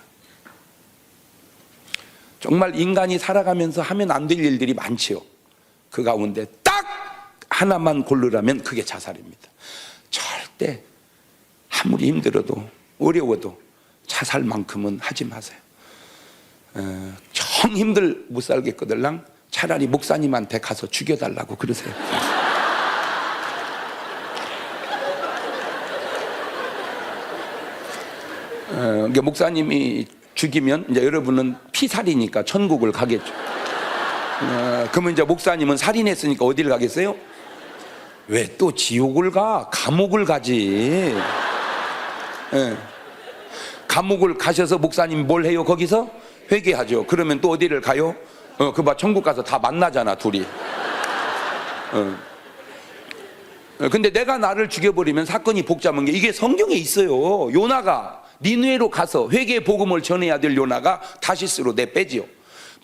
정말 인간이 살아가면서 하면 안 될 일들이 많지요. 그 가운데 딱 하나만 고르라면 그게 자살입니다. 절대 아무리 힘들어도 어려워도 자살만큼은 하지 마세요. 정 힘들 못 살겠거들랑 차라리 목사님한테 가서 죽여달라고 그러세요. 그러니까 목사님이 죽이면 이제 여러분은 피살이니까 천국을 가겠죠. 그러면 이제 목사님은 살인했으니까 어디를 가겠어요? 왜 또 지옥을 가? 감옥을 가지. 감옥을 가셔서 목사님이 뭘 해요? 거기서 회개하죠. 그러면 또 어디를 가요? 그 봐, 천국 가서 다 만나잖아, 둘이. 근데 내가 나를 죽여버리면 사건이 복잡한 게, 이게 성경에 있어요. 요나가 니느웨로 가서 회개의 복음을 전해야 될 요나가 다시스로 내빼지요.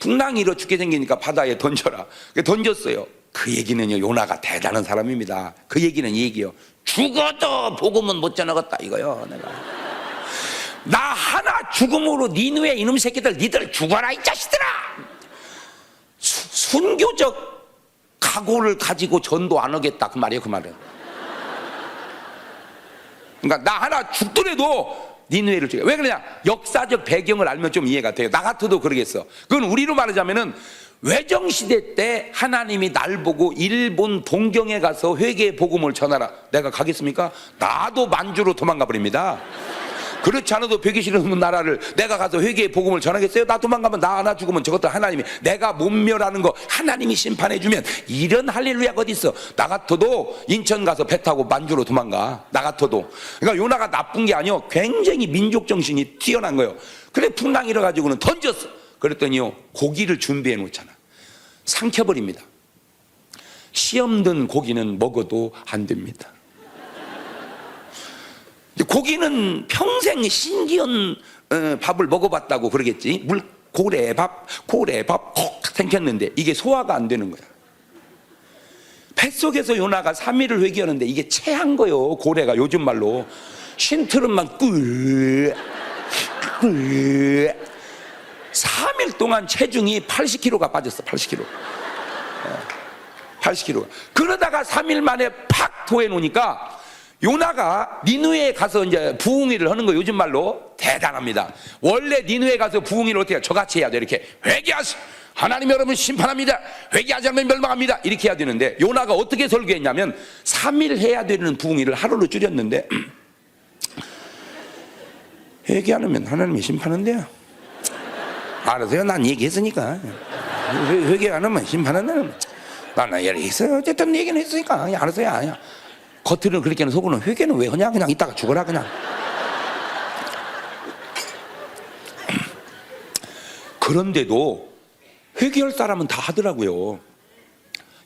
풍랑이로 죽게 생기니까 바다에 던져라. 던졌어요. 그 얘기는요, 요나가 대단한 사람입니다. 그 얘기는 이 얘기요. 죽어도 복음은 못 전하겠다 이거요. 나 하나 죽음으로 니느웨 이놈 새끼들 니들 죽어라 이 자식들아. 순교적 각오를 가지고 전도 안 하겠다 그 말이에요. 그 말은. 그러니까 나 하나 죽더라도 니느웨를 죽여. 왜 그러냐? 역사적 배경을 알면 좀 이해가 돼요. 나 같아도 그러겠어. 그건 우리로 말하자면은 외정시대 때 하나님이 날 보고 일본 동경에 가서 회개의 복음을 전하라. 내가 가겠습니까? 나도 만주로 도망가 버립니다. 그렇지 않아도 120년 넘는 나라를 내가 가서 회개의 복음을 전하겠어요? 나 도망가면 나 하나 죽으면 저것도 하나님이, 내가 못 멸하는 거 하나님이 심판해주면 이런 할렐루야가 어디 있어. 나 같아도 인천 가서 배 타고 만주로 도망가. 나 같아도. 그러니까 요나가 나쁜 게 아니요, 굉장히 민족 정신이 뛰어난 거예요. 그래 풍랑 일어가지고는 던졌어. 그랬더니요, 고기를 준비해 놓잖아. 삼켜버립니다. 시험 든 고기는 먹어도 안 됩니다. 고기는 평생 신기한 밥을 먹어봤다고 그러겠지. 고래밥 콕 생겼는데 이게 소화가 안 되는 거야. 뱃속에서 요나가 3일을 회개하는데 이게 체한 거요. 고래가 요즘 말로 쉰트름만 꿀 3일 동안 체중이 80kg가 빠졌어. 80kg. 80kg. 그러다가 3일 만에 팍 토해 놓으니까 요나가 니느웨에 가서 이제 부흥회를 하는 거, 요즘 말로 대단합니다. 원래 니느웨에 가서 부흥회를 어떻게 해요? 저같이 해야 돼. 이렇게 회개하시, 하나님 여러분 심판합니다. 회개하지 않으면 멸망합니다. 이렇게 해야 되는데 요나가 어떻게 설교했냐면 3일 해야 되는 부흥회를 하루로 줄였는데 회개 안 하면 하나님이 심판한대요. 알아서요. 난 얘기했으니까. 회개 안 하면 심판한다는. 난 얘기했어요. 어쨌든 얘기는 했으니까 알아서요. 아니야. 겉으로는 그렇게 하는 속으로는 회개는 왜 하냐? 그냥 이따가 죽어라 그냥. 그런데도 회개할 사람은 다 하더라고요.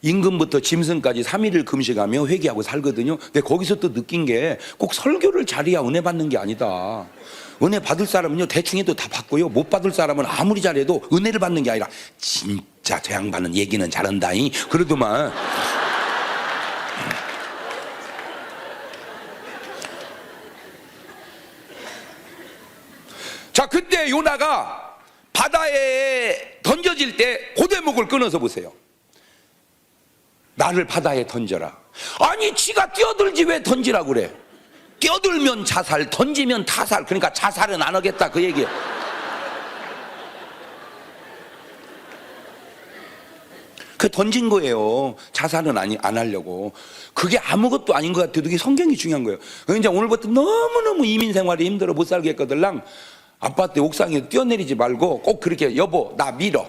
임금부터 짐승까지 3일을 금식하며 회개하고 살거든요. 근데 거기서 또 느낀 게 꼭 설교를 잘해야 은혜 받는 게 아니다. 은혜 받을 사람은요 대충 해도 다 받고요, 못 받을 사람은 아무리 잘해도 은혜를 받는 게 아니라 진짜 저 양반은 얘기는 잘한다잉 그러더만. 자, 그때 요나가 바다에 던져질 때 고대목을 끊어서 보세요. 나를 바다에 던져라. 아니, 지가 뛰어들지 왜 던지라고 그래? 뛰어들면 자살, 던지면 타살. 그러니까 자살은 안 하겠다, 그 얘기예요. 그 던진 거예요. 자살은 안 하려고. 그게 아무것도 아닌 것 같아도 그게 성경이 중요한 거예요. 그러니까 오늘부터 너무너무 이민 생활이 힘들어 못 살겠거들랑 아파트 옥상에 뛰어내리지 말고 꼭 그렇게 여보 나 밀어.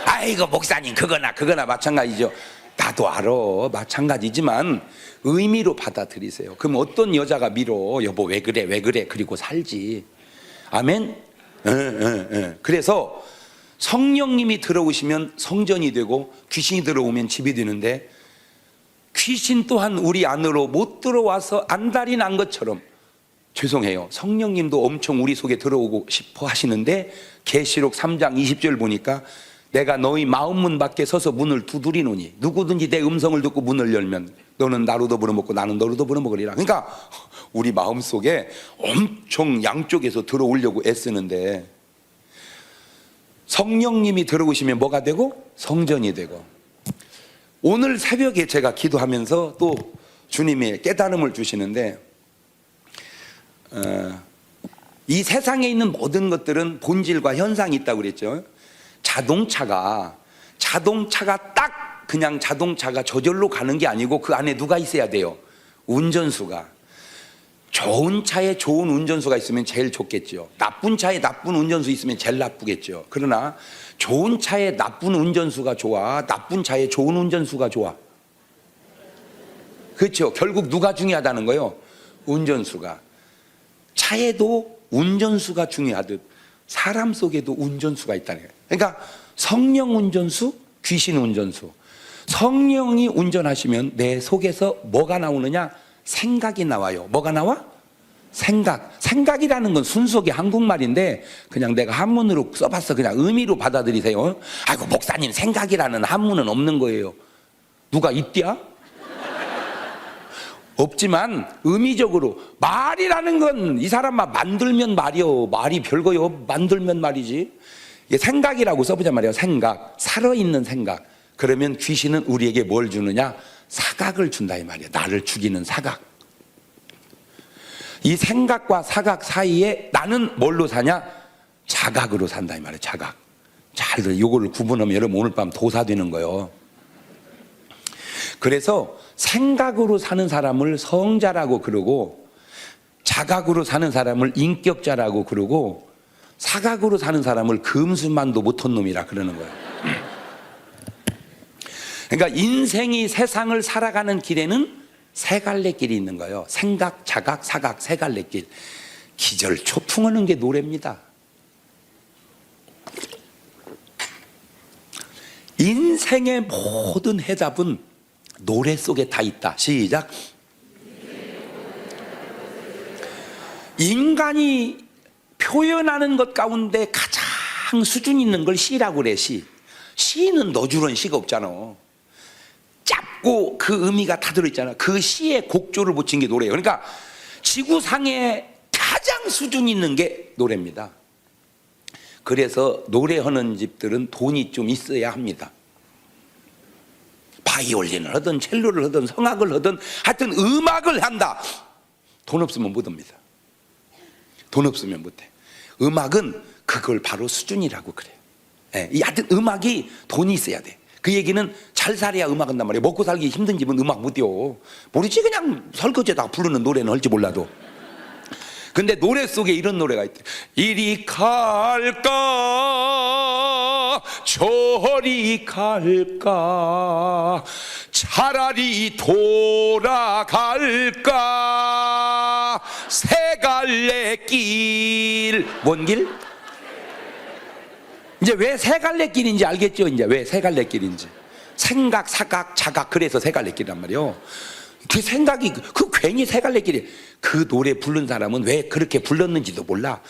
아이고 목사님 그거나 마찬가지죠. 나도 알아 마찬가지지만 의미로 받아들이세요. 그럼 어떤 여자가 밀어 여보 왜 그래 그리고 살지. 아멘. 그래서 성령님이 들어오시면 성전이 되고 귀신이 들어오면 집이 되는데 귀신 또한 우리 안으로 못 들어와서 안달이 난 것처럼 죄송해요. 성령님도 엄청 우리 속에 들어오고 싶어 하시는데 계시록 3장 20절 보니까 내가 너희 마음문 밖에 서서 문을 두드리노니 누구든지 내 음성을 듣고 문을 열면 너는 나로도 불어먹고 나는 너로도 불어먹으리라. 그러니까 우리 마음속에 엄청 양쪽에서 들어오려고 애쓰는데 성령님이 들어오시면 뭐가 되고? 성전이 되고. 오늘 새벽에 제가 기도하면서 또 주님이 깨달음을 주시는데 이 세상에 있는 모든 것들은 본질과 현상이 있다고 그랬죠. 자동차가 딱 그냥 자동차가 저절로 가는 게 아니고 그 안에 누가 있어야 돼요? 운전수가. 좋은 차에 좋은 운전수가 있으면 제일 좋겠죠. 나쁜 차에 나쁜 운전수 있으면 제일 나쁘겠죠. 그러나 좋은 차에 나쁜 운전수가 좋아? 나쁜 차에 좋은 운전수가 좋아? 그렇죠. 결국 누가 중요하다는 거예요? 운전수가. 차에도 운전수가 중요하듯 사람 속에도 운전수가 있다는 거예요. 그러니까 성령 운전수, 귀신 운전수. 성령이 운전하시면 내 속에서 뭐가 나오느냐? 생각이 나와요. 뭐가 나와? 생각이라는 건 순수하게 한국말인데 그냥 내가 한문으로 써봤어. 그냥 의미로 받아들이세요. 아이고 목사님 생각이라는 한문은 없는 거예요. 누가 있디야? 없지만 의미적으로 말이라는 건 이 사람만 만들면 말이요. 말이 별거요. 만들면 말이지. 생각이라고 써보자 말이에요. 생각, 살아있는 생각. 그러면 귀신은 우리에게 뭘 주느냐? 사각을 준다 이 말이에요. 나를 죽이는 사각. 이 생각과 사각 사이에 나는 뭘로 사냐? 자각으로 산다 이 말이에요. 자각. 잘 들어. 이거를 구분하면 여러분 오늘 밤 도사 되는 거예요. 그래서 생각으로 사는 사람을 성자라고 그러고 자각으로 사는 사람을 인격자라고 그러고 사각으로 사는 사람을 금수만도 못한 놈이라 그러는 거예요. 그러니까 인생이 세상을 살아가는 길에는 세 갈래 길이 있는 거예요. 생각, 자각, 사각 세 갈래 길. 기절초풍하는 게 노래입니다. 인생의 모든 해답은 노래 속에 다 있다. 시작. 인간이 표현하는 것 가운데 가장 수준 있는 걸 시라고 그래. 시는 너주런 시가 없잖아. 짧고 그 의미가 다 들어있잖아. 그 시에 곡조를 붙인 게 노래예요. 그러니까 지구상에 가장 수준 있는 게 노래입니다. 그래서 노래하는 집들은 돈이 좀 있어야 합니다. 바이올린을 하든 첼로를 하든 성악을 하든 하여튼 음악을 한다. 돈 없으면 못 합니다. 돈 없으면 못해. 음악은 그걸 바로 수준이라고 그래요. 예, 하여튼 음악이 돈이 있어야 돼. 그 얘기는 잘 살아야 음악 한단 말이에요. 먹고 살기 힘든 집은 음악 못 띄워. 모르지 그냥 설거지에다가 부르는 노래는 할지 몰라도. 근데 노래 속에 이런 노래가 있대. 이리 갈까 저리 갈까 차라리 돌아갈까 세 갈래 길. 뭔 길? 이제 왜 세 갈래 길인지 알겠죠? 이제 왜 세 갈래 길인지. 생각, 사각, 자각. 그래서 세 갈래 길이란 말이에요. 그 생각이 그 괜히 세 갈래 길이. 그 노래 부른 사람은 왜 그렇게 불렀는지도 몰라.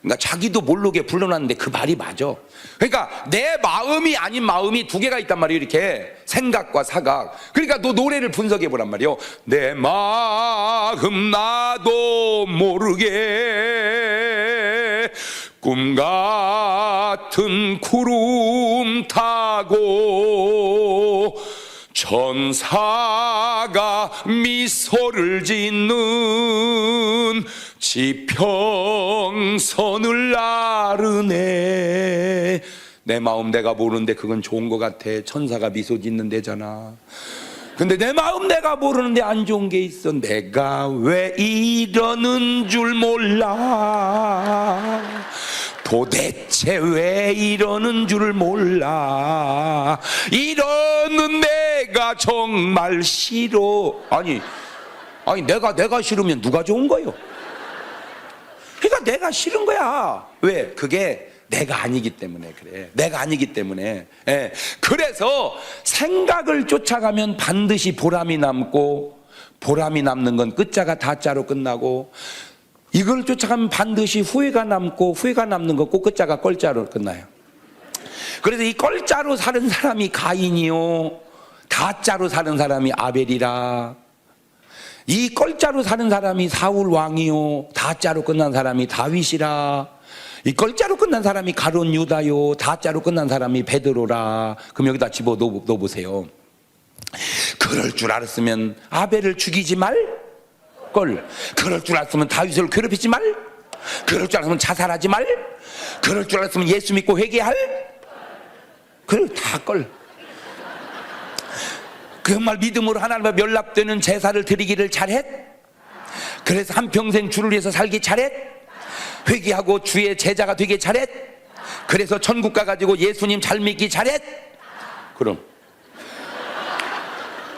그러니까 자기도 모르게 불러놨는데 그 말이 맞아. 그러니까 내 마음이 아닌 마음이 두 개가 있단 말이에요. 이렇게 생각과 사각. 그러니까 너 노래를 분석해 보란 말이에요. 내 마음 나도 모르게 꿈 같은 구름 타고 천사가 미소를 짓는 지평선을 나르네. 내 마음 내가 모르는데 그건 좋은 것 같아. 천사가 미소 짓는 데잖아. 근데 내 마음 내가 모르는데 안 좋은 게 있어. 내가 왜 이러는 줄 몰라. 도대체 왜 이러는 줄 몰라. 이러는 내가 정말 싫어. 아니 내가 싫으면 누가 좋은 거요? 그러니까 내가 싫은 거야. 왜? 그게 내가 아니기 때문에 그래. 내가 아니기 때문에. 예. 그래서 생각을 쫓아가면 반드시 보람이 남고, 보람이 남는 건 끝자가 다자로 끝나고, 이걸 쫓아가면 반드시 후회가 남고, 후회가 남는 거 꼭 끝자가 껄자로 끝나요. 그래서 이 껄자로 사는 사람이 가인이요, 다자로 사는 사람이 아벨이라. 이 껄자로 사는 사람이 사울 왕이요, 다자로 끝난 사람이 다윗이라. 이 껄자로 끝난 사람이 가룟 유다요, 다자로 끝난 사람이 베드로라. 그럼 여기다 집어 넣어보세요. 그럴 줄 알았으면 아벨을 죽이지 말 걸. 그럴 줄 알았으면 다윗을 괴롭히지 말. 그럴 줄 알았으면 자살하지 말. 그럴 줄 알았으면 예수 믿고 회개할. 그걸 다 걸. 그 정말 믿음으로 하나님과 연락되는 제사를 드리기를 잘했. 그래서 한평생 주를 위해서 살기 잘했. 회개하고 주의 제자가 되기 잘했. 그래서 천국 가가지고 예수님 잘 믿기 잘했.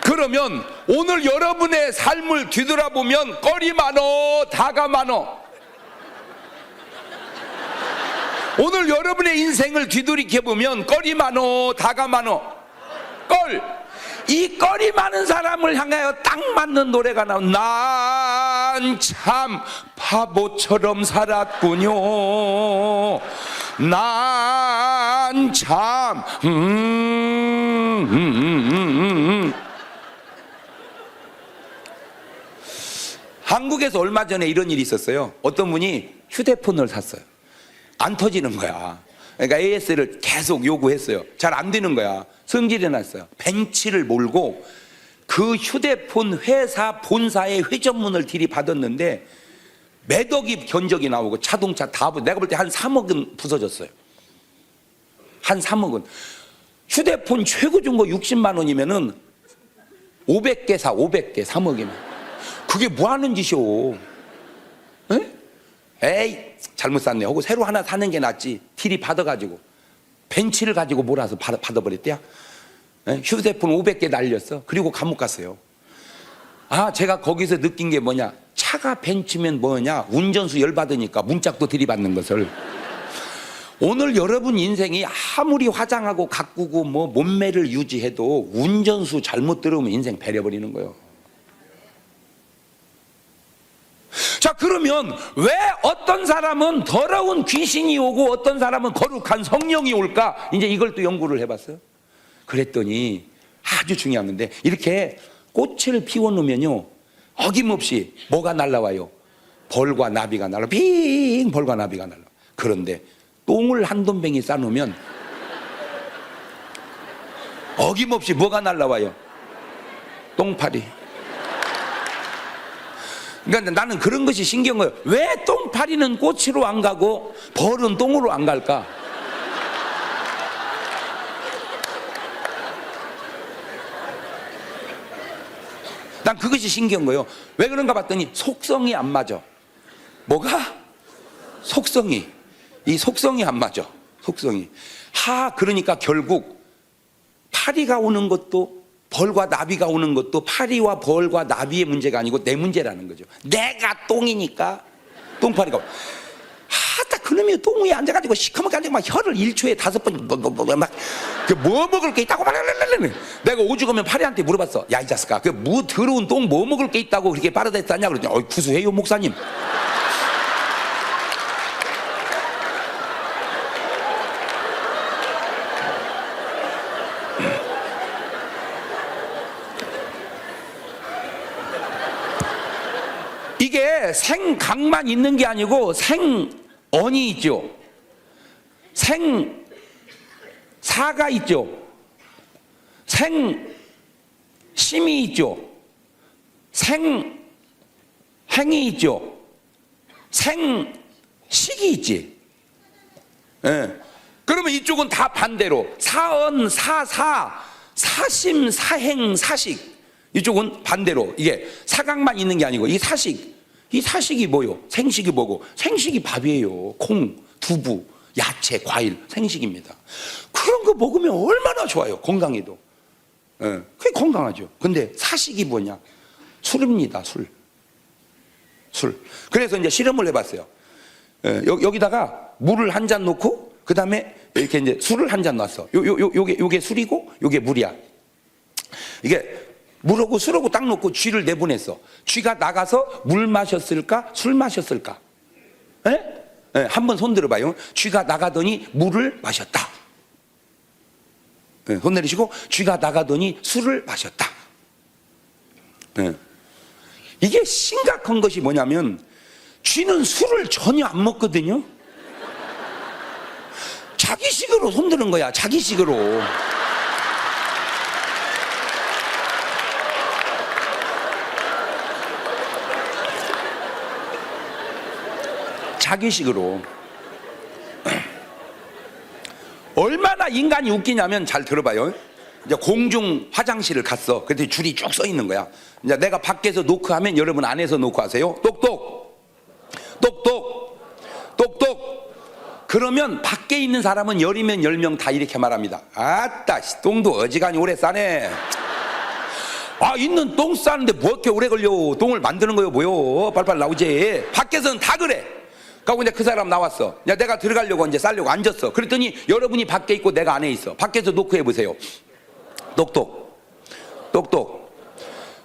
그러면 오늘 여러분의 삶을 뒤돌아보면 껄이 많어, 다가 많어. 오늘 여러분의 인생을 뒤돌이켜보면 껄이 많어, 다가 많어. 껄. 이 껄이 많은 사람을 향하여 딱 맞는 노래가 나온. 난 참 바보처럼 살았군요. 난 참 한국에서 얼마 전에 이런 일이 있었어요. 어떤 분이 휴대폰을 샀어요. 안 터지는 거야. 그러니까 AS를 계속 요구했어요. 잘 안 되는 거야. 성질이 났어요. 벤치를 몰고 그 휴대폰 회사 본사의 회전문을 들이받았는데 몇 억이 견적이 나오고 자동차 다 내가 볼 때 한 3억은 부서졌어요. 한 3억은. 휴대폰 최고 준 거 60만 원이면은 500개 사, 500개 3억이면. 그게 뭐 하는 짓이오? 에? 에이, 잘못 샀네 하고 새로 하나 사는 게 낫지. 딜이 받아가지고 벤치를 가지고 몰아서 받아버렸대요. 휴대폰 500개 날렸어. 그리고 감옥 갔어요. 아, 제가 거기서 느낀 게 뭐냐, 차가 벤치면 뭐냐, 운전수 열받으니까 문짝도 들이받는 것을. 오늘 여러분 인생이 아무리 화장하고 가꾸고 뭐 몸매를 유지해도 운전수 잘못 들어오면 인생 배려버리는 거예요. 자, 그러면 왜 어떤 사람은 더러운 귀신이 오고 어떤 사람은 거룩한 성령이 올까? 이제 이걸 또 연구를 해봤어요. 그랬더니 아주 중요한 건데, 이렇게 꽃을 피워놓으면요, 어김없이 뭐가 날라와요? 벌과 나비가 날라. 빙 벌과 나비가 날라. 그런데 똥을 한 돈뱅이 싸놓으면 어김없이 뭐가 날라와요? 똥파리. 그러니까 나는 그런 것이 신기한 거예요. 왜 똥파리는 꽃으로 안 가고 벌은 똥으로 안 갈까? 난 그것이 신기한 거예요. 왜 그런가 봤더니 속성이 안 맞아. 뭐가? 속성이. 이 속성이 안 맞아. 속성이. 그러니까 결국 파리가 오는 것도 벌과 나비가 오는 것도 파리와 벌과 나비의 문제가 아니고 내 문제라는 거죠. 내가 똥이니까 똥파리가. 딱 그놈이 똥 위에 앉아가지고 시커멓게 앉아서 막 혀를 1초에 5번 막 뭐 먹을 게 있다고 막. 내가 오죽하면 파리한테 물어봤어. 야, 이 자식아, 그 뭐 더러운 똥 뭐 먹을 게 있다고 그렇게 빠르댔다냐 그러더니, 구수해요 목사님. 생각만 있는 게 아니고 생언이 있죠. 생사가 있죠. 생심이 있죠. 생행이 있죠. 생식이 있지. 예. 그러면 이쪽은 다 반대로 사언, 사사, 사심, 사행, 사식. 이쪽은 반대로 이게 사각만 있는 게 아니고 이 사식. 이 사식이 뭐요? 생식이 뭐고? 생식이 밥이에요. 콩, 두부, 야채, 과일, 생식입니다. 그런 거 먹으면 얼마나 좋아요. 건강에도. 예, 그게 건강하죠. 근데 사식이 뭐냐? 술입니다. 술. 그래서 이제 실험을 해봤어요. 예, 여기다가 물을 한 잔 놓고 그 다음에 이렇게 이제 술을 한 잔 놨어. 요게 술이고 요게 물이야. 이게 물하고 술하고 딱 놓고 쥐를 내보냈어. 쥐가 나가서 물 마셨을까? 술 마셨을까? 예? 예, 한번 손 들어봐요. 쥐가 나가더니 물을 마셨다. 예, 손 내리시고 쥐가 나가더니 술을 마셨다. 예. 이게 심각한 것이 뭐냐면 쥐는 술을 전혀 안 먹거든요. 자기식으로 손드는 거야. 자기식으로. 자기식으로. 얼마나 인간이 웃기냐면 잘 들어봐요. 이제 공중 화장실을 갔어. 그때 줄이 쭉 서 있는 거야. 이제 내가 밖에서 노크하면 여러분 안에서 노크하세요. 똑똑, 똑똑, 똑똑. 그러면 밖에 있는 사람은 10이면 10명 다 이렇게 말합니다. 아따, 똥도 어지간히 오래 싸네. 아, 있는 똥 싸는데 뭐 이렇게 오래 걸려. 똥을 만드는 거요 뭐요. 빨리빨리 나오지. 밖에서는 다 그래. 그리고 이제 그 사람 나왔어. 이제 내가 들어가려고 이제 싸려고 앉았어. 그랬더니 여러분이 밖에 있고 내가 안에 있어. 밖에서 노크해 보세요. 똑똑, 똑똑.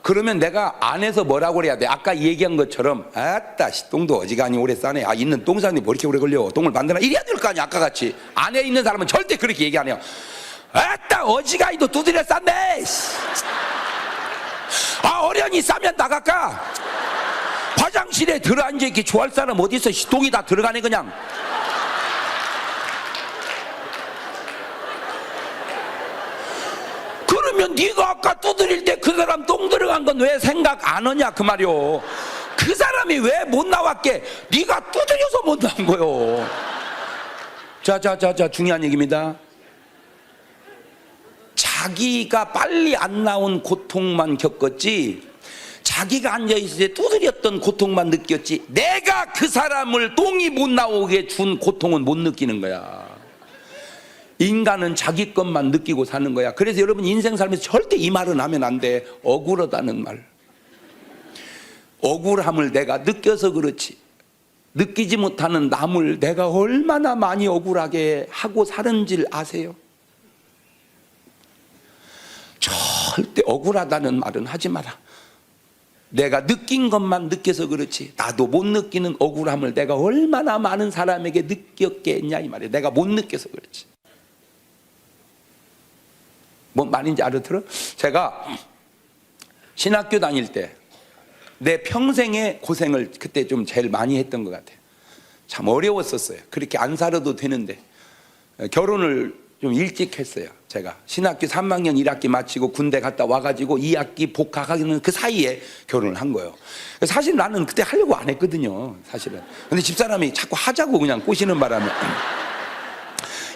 그러면 내가 안에서 뭐라고 그래야 돼? 아까 얘기한 것처럼 아따, 똥도 어지간히 오래 싸네. 아, 있는 똥 싸는데 뭐 이렇게 오래 걸려. 똥을 만드나? 이래야 될 거 아니야. 아까 같이. 안에 있는 사람은 절대 그렇게 얘기 안 해요. 아따, 어지간히도 두드려 쌌네. 아, 어련히 싸면 나갈까? 화장실에 들어앉아 있기 좋아할 사람 어디 있어? 똥이 다 들어가네 그냥. 그러면 네가 아까 두드릴 때 그 사람 똥 들어간 건 왜 생각 안 하냐 그 말이요. 그 사람이 왜 못 나왔게? 네가 두드려서 못 나온 거요. 자, 중요한 얘기입니다. 자기가 빨리 안 나온 고통만 겪었지, 자기가 앉아있을 때 두드렸던 고통만 느꼈지, 내가 그 사람을 똥이 못 나오게 준 고통은 못 느끼는 거야. 인간은 자기 것만 느끼고 사는 거야. 그래서 여러분 인생 살면서 절대 이 말은 하면 안 돼. 억울하다는 말. 억울함을 내가 느껴서 그렇지, 느끼지 못하는 남을 내가 얼마나 많이 억울하게 하고 사는지를 아세요? 절대 억울하다는 말은 하지 마라. 내가 느낀 것만 느껴서 그렇지, 나도 못 느끼는 억울함을 내가 얼마나 많은 사람에게 느꼈겠냐 이 말이야. 내가 못 느껴서 그렇지. 뭔 말인지 알아들어? 제가 신학교 다닐 때 내 평생의 고생을 그때 좀 제일 많이 했던 것 같아요. 참 어려웠었어요. 그렇게 안 살아도 되는데. 결혼을 좀 일찍 했어요. 제가 신학교 3학년 1학기 마치고 군대 갔다 와가지고 2학기 복학하는 그 사이에 결혼을 한 거예요. 사실 나는 그때 하려고 안 했거든요, 사실은. 근데 집사람이 자꾸 하자고 그냥 꼬시는 바람에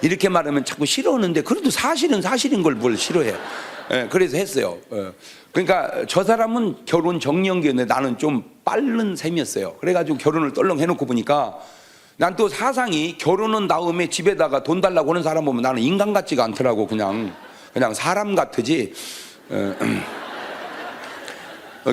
이렇게 말하면 자꾸 싫어하는데, 그래도 사실은 사실인 걸 뭘 싫어해. 그래서 했어요. 그러니까 저 사람은 결혼 정년기였는데 나는 좀 빠른 셈이었어요. 그래가지고 결혼을 떨렁 해놓고 보니까 난 또 사상이, 결혼한 다음에 집에다가 돈 달라고 하는 사람 보면 나는 인간 같지가 않더라고. 그냥 사람 같으지.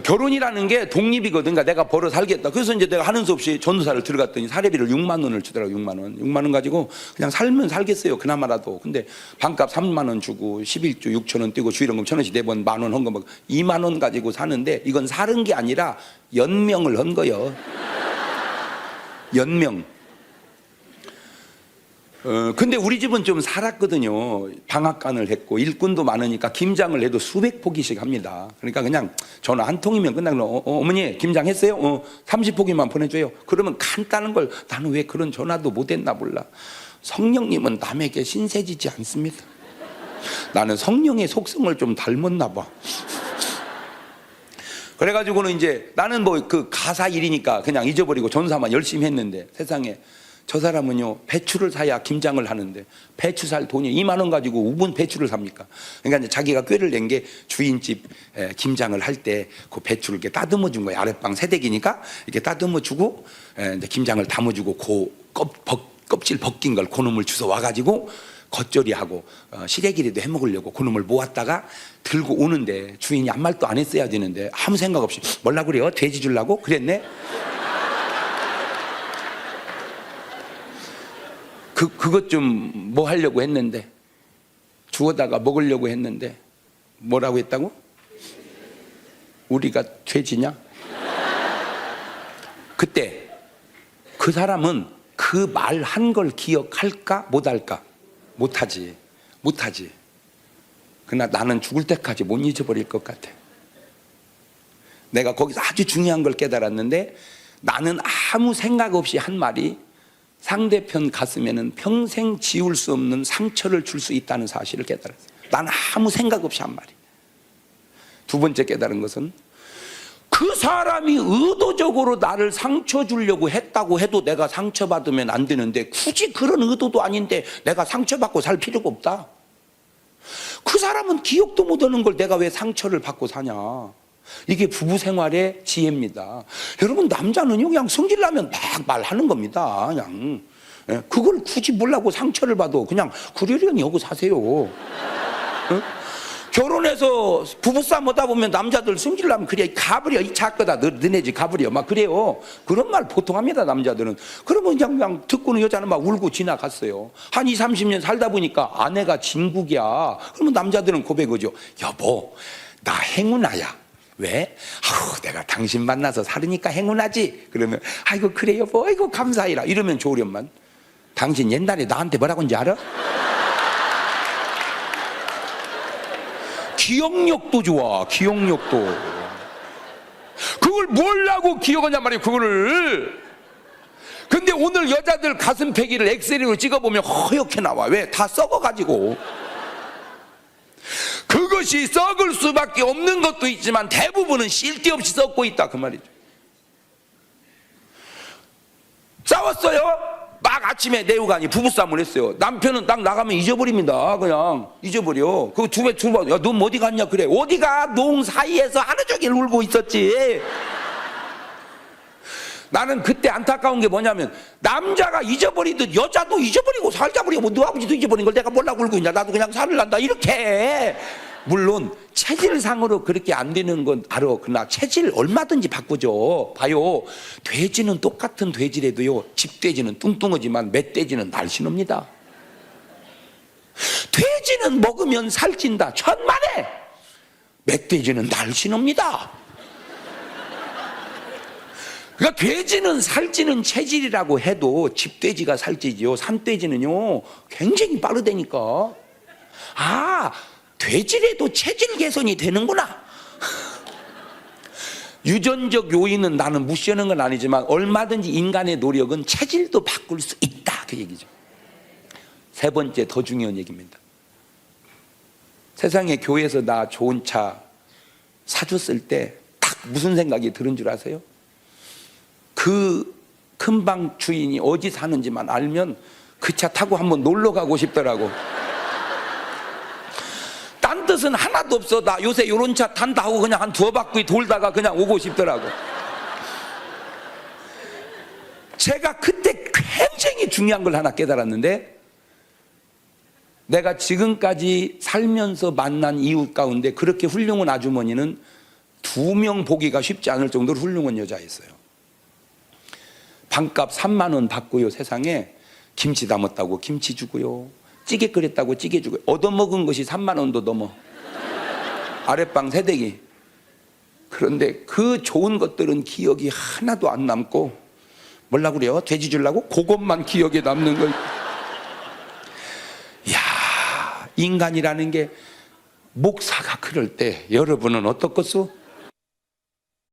결혼이라는 게 독립이거든. 그러니까 내가 벌어 살겠다. 그래서 이제 내가 하는 수 없이 전도사를 들어갔더니 사례비를 6만 원을 주더라고. 6만 원 가지고 그냥 살면 살겠어요, 그나마라도. 근데 반값 3만 원 주고 11주 6천 원 떼고 주일원금 1,000원씩 내번 만 원 헌금 2만 원 가지고 사는데, 이건 사는 게 아니라 연명을 한 거예요. 연명. 근데 우리 집은 좀 살았거든요. 방앗간을 했고 일꾼도 많으니까 김장을 해도 수백 포기씩 합니다. 그러니까 그냥 전화 한 통이면 끝나는 어머니 김장했어요? 30포기만 보내줘요. 그러면 간단한 걸 나는 왜 그런 전화도 못했나 몰라. 성령님은 남에게 신세지지 않습니다. 나는 성령의 속성을 좀 닮았나 봐. 그래가지고는 이제 나는 뭐 그 가사 일이니까 그냥 잊어버리고 전사만 열심히 했는데 세상에 저 사람은요 배추를 사야 김장을 하는데 배추 살 돈이 2만 원 가지고 우분 배추를 삽니까? 그러니까 이제 자기가 꾀를 낸 게 주인집 김장을 할 때 그 배추를 이렇게 따듬어 준 거예요. 아랫방 세대기니까 이렇게 따듬어 주고 이제 김장을 담아주고 껍질 벗긴 걸 그놈을 주워 와가지고 겉절이하고 시래기라도 해먹으려고 그놈을 모았다가 들고 오는데 주인이 아무 말도 안 했어야 되는데 아무 생각 없이 뭘라 그래요? 돼지 주려고? 그랬네? 그것 좀 뭐 하려고 했는데 주워다가 먹으려고 했는데 뭐라고 했다고? 우리가 돼지냐? 그때 그 사람은 그 말 한 걸 기억할까 못할까? 못하지. 그러나 나는 죽을 때까지 못 잊어버릴 것 같아. 내가 거기서 아주 중요한 걸 깨달았는데 나는 아무 생각 없이 한 말이 상대편 가슴에는 평생 지울 수 없는 상처를 줄 수 있다는 사실을 깨달았어요. 나는 아무 생각 없이 한 말이. 두 번째 깨달은 것은 그 사람이 의도적으로 나를 상처 주려고 했다고 해도 내가 상처받으면 안 되는데 굳이 그런 의도도 아닌데 내가 상처받고 살 필요가 없다. 그 사람은 기억도 못하는 걸 내가 왜 상처를 받고 사냐. 이게 부부 생활의 지혜입니다. 여러분 남자는요 그냥 성질나면 막 말하는 겁니다. 그냥 그걸 굳이 뭐라고 상처를 받아. 그냥 그러려니 하고 사세요. 결혼해서 부부싸움 하다 보면 남자들 성질나면 그래 가버려 이 작거다 너네 집 가버려 막 그래요. 그런 말 보통 합니다 남자들은. 그러면 그냥 듣고는 여자는 막 울고 지나갔어요. 한 20, 30년 살다 보니까 아내가 진국이야. 그러면 남자들은 고백하죠. 여보 나 행운아야. 왜? 내가 당신 만나서 살으니까 행운하지. 그러면 아이고 그래 여보 아이고 감사해라 이러면 좋으련만 당신 옛날에 나한테 뭐라고 한지 알아? 기억력도 좋아. 기억력도. 그걸 뭘라고 기억하냐 말이에요. 그거를. 근데 오늘 여자들 가슴패기를 엑셀로 찍어보면 허옇게 나와. 왜? 다 썩어가지고. 그것이 썩을 수밖에 없는 것도 있지만 대부분은 쓸데없이 썩고 있다 그 말이죠. 싸웠어요. 막 아침에 내우가니 부부싸움을 했어요. 남편은 딱 나가면 잊어버립니다. 그냥 잊어버려. 그 두 번, 야, 넌 어디 갔냐? 그래. 어디가? 농 사이에서 하루 종일 울고 있었지. 나는 그때 안타까운 게 뭐냐면 남자가 잊어버리듯 여자도 잊어버리고 살자 버리고 뭐 너 아버지도 잊어버린 걸 내가 몰라 울고 있냐. 나도 그냥 살을란다 이렇게. 물론 체질상으로 그렇게 안 되는 건 알아. 그러나 체질 얼마든지 바꾸죠. 봐요. 돼지는 똑같은 돼지라도요. 집돼지는 뚱뚱하지만 멧돼지는 날씬합니다. 돼지는 먹으면 살찐다. 천만에. 멧돼지는 날씬합니다. 그러니까 돼지는 살찌는 체질이라고 해도 집돼지가 살찌지요. 산돼지는요 굉장히 빠르다니까. 돼지라도 체질 개선이 되는구나. 유전적 요인은 나는 무시하는 건 아니지만 얼마든지 인간의 노력은 체질도 바꿀 수 있다 그 얘기죠. 세 번째 더 중요한 얘기입니다. 세상에 교회에서 나 좋은 차 사줬을 때 딱 무슨 생각이 들은 줄 아세요? 그 큰 방 주인이 어디 사는지만 알면 그 차 타고 한번 놀러 가고 싶더라고. 딴 뜻은 하나도 없어. 나 요새 요런 차 탄다 하고 그냥 한 두어 바퀴 돌다가 그냥 오고 싶더라고. 제가 그때 굉장히 중요한 걸 하나 깨달았는데 내가 지금까지 살면서 만난 이웃 가운데 그렇게 훌륭한 아주머니는 2명 보기가 쉽지 않을 정도로 훌륭한 여자였어요. 방값 3만 원 받고요. 세상에 김치 담았다고 김치 주고요. 찌개 끓였다고 찌개 주고요. 얻어먹은 것이 3만 원도 넘어. 아랫방 세대기. 그런데 그 좋은 것들은 기억이 하나도 안 남고 뭐라고 그래요? 돼지 주려고? 그것만 기억에 남는 걸. 인간이라는 게 목사가 그럴 때 여러분은 어떻겠소?